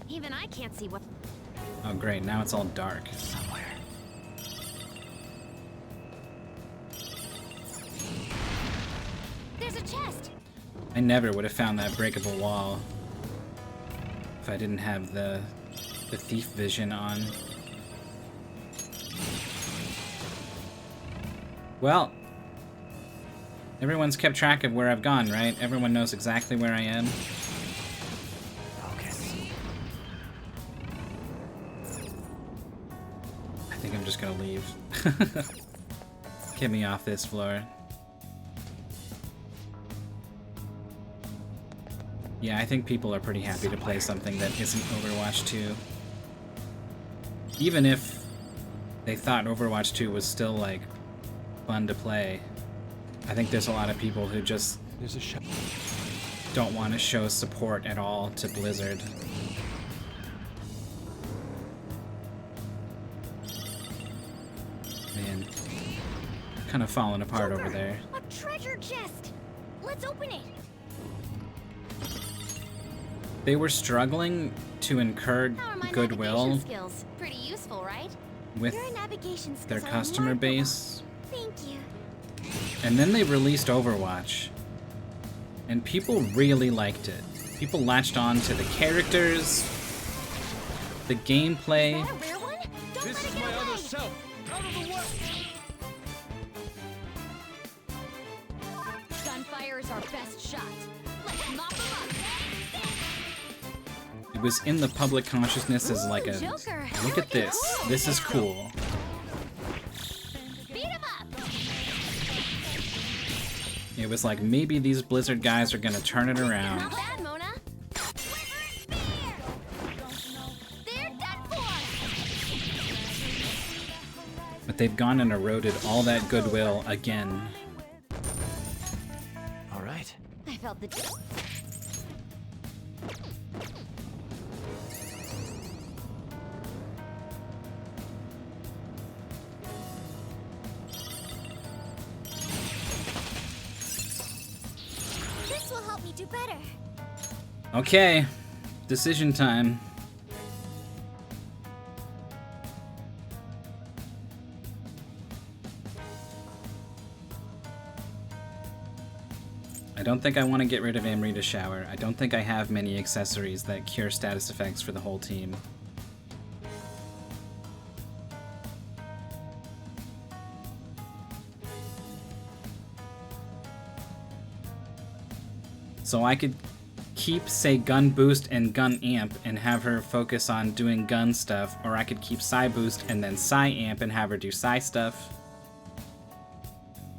Even I can't see what. Oh great, now it's all dark. There's a chest! I never would have found that breakable wall if I didn't have the thief vision on. Well, everyone's kept track of where I've gone, right? Everyone knows exactly where I am. I think I'm just gonna leave. Get me off this floor. Yeah, I think people are pretty happy to play something that isn't Overwatch 2. Even if they thought Overwatch 2 was still, like, fun to play, I think there's a lot of people who just There's a shot. don't want to show support at all to Blizzard. Man, kind of falling apart over there. A treasure chest! Let's open it! They were struggling to incur How are my goodwill navigation skills? Pretty useful, right? with Your navigation skills their are customer remarkable. base. Thank you. And then they released Overwatch, and people really liked it. People latched on to the characters, the gameplay. Is that a rare one? Don't This let is it get my away! other self! Out of the way! Gunfire is our best shot. Let's mop them up! It was in the public consciousness as like a, Joker. look at this, this is cool. Beat him up! It was like, maybe these Blizzard guys are gonna turn it around. Not bad, Mona. They're done for! But they've gone and eroded all that goodwill again. All right. I felt the. This will help me do better. Okay, decision time. I don't think I want to get rid of Amrita Shower. I don't think I have many accessories that cure status effects for the whole team. So I could keep, say, Gun Boost and Gun Amp and have her focus on doing gun stuff, or I could keep Psy Boost and then Psy Amp and have her do Psy stuff.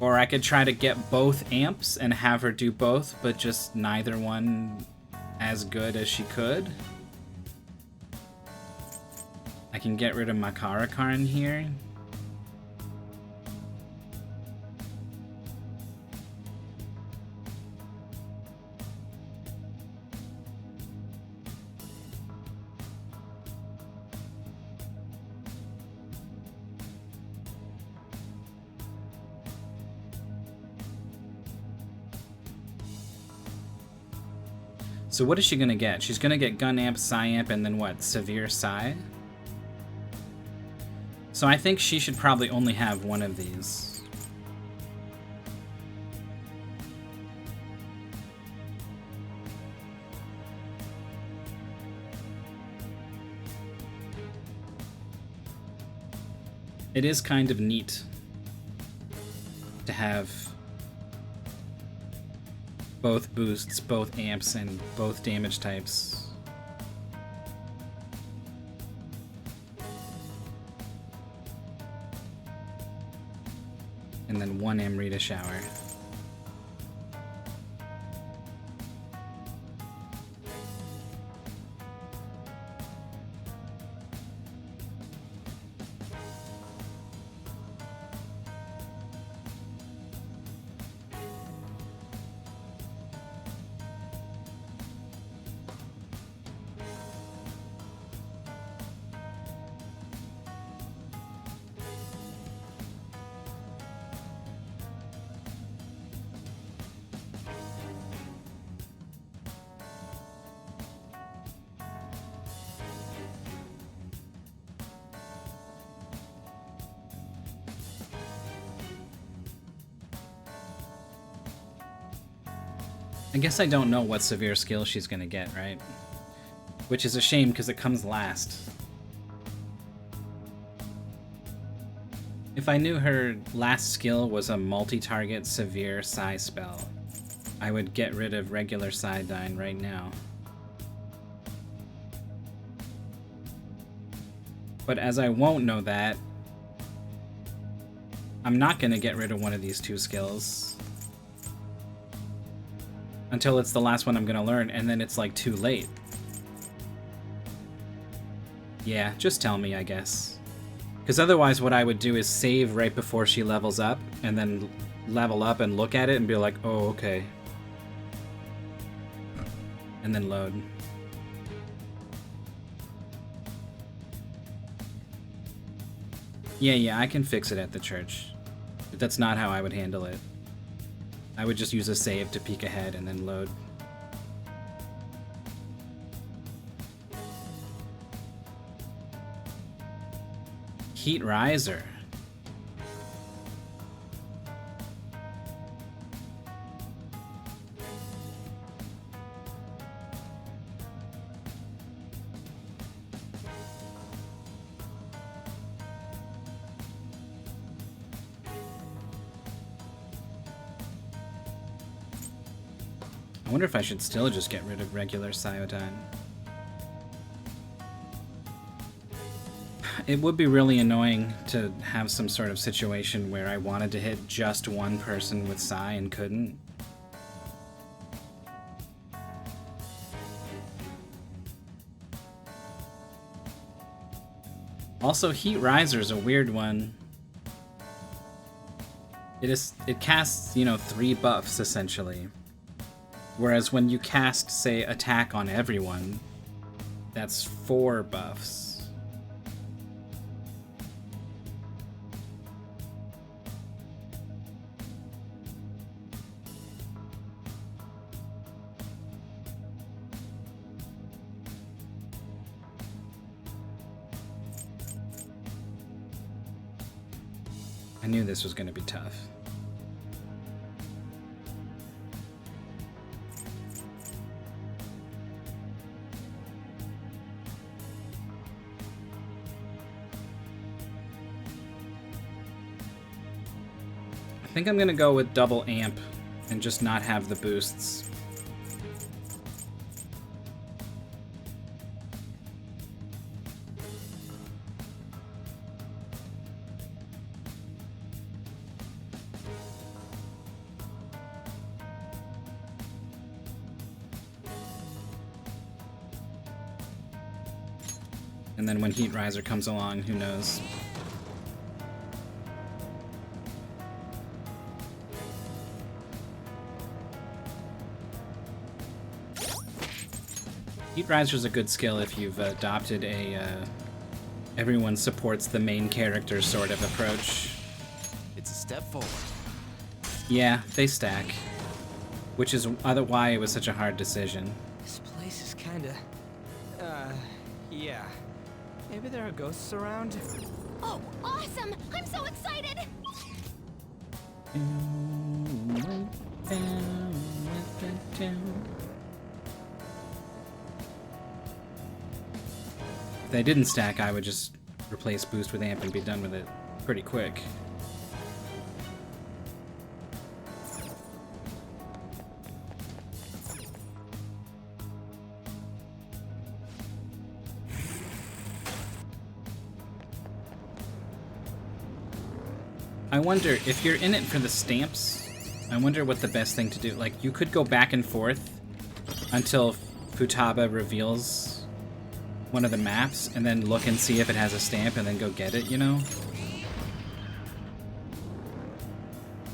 Or I could try to get both amps and have her do both, but just neither one as good as she could. I can get rid of Makara Karn here. So what is she gonna get? She's gonna get Gun Amp, Psy Amp, and then what? Severe Psy? So I think she should probably only have one of these. It is kind of neat to have both boosts, both amps, and both damage types. And then one Amrita Shower. I guess I don't know what severe skill she's gonna get, right? Which is a shame because it comes last. If I knew her last skill was a multi-target severe Psy spell, I would get rid of regular Psydyne right now. But as I won't know that, I'm not gonna get rid of one of these two skills until it's the last one I'm gonna learn, and then it's like too late. Yeah, just tell me, I guess. Because otherwise what I would do is save right before she levels up, and then level up and look at it and be like, oh, okay. And then load. Yeah, I can fix it at the church. But that's not how I would handle it. I would just use a save to peek ahead and then load. Heat Riser. I wonder if I should still just get rid of regular Psyodyne. It would be really annoying to have some sort of situation where I wanted to hit just one person with Psy and couldn't. Also, Heat Riser is a weird one. It casts, 3 buffs essentially. Whereas when you cast, say, Attack on Everyone, that's 4 buffs. I knew this was going to be tough. think I'm gonna go with double amp and just not have the boosts. And then when Heat Riser comes along, who knows? Heat Riser is a good skill if you've adopted a everyone supports the main character sort of approach. It's a step forward. Yeah, they stack, which is why it was such a hard decision. This place is kinda... yeah. Maybe there are ghosts around? Oh, awesome! I'm so excited! If they didn't stack, I would just replace boost with amp and be done with it pretty quick. I wonder, if you're in it for the stamps, I wonder what the best thing to do. Like, you could go back and forth until Futaba reveals one of the maps, and then look and see if it has a stamp, and then go get it, you know?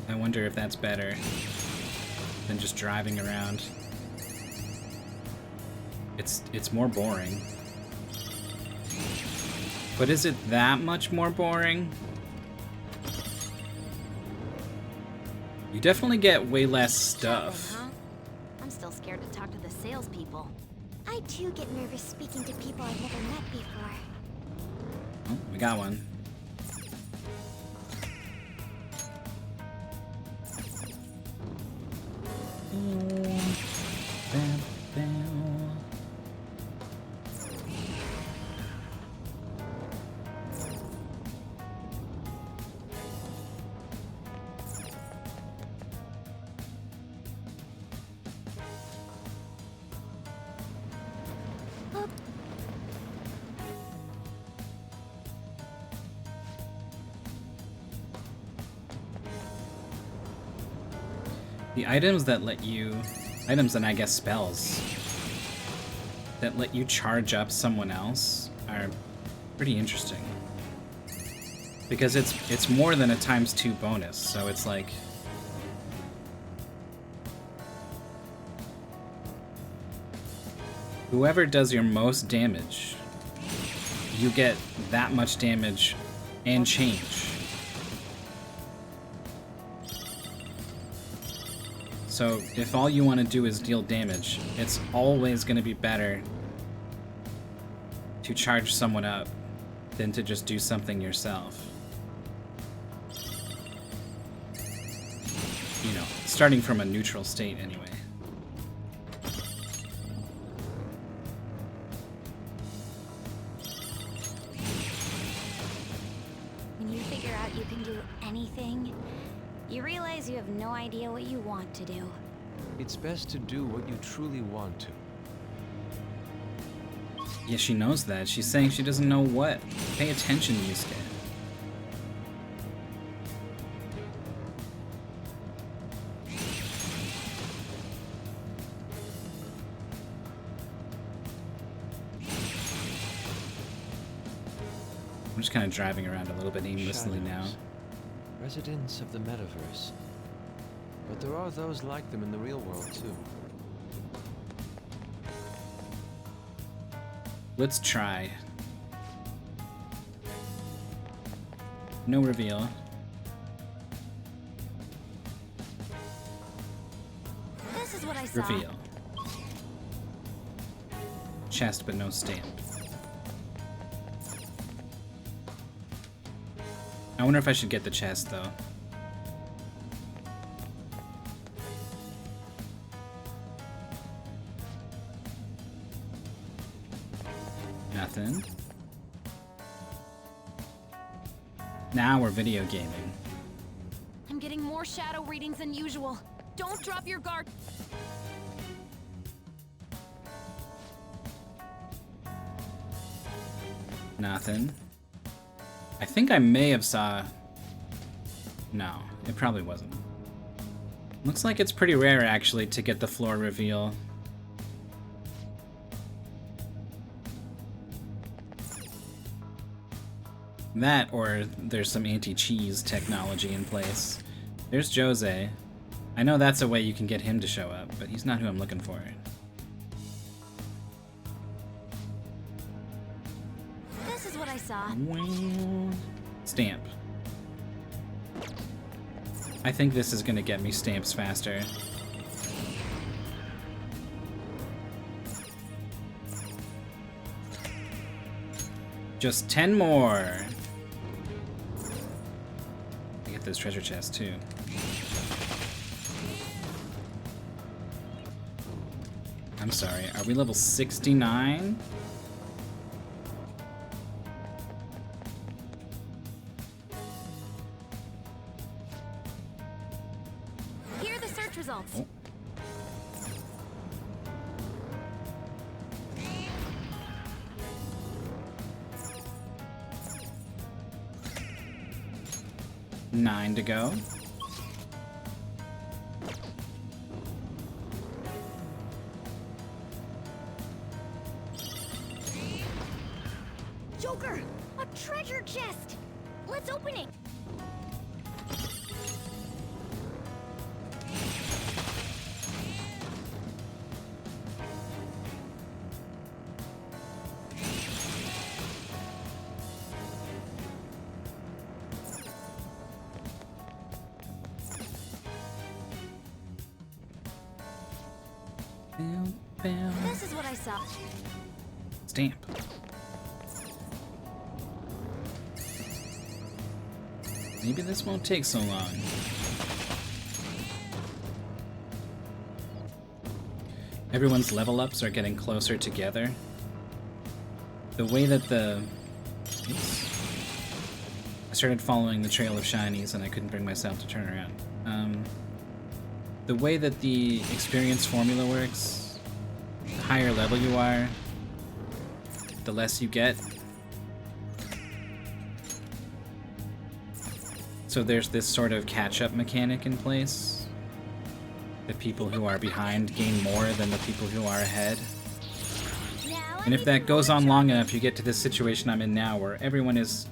I wonder if that's better than just driving around. It's more boring. But is it that much more boring? You definitely get way less stuff. Huh? I'm still scared to talk to the salespeople. I too get nervous speaking to people I've never met before. Oh, we got one. The items that let you... items and I guess spells that let you charge up someone else are pretty interesting. Because it's more than a ×2 bonus, so it's like... whoever does your most damage, you get that much damage and change. So if all you want to do is deal damage, it's always going to be better to charge someone up than to just do something yourself. You know, starting from a neutral state anyway. When you figure out you can do anything, you realize you have no idea what you want to do. It's best to do what you truly want to. Yeah, she knows that. She's saying she doesn't know what. Pay attention, Yusuke. I'm just kind of driving around a little bit aimlessly now. Shadows. Residents of the metaverse. But there are those like them in the real world, too. Let's try. No reveal. This is what I saw. Reveal. Chest, but no stamp. I wonder if I should get the chest, though. Nothing. Now we're video gaming. I'm getting getting more shadow readings than usual. Don't drop your guard. Nothing. I think I may have saw... No, it probably wasn't. Looks like it's pretty rare, actually, to get the floor reveal. That, or there's some anti-cheese technology in place. There's Jose. I know that's a way you can get him to show up, but he's not who I'm looking for. This is what I saw. Stamp. I think this is gonna get me stamps faster. Just 10 more. I get this treasure chest too. I'm sorry, are we level 69? Here are the search results. Oh. Nine to go. Joker! A treasure chest! Let's open it! This is what I saw. Stamp. Maybe this won't take so long. Everyone's level ups are getting closer together. The way that the... Oops. I started following the trail of shinies and I couldn't bring myself to turn around. The way that the experience formula works, the higher level you are, the less you get. So there's this sort of catch-up mechanic in place. The people who are behind gain more than the people who are ahead. And if that goes on long enough, you get to this situation I'm in now where everyone is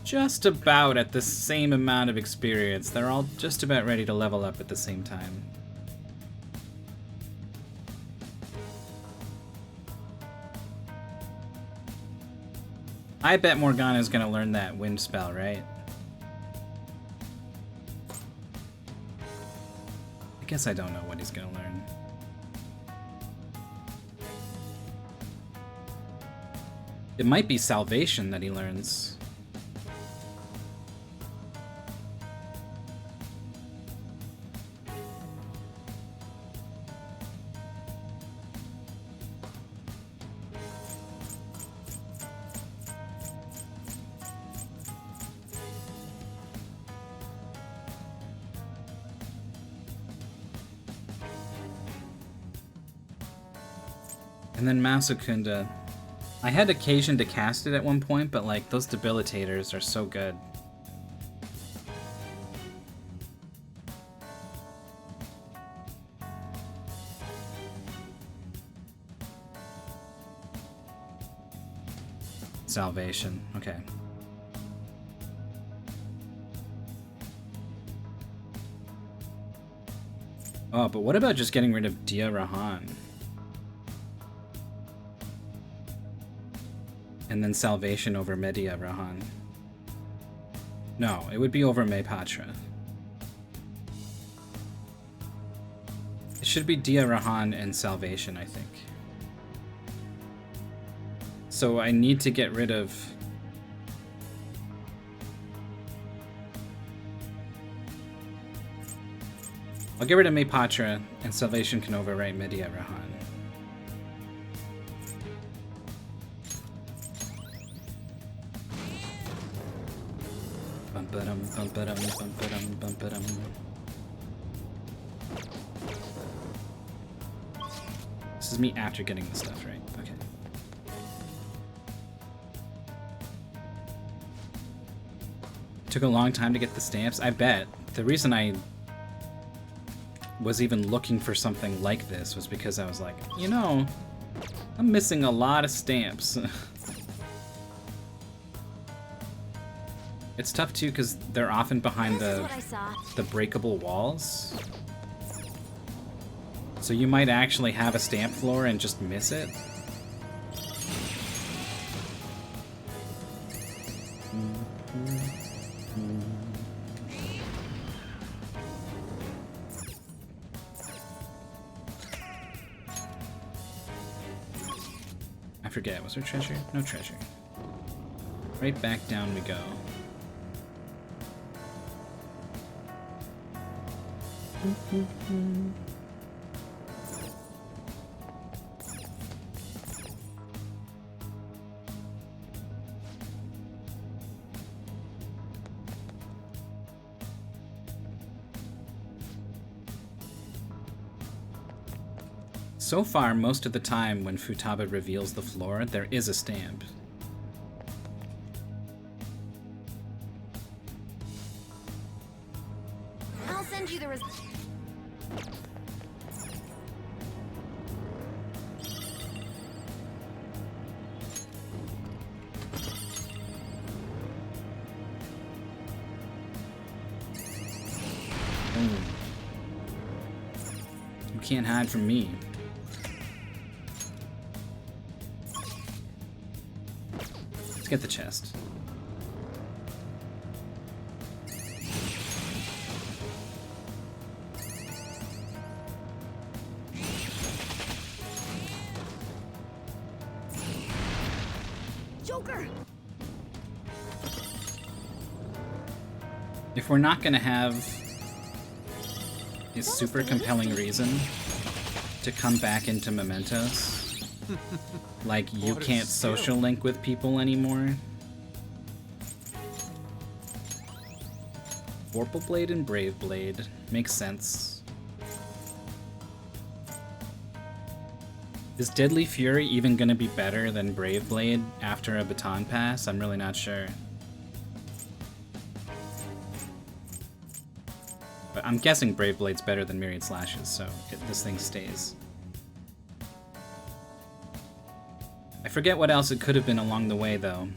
just about at the same amount of experience. They're all just about ready to level up at the same time. I bet Morgana's gonna learn that wind spell, right? I guess I don't know what he's gonna learn. It might be salvation that he learns. And then Masakunda. I had occasion to cast it at one point, but like those debilitators are so good. Salvation, okay. Oh, but what about just getting rid of Dia Rahan? And then Salvation over Media Rahan. No, it would be over Maypatra. It should be Dia Rahan and Salvation, I think. So I need to get rid of... I'll get rid of Maypatra, and Salvation can overwrite Media Rahan. Bum-ba-dum, bum-ba-dum, bum-ba-dum, bum-ba-dum. This is me after getting the stuff, right? Okay. Took a long time to get the stamps, I bet. The reason I was even looking for something like this was because I was like, you know, I'm missing a lot of stamps. It's tough too because they're often behind the breakable walls. So you might actually have a stamp floor and just miss it. I forget, was there treasure? No treasure. Right back down we go. So far, most of the time when Futaba reveals the floor, there is a stamp. I'll send you the You can't hide from me. Let's get the chest. Joker. If we're not gonna have a super compelling reason to come back into Mementos, like you can't social link with people anymore, Vorpal Blade and Brave Blade makes sense. Is Deadly Fury even gonna be better than Brave Blade after a baton pass? I'm really not sure. But I'm guessing Brave Blade's better than Myriad Slashes, so this thing stays. I forget what else it could have been along the way, though.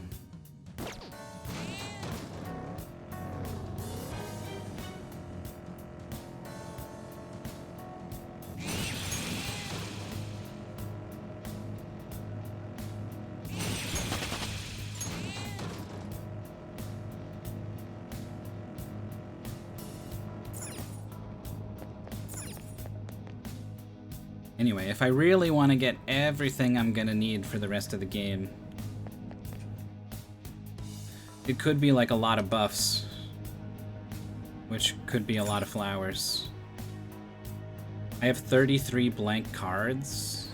Anyway, if I really want to get everything I'm gonna need for the rest of the game, it could be like a lot of buffs, which could be a lot of flowers. I have 33 blank cards.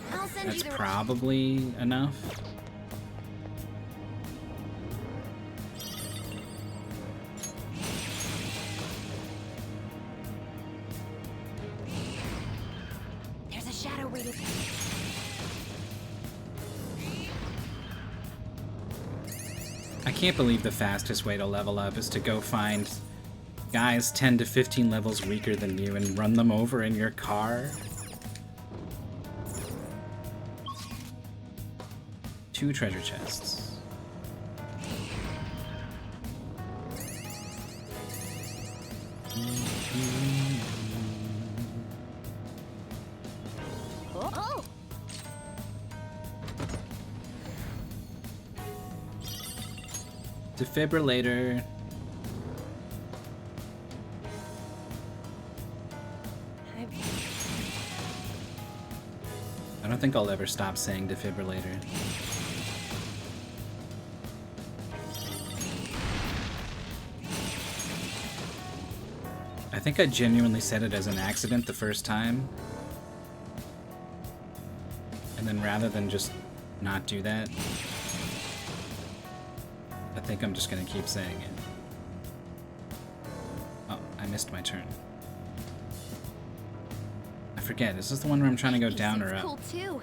That's probably enough. I can't believe the fastest way to level up is to go find guys 10 to 15 levels weaker than you and run them over in your car. 2 treasure chests. Oh. Defibrillator. I don't think I'll ever stop saying defibrillator. I think I genuinely said it as an accident the first time. And then rather than just not do that, I think I'm just gonna keep saying it. missed my turn. I forget. Is this the one where I'm trying to go down or up? Cool too.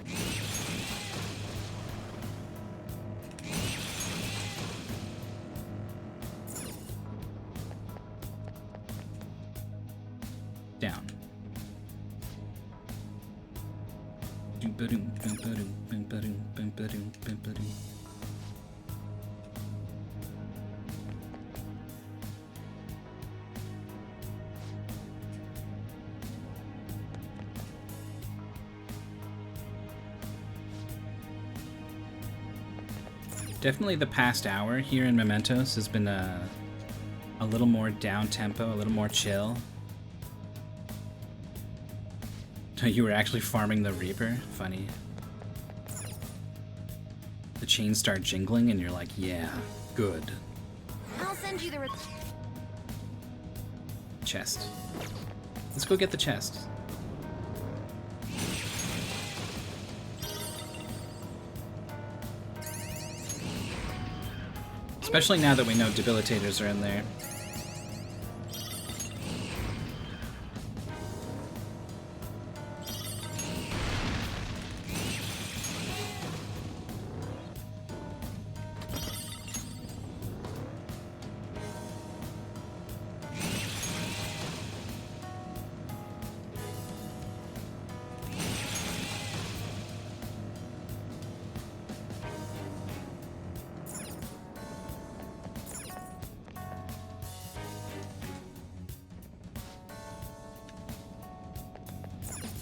Down. Doom-ba-doom, boom-ba-doom, boom-ba-doom, boom-ba-doom, boom-ba-doom. Definitely the past hour here in Mementos has been a little more down-tempo, a little more chill. You were actually farming the Reaper? Funny. The chains start jingling and you're like, yeah, good. I'll send you the Chest. Let's go get the chest. Especially now that we know debilitators are in there.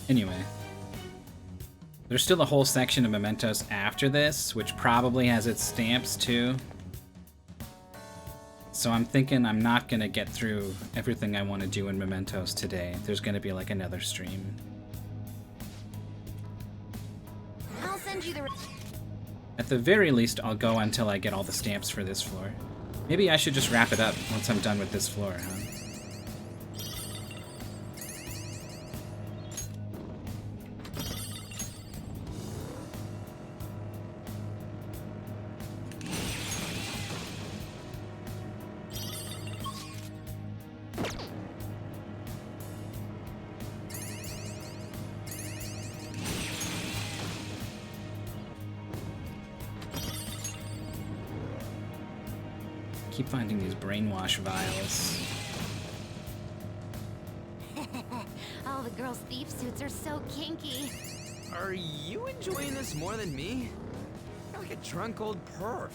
Anyway, there's still a whole section of Mementos after this, which probably has its stamps too. So I'm thinking I'm not gonna get through everything I want to do in Mementos today. There's gonna be like another stream. I'll send you the At the very least, I'll go until I get all the stamps for this floor. Maybe I should just wrap it up once I'm done with this floor, huh? Keep finding these brainwash vials. All the girls' thief suits are so kinky. Are you enjoying this more than me? You're like a drunk old perv.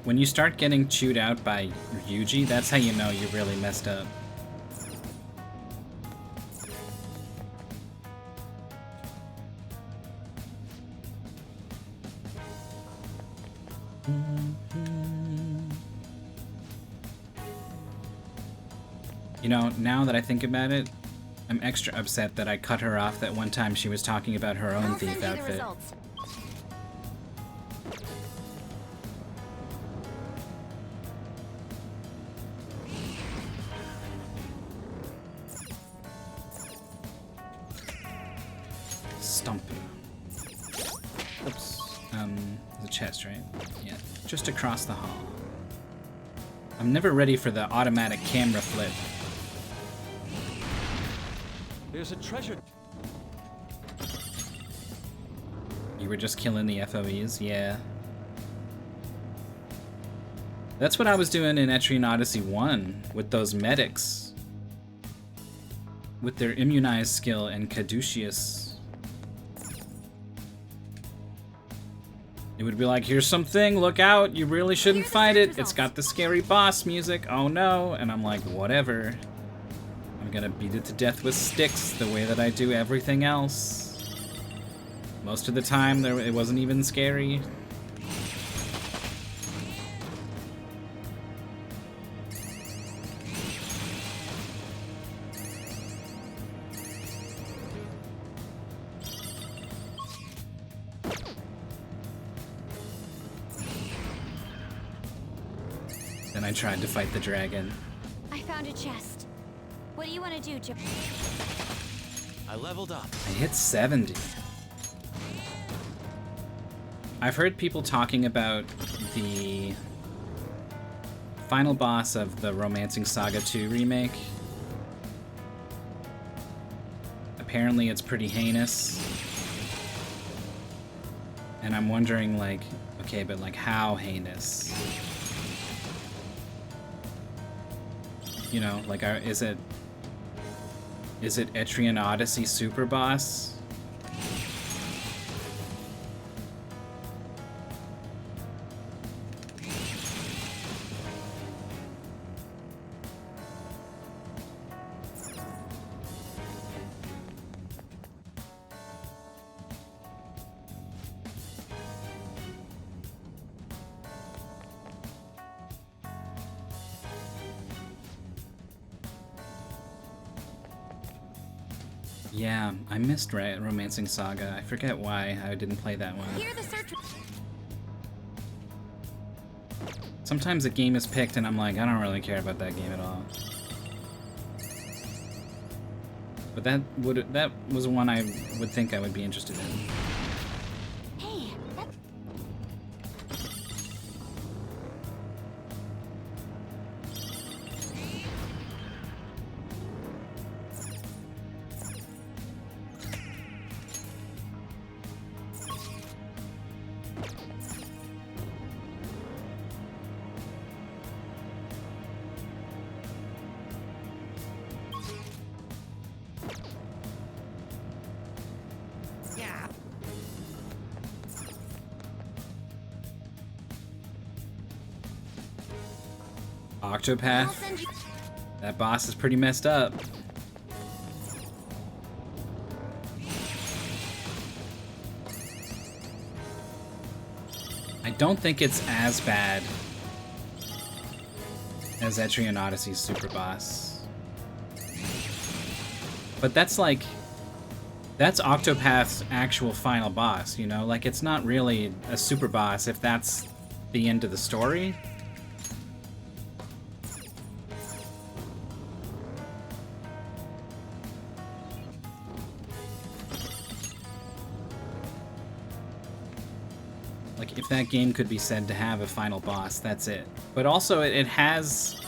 When you start getting chewed out by Yuji, that's how you know you really messed up. You know, now that I think about it, I'm extra upset that I cut her off that one time she was talking about her own I'll send thief you the outfit. results. Stump. Oops. The chest, right? Yeah, just across the hall. I'm never ready for the automatic camera flip. There's a treasure. You were just killing the FOEs? Yeah. That's what I was doing in Etrian Odyssey 1 with those medics. With their immunize skill and caduceus. It would be like, here's something, look out, you really shouldn't fight it. It's got the scary boss music, oh no. And I'm like, whatever. I'm gonna beat it to death with sticks the way that I do everything else. Most of the time, it wasn't even scary. Then I tried to fight the dragon. I found a chest. What do you want to do, Chip? I leveled up. I hit 70. I've heard people talking about the final boss of the Romancing Saga 2 remake. Apparently it's pretty heinous. And I'm wondering, like, okay, but like how heinous? You know, like, is it Etrian Odyssey Super Boss? Yeah, I missed Romancing Saga. I forget why I didn't play that one. Hear the search. Sometimes a game is picked and I'm like, I don't really care about that game at all. But that was one I would think I would be interested in. Hey, that. I'll Octopath. send you. That boss is pretty messed up. I don't think it's as bad as Etrian Odyssey's super boss. But that's like... that's Octopath's actual final boss, you know? Like, it's not really a super boss if that's the end of the story. Like, if that game could be said to have a final boss, that's it. But also, it has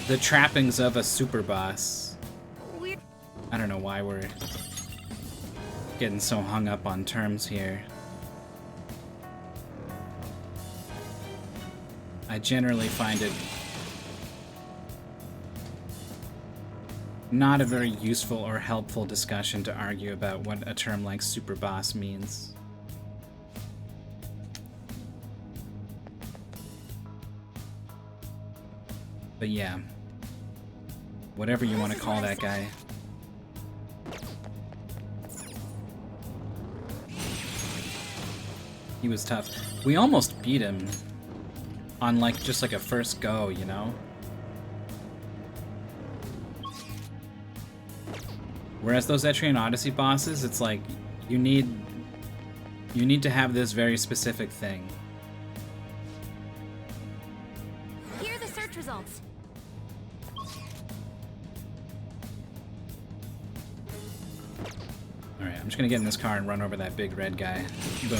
the trappings of a super boss. I don't know why we're getting so hung up on terms here. I generally find it not a very useful or helpful discussion to argue about what a term like super boss means. But yeah, whatever you want to call that guy. He was tough. We almost beat him on like just like a first go, you know? Whereas those Etrian Odyssey bosses, it's like you need to have this very specific thing. Here are the search results. Alright, I'm just gonna get in this car and run over that big red guy. Boom.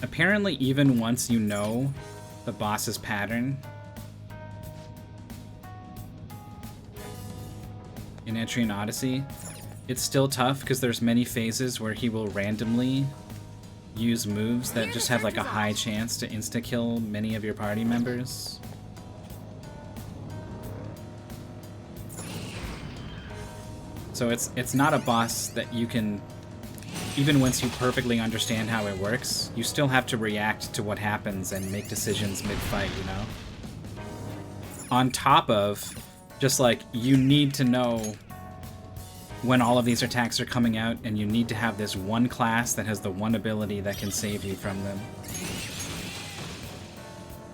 Apparently, even once you know the boss's pattern in Etrian Odyssey, it's still tough because there's many phases where he will randomly use moves that just have like a high chance to insta-kill many of your party members. So it's not a boss that you can, even once you perfectly understand how it works, you still have to react to what happens and make decisions mid-fight, you know? On top of, just like, you need to know when all of these attacks are coming out, and you need to have this one class that has the one ability that can save you from them.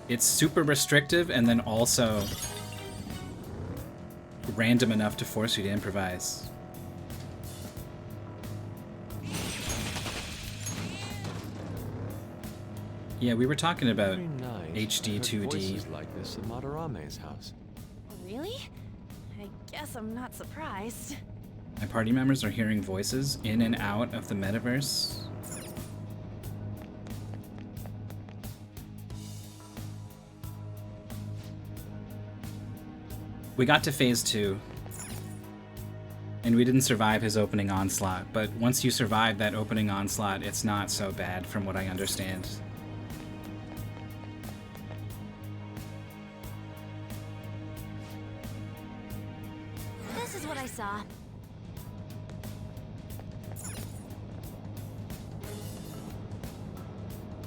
It's super restrictive, and then also random enough to force you to improvise. Yeah, we were talking about Very nice. HD I heard 2D. voices like this at Madarame's house. Really? I guess I'm not surprised. My party members are hearing voices in and out of the metaverse. We got to phase 2, and we didn't survive his opening onslaught, but once you survive that opening onslaught, it's not so bad from what I understand. This is what I saw.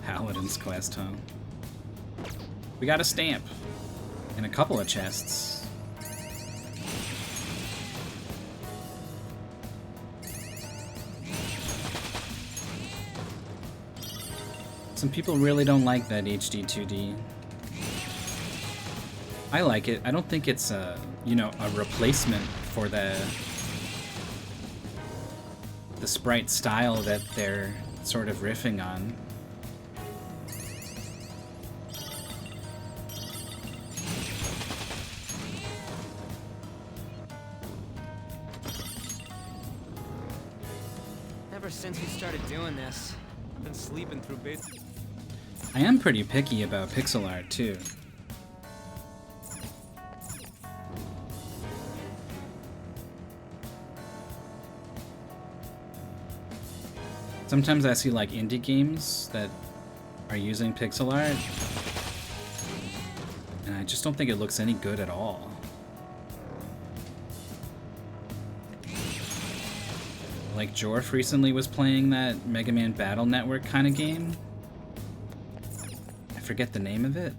Paladin's quest, huh? We got a stamp and a couple of chests. Some people really don't like that HD 2D. I like it. I don't think it's a, you know, a replacement for the sprite style that they're sort of riffing on. Ever since we started doing this, I've been sleeping through bit. I am pretty picky about pixel art too. Sometimes I see like indie games that are using pixel art, and I just don't think it looks any good at all. Like Jorf recently was playing that Mega Man Battle Network kind of game. I forget the name of it.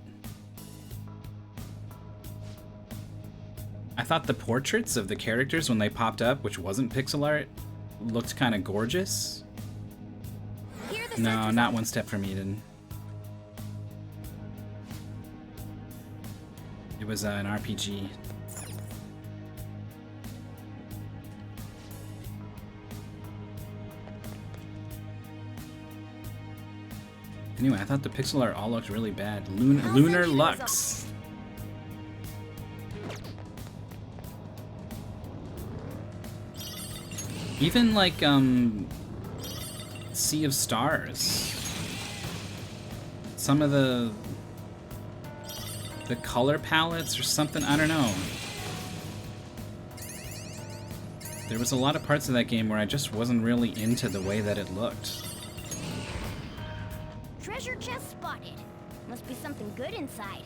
I thought the portraits of the characters when they popped up, which wasn't pixel art, looked kind of gorgeous. No, not One Step from Eden. It was an RPG. Anyway, I thought the pixel art all looked really bad. Lunar Lux. Even like Sea of Stars. Some of the color palettes or something, I don't know. There was a lot of parts of that game where I just wasn't really into the way that it looked. Treasure chest spotted. Must be something good inside.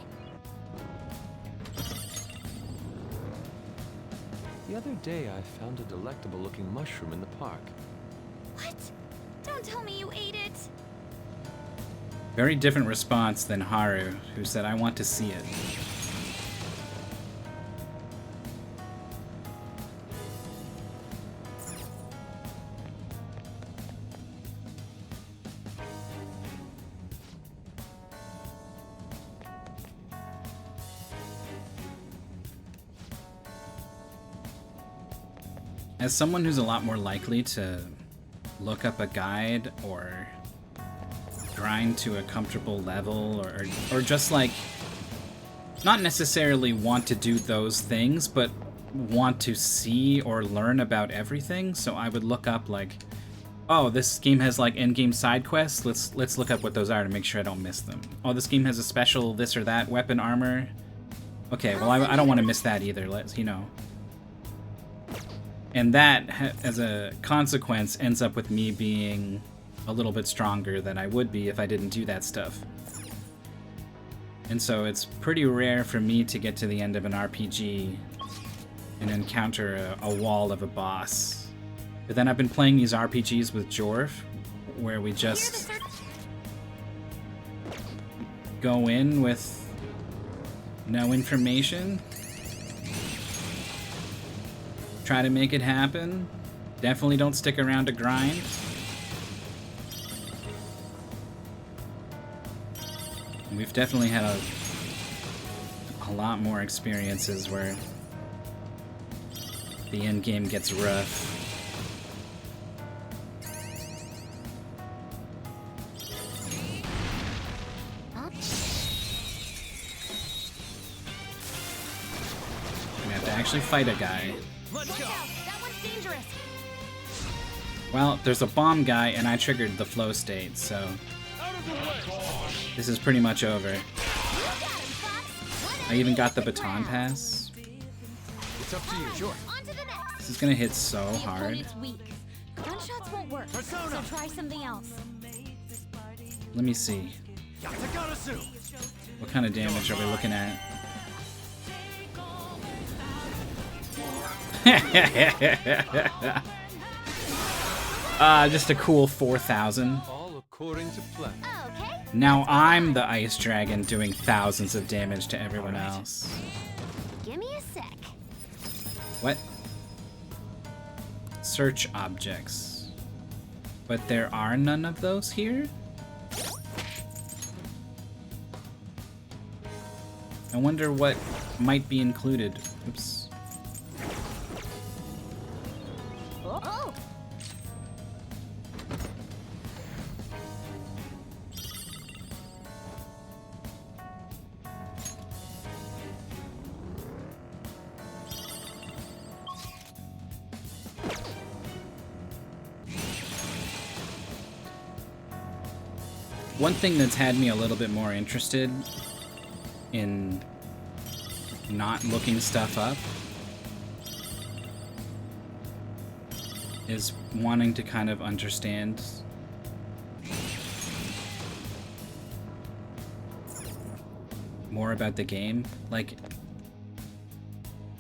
The other day, I found a delectable-looking mushroom in the park. What? Don't tell me you ate it. Very different response than Haru, who said, "I want to see it." As someone who's a lot more likely to look up a guide or grind to a comfortable level or just like not necessarily want to do those things but want to see or learn about everything, so I would look up like, oh, this game has like end-game side quests, let's look up what those are to make sure I don't miss them. Oh, this game has a special this or that weapon armor. Okay, well I don't want to miss that either, let's, you know. And that, as a consequence, ends up with me being a little bit stronger than I would be if I didn't do that stuff. And so it's pretty rare for me to get to the end of an RPG and encounter a wall of a boss. But then I've been playing these RPGs with Jorf, where we just go in with no information. Try to make it happen. Definitely don't stick around to grind. And we've definitely had a lot more experiences where the end game gets rough. actually fight a guy. Let's Watch go. out! That one's dangerous! Well, there's a bomb guy, and I triggered the flow state, so Out of the way. this is pretty much over. You got him, Fox! I even got the baton pass. It's up to you. Sure. On to the next! This is gonna hit so The hard. opponent's weak. Gunshots won't work, Persona. so try something else. Let me see. Yatagarasu. What kind of damage are we looking at? Just a cool 4,000. All according to plan. Okay, Now I'm the ice dragon doing thousands of damage to everyone else. give me a sec. What? Search objects. But there are none of those here? I wonder what might be included. Oops. Oh! One thing that's had me a little bit more interested in not looking stuff up is wanting to kind of understand more about the game. Like,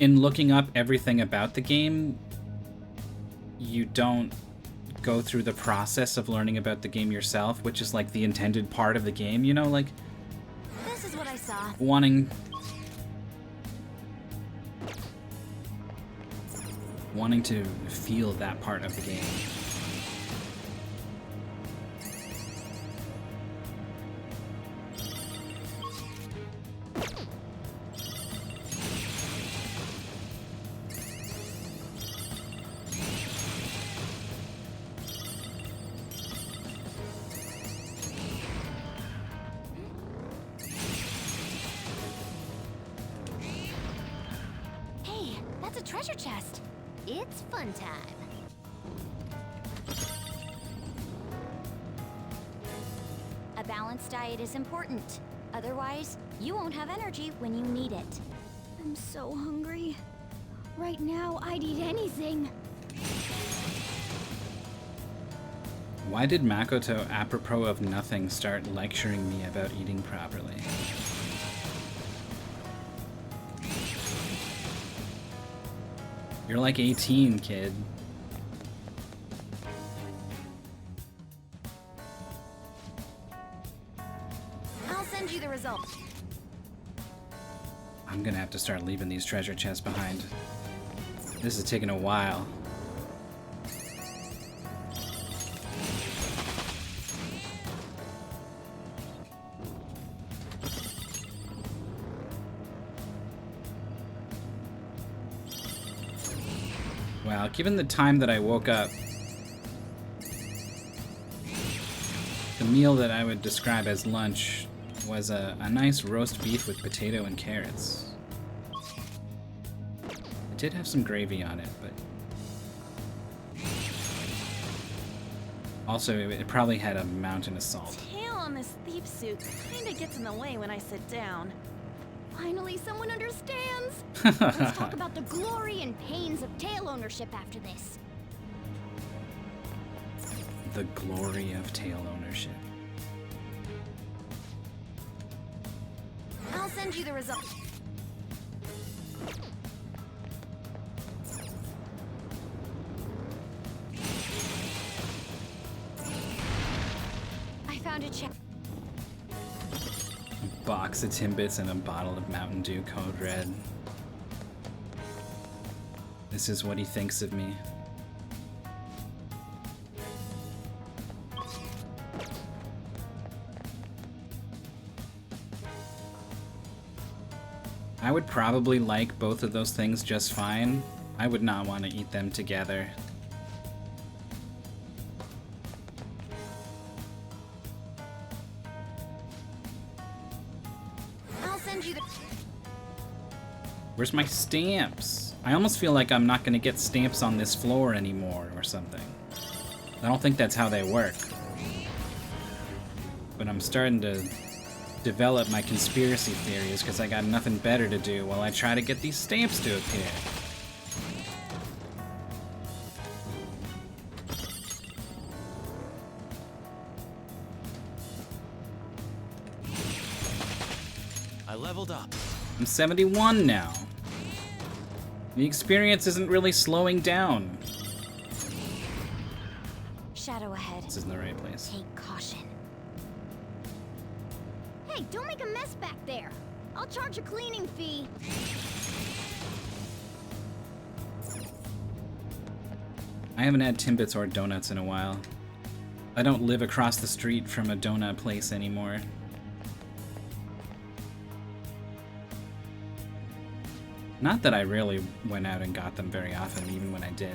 in looking up everything about the game, you don't go through the process of learning about the game yourself, which is like the intended part of the game, you know, like This is what I saw. wanting to feel that part of the game. Hey, that's a treasure chest. It's fun time. A balanced diet is important. Otherwise, you won't have energy when you need it. I'm so hungry. Right now, I'd eat anything. Why did Makoto, apropos of nothing, start lecturing me about eating properly? You're like 18, kid. I'll send you the results. I'm gonna have to start leaving these treasure chests behind. This is taking a while. Wow, given the time that I woke up, the meal that I would describe as lunch was a nice roast beef with potato and carrots. It did have some gravy on it, but also it probably had a mountain of salt. Tail on this thief suit kinda gets in the way when I sit down. Finally, someone understands. Let's talk about the glory and pains of tail ownership after this. The glory of tail ownership. I'll send you the results. I found a check. A box of Timbits and a bottle of Mountain Dew Code Red. This is what he thinks of me. I would probably like both of those things just fine. I would not want to eat them together. I'll send you the. Where's my stamps? I almost feel like I'm not going to get stamps on this floor anymore or something. I don't think that's how they work. But I'm starting to develop my conspiracy theories because I got nothing better to do while I try to get these stamps to appear. I leveled up. I'm 71 now. The experience isn't really slowing down. Shadow ahead. This isn't the right place. Take caution. Hey, don't make a mess back there. I'll charge a cleaning fee. I haven't had Timbits or donuts in a while. I don't live across the street from a donut place anymore. Not that I really went out and got them very often, even when I did.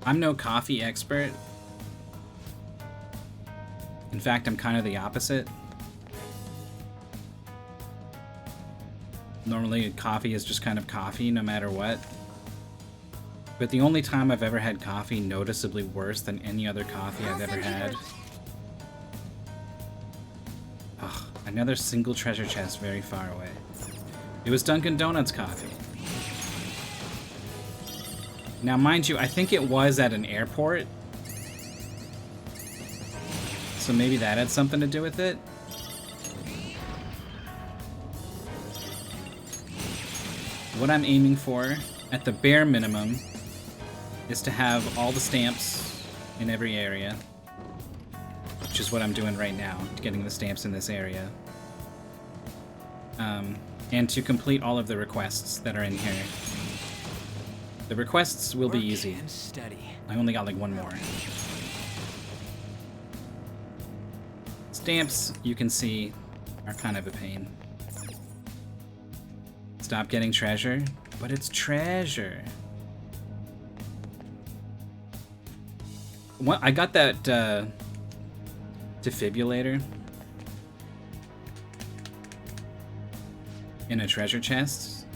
I'm no coffee expert. In fact, I'm kind of the opposite. Normally, coffee is just kind of coffee, no matter what. But the only time I've ever had coffee noticeably worse than any other coffee I've ever had. Ugh, another single treasure chest very far away. It was Dunkin' Donuts coffee. Now, mind you, I think it was at an airport. So maybe that had something to do with it. What I'm aiming for, at the bare minimum, is to have all the stamps in every area. Which is what I'm doing right now, getting the stamps in this area. And to complete all of the requests that are in here. The requests will be easy. Steady. I only got like one more. Stamps, you can see, are kind of a pain. Stop getting treasure, but it's treasure. What I got that defibrillator in a treasure chest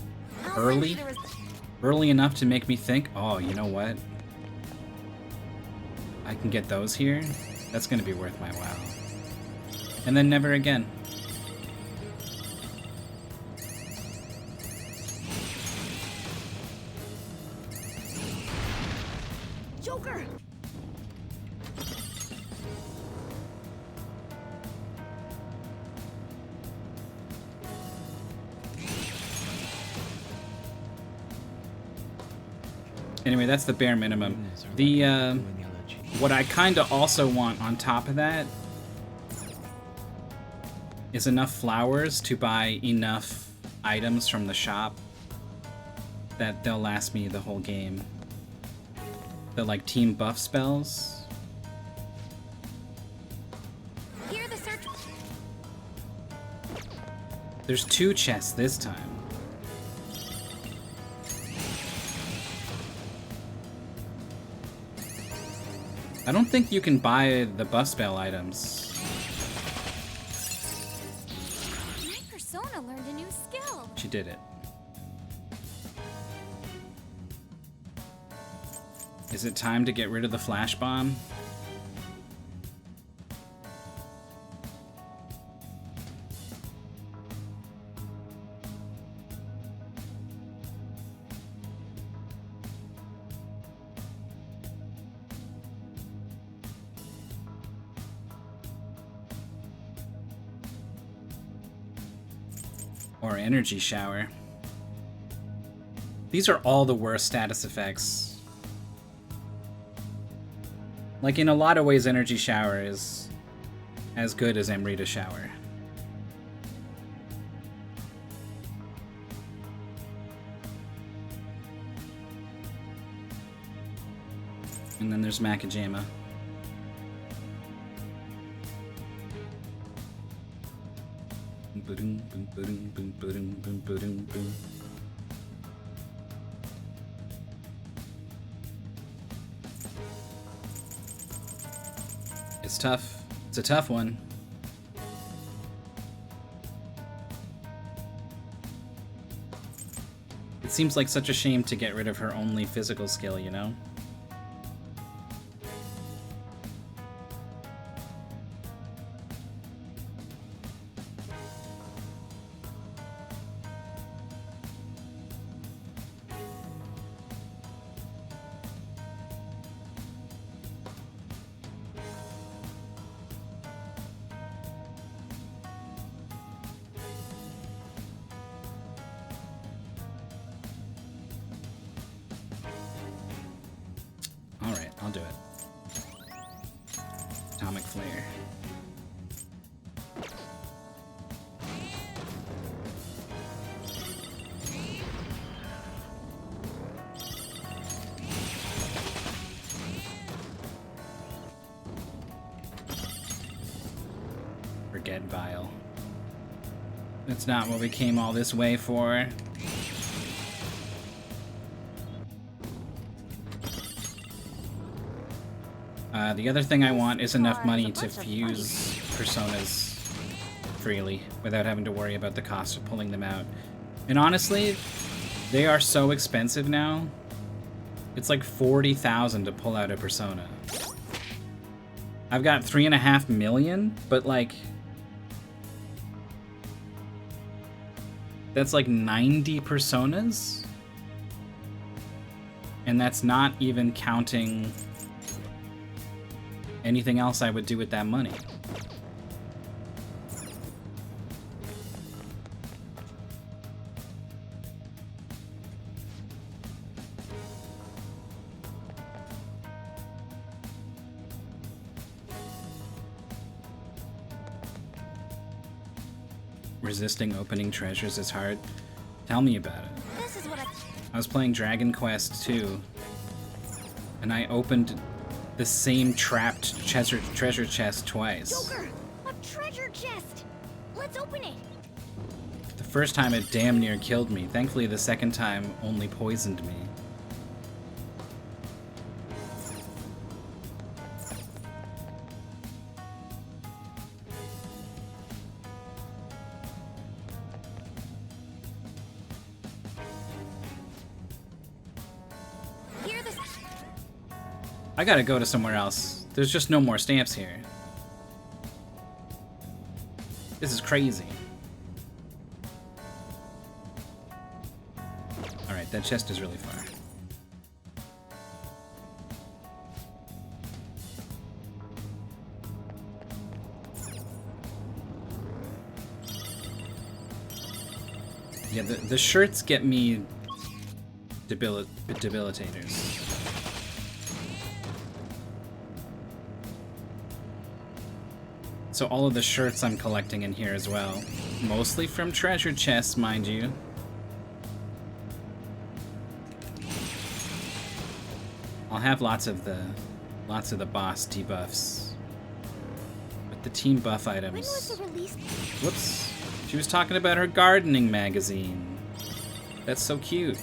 early enough to make me think, oh, you know what? I can get those here. That's gonna be worth my while. And then never again. Joker! Anyway, that's the bare minimum. The what I kind of also want on top of that is enough flowers to buy enough items from the shop that they'll last me the whole game. The like team buff spells. Here the search. There's 2 chests this time. I don't think you can buy the buff spell items. My persona learned a new skill. She did it. Is it time to get rid of the flash bomb? Or energy shower. These are all the worst status effects. Like, in a lot of ways, energy shower is as good as Amrita shower. And then there's Macajama. It's tough. It's a tough one. It seems like such a shame to get rid of her only physical skill, you know? Alright, I'll do it. Atomic Flare. Forget Vile. That's not what we came all this way for. The other thing I want is enough money to fuse personas freely without having to worry about the cost of pulling them out. And honestly, they are so expensive now. It's like 40,000 to pull out a persona. I've got 3.5 million, but like that's like 90 personas, and that's not even counting anything else I would do with that money. Resisting opening treasures is hard. Tell me about it. This is what I was playing Dragon Quest II, and I opened the same trapped treasure chest twice. Joker! A treasure chest! Let's open it! The first time it damn near killed me. Thankfully the second time only poisoned me. Here this. I gotta go to somewhere else. There's just no more stamps here. This is crazy. Alright, that chest is really far. Yeah, the shirts get me debilitators. So all of the shirts I'm collecting in here as well. Mostly from treasure chests, mind you. I'll have lots of the boss debuffs. But the team buff When items. was the release? Whoops. She was talking about her gardening magazine. That's so cute.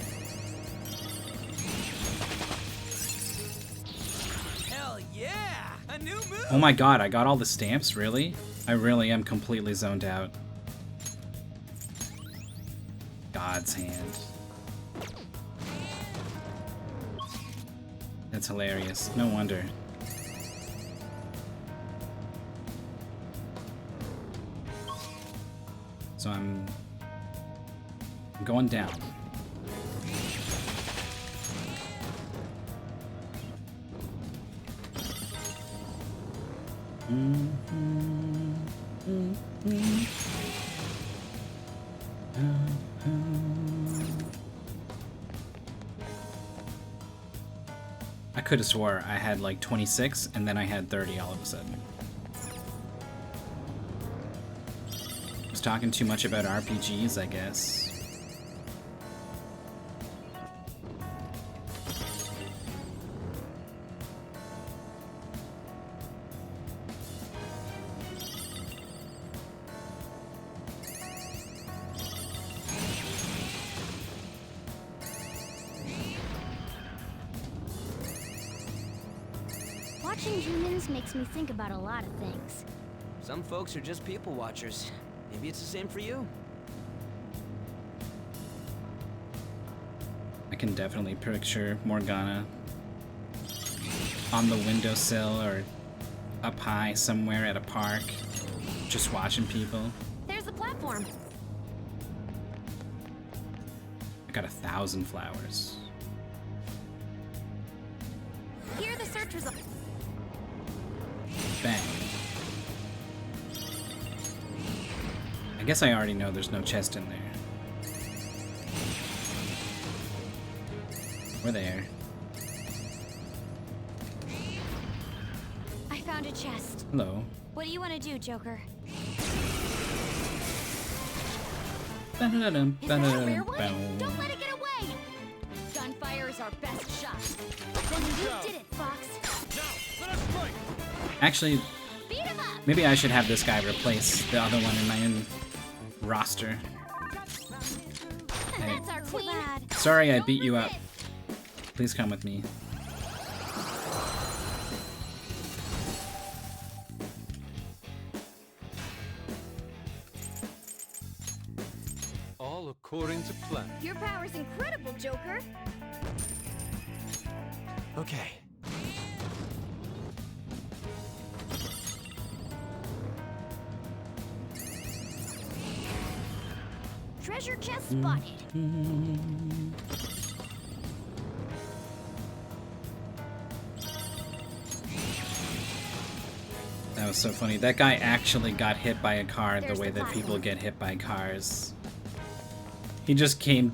Hell yeah! A new move! Oh my god, I got all the stamps, really? I really am completely zoned out. God's hand. That's hilarious. No wonder. So I'm going down. I could have swore I had like 26 and then I had 30 all of a sudden. I was talking too much about RPGs, I guess. Watching humans makes me think about a lot of things. Some folks are just people watchers. Maybe it's the same for you. I can definitely picture Morgana on the windowsill or up high somewhere at a park, just watching people. There's the platform. I got 1,000 flowers. Here are the search results. Bang. I guess I already know there's no chest in there. We're there. I found a chest. Hello. What do you want to do, Joker? Ba-da-dum, Is that a rare ba-da-dum, one? bow. Don't let it get away! Gunfire is our best shot. Then you did it, Fox. Actually, Beat him up! maybe I should have this guy replace the other one in my own roster. Hey. That's our queen. Sorry I beat you up. Please come with me. All according to plan. Your power's incredible, Joker. Okay. Treasure chest spotted. That was so funny. That guy actually got hit by a car There's the way the that people platform. get hit by cars. He just came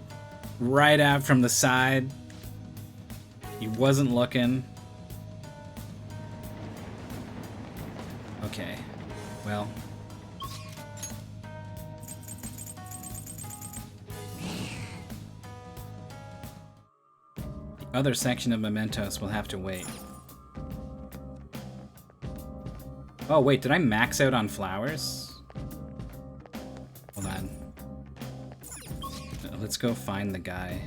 right out from the side. He wasn't looking. Okay. Well. The other section of Mementos will have to wait. Oh wait, did I max out on flowers? Hold on. Let's go find the guy.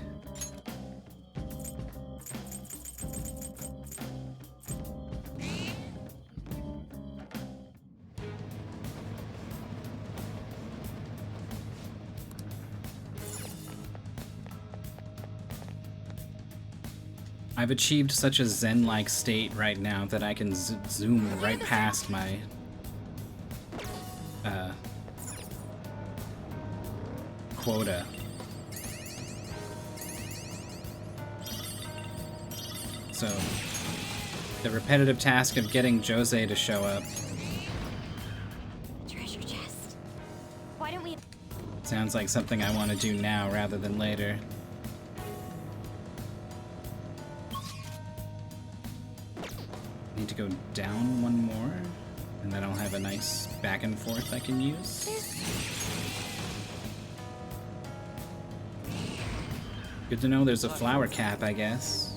I've achieved such a zen-like state right now that I can zoom right past my quota. So, the repetitive task of getting Jose to show up Treasure chest. Why don't we... sounds like something I want to do now rather than later. Need to go down one more, and then I'll have a nice back and forth I can use. Good to know there's a flower cap, I guess.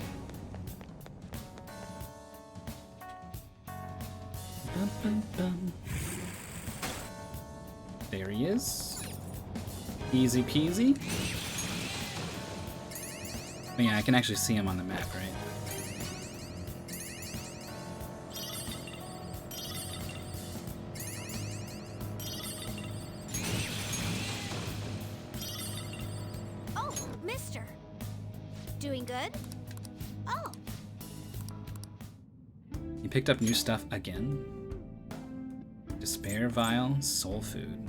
Bum, bum, bum. There he is. Easy peasy. Oh yeah, I can actually see him on the map, right? Oh, mister. Doing good? Oh, You picked up new stuff again? Despair Vial, Soul Food.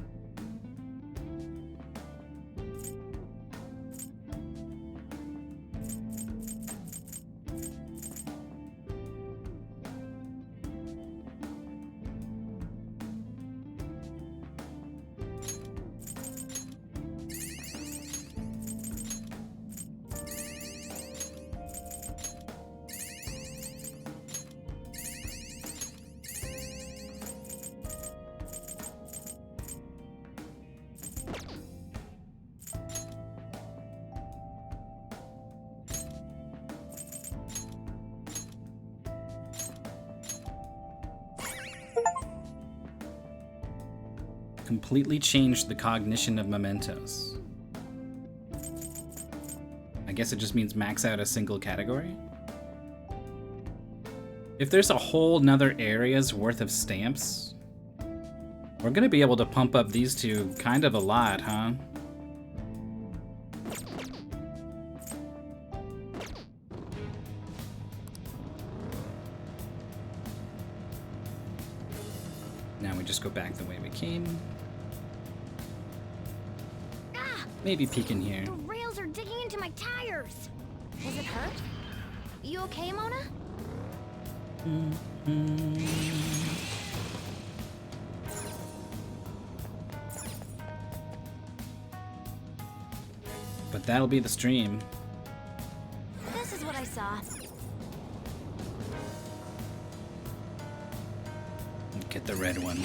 Completely changed the cognition of mementos. I guess it just means max out a single category? If there's a whole nother area's worth of stamps, we're gonna be able to pump up these two kind of a lot, huh? Now we just go back the way we came. Ah! Maybe peek in here. The rails are digging into my tires. Does it hurt? You okay, Mona? But that'll be the stream. This is what I saw. Get the red one.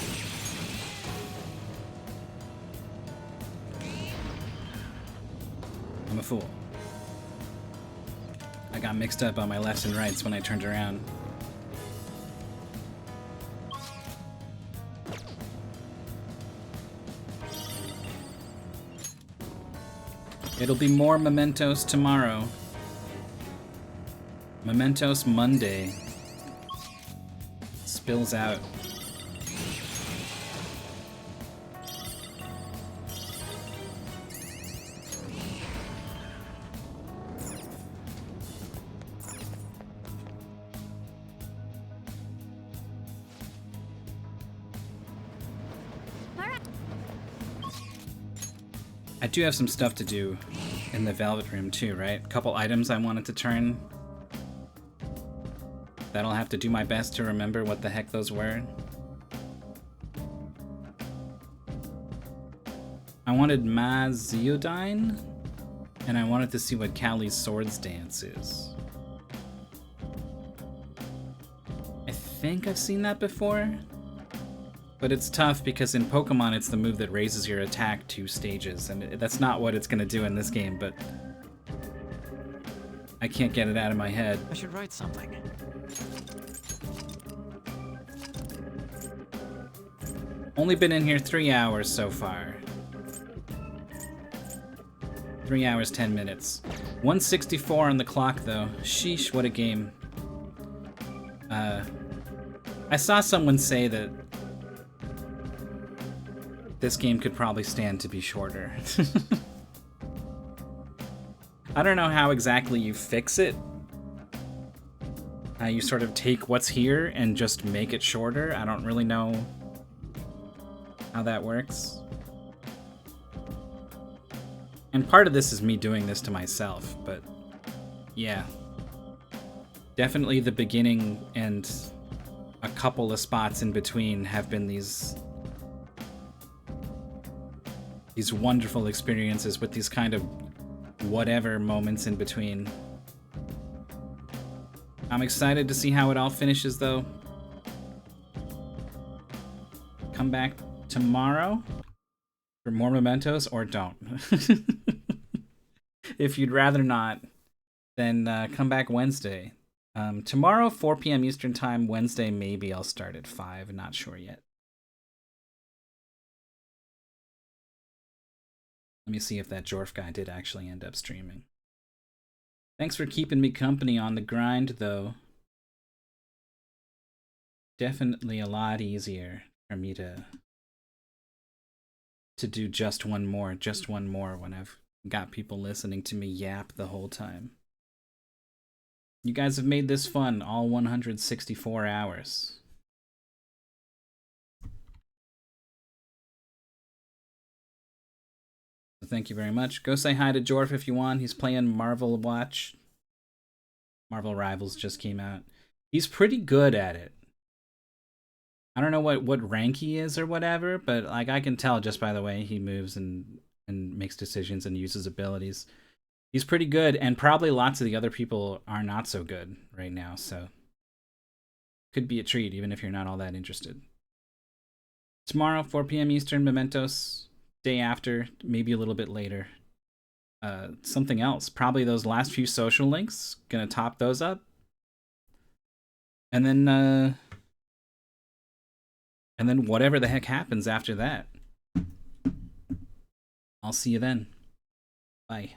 I'm a fool. I got mixed up on my lefts and rights when I turned around. It'll be more Mementos tomorrow. Mementos Monday. Spills out. I do have some stuff to do in the Velvet Room too, right? A couple items I wanted to turn. That'll have to do my best to remember what the heck those were. I wanted Maziodine, and I wanted to see what Callie's Swords Dance is. I think I've seen that before. But it's tough because in Pokemon it's the move that raises your attack 2 stages, and that's not what it's gonna do in this game, but I can't get it out of my head. I should write something. Only been in here 3 hours so far. 3 hours, 10 minutes. 164 on the clock though. Sheesh, what a game. I saw someone say that this game could probably stand to be shorter. I don't know how exactly you fix it. You sort of take what's here and just make it shorter. I don't really know how that works. And part of this is me doing this to myself, but yeah. Definitely the beginning and a couple of spots in between have been these wonderful experiences with these kind of whatever moments in between. I'm excited to see how it all finishes though. Come back tomorrow for more Mementos, or don't. If you'd rather not, then come back Wednesday. Tomorrow, 4 p.m. Eastern Time. Wednesday, maybe I'll start at 5. Not sure yet. Let me see if that Jorf guy did actually end up streaming. Thanks for keeping me company on the grind, though. Definitely a lot easier for me to do just one more when I've got people listening to me yap the whole time. You guys have made this fun all 164 hours. So thank you very much. Go say hi to Jorf if you want. He's playing Marvel Watch. Marvel Rivals just came out. He's pretty good at it. I don't know what rank he is or whatever, but like I can tell just by the way he moves and makes decisions and uses abilities. He's pretty good, and probably lots of the other people are not so good right now, so could be a treat even if you're not all that interested. Tomorrow, 4 p.m. Eastern, Mementos. Day after, maybe a little bit later. Something else. Probably those last few social links. Gonna top those up. And then whatever the heck happens after that. I'll see you then. Bye.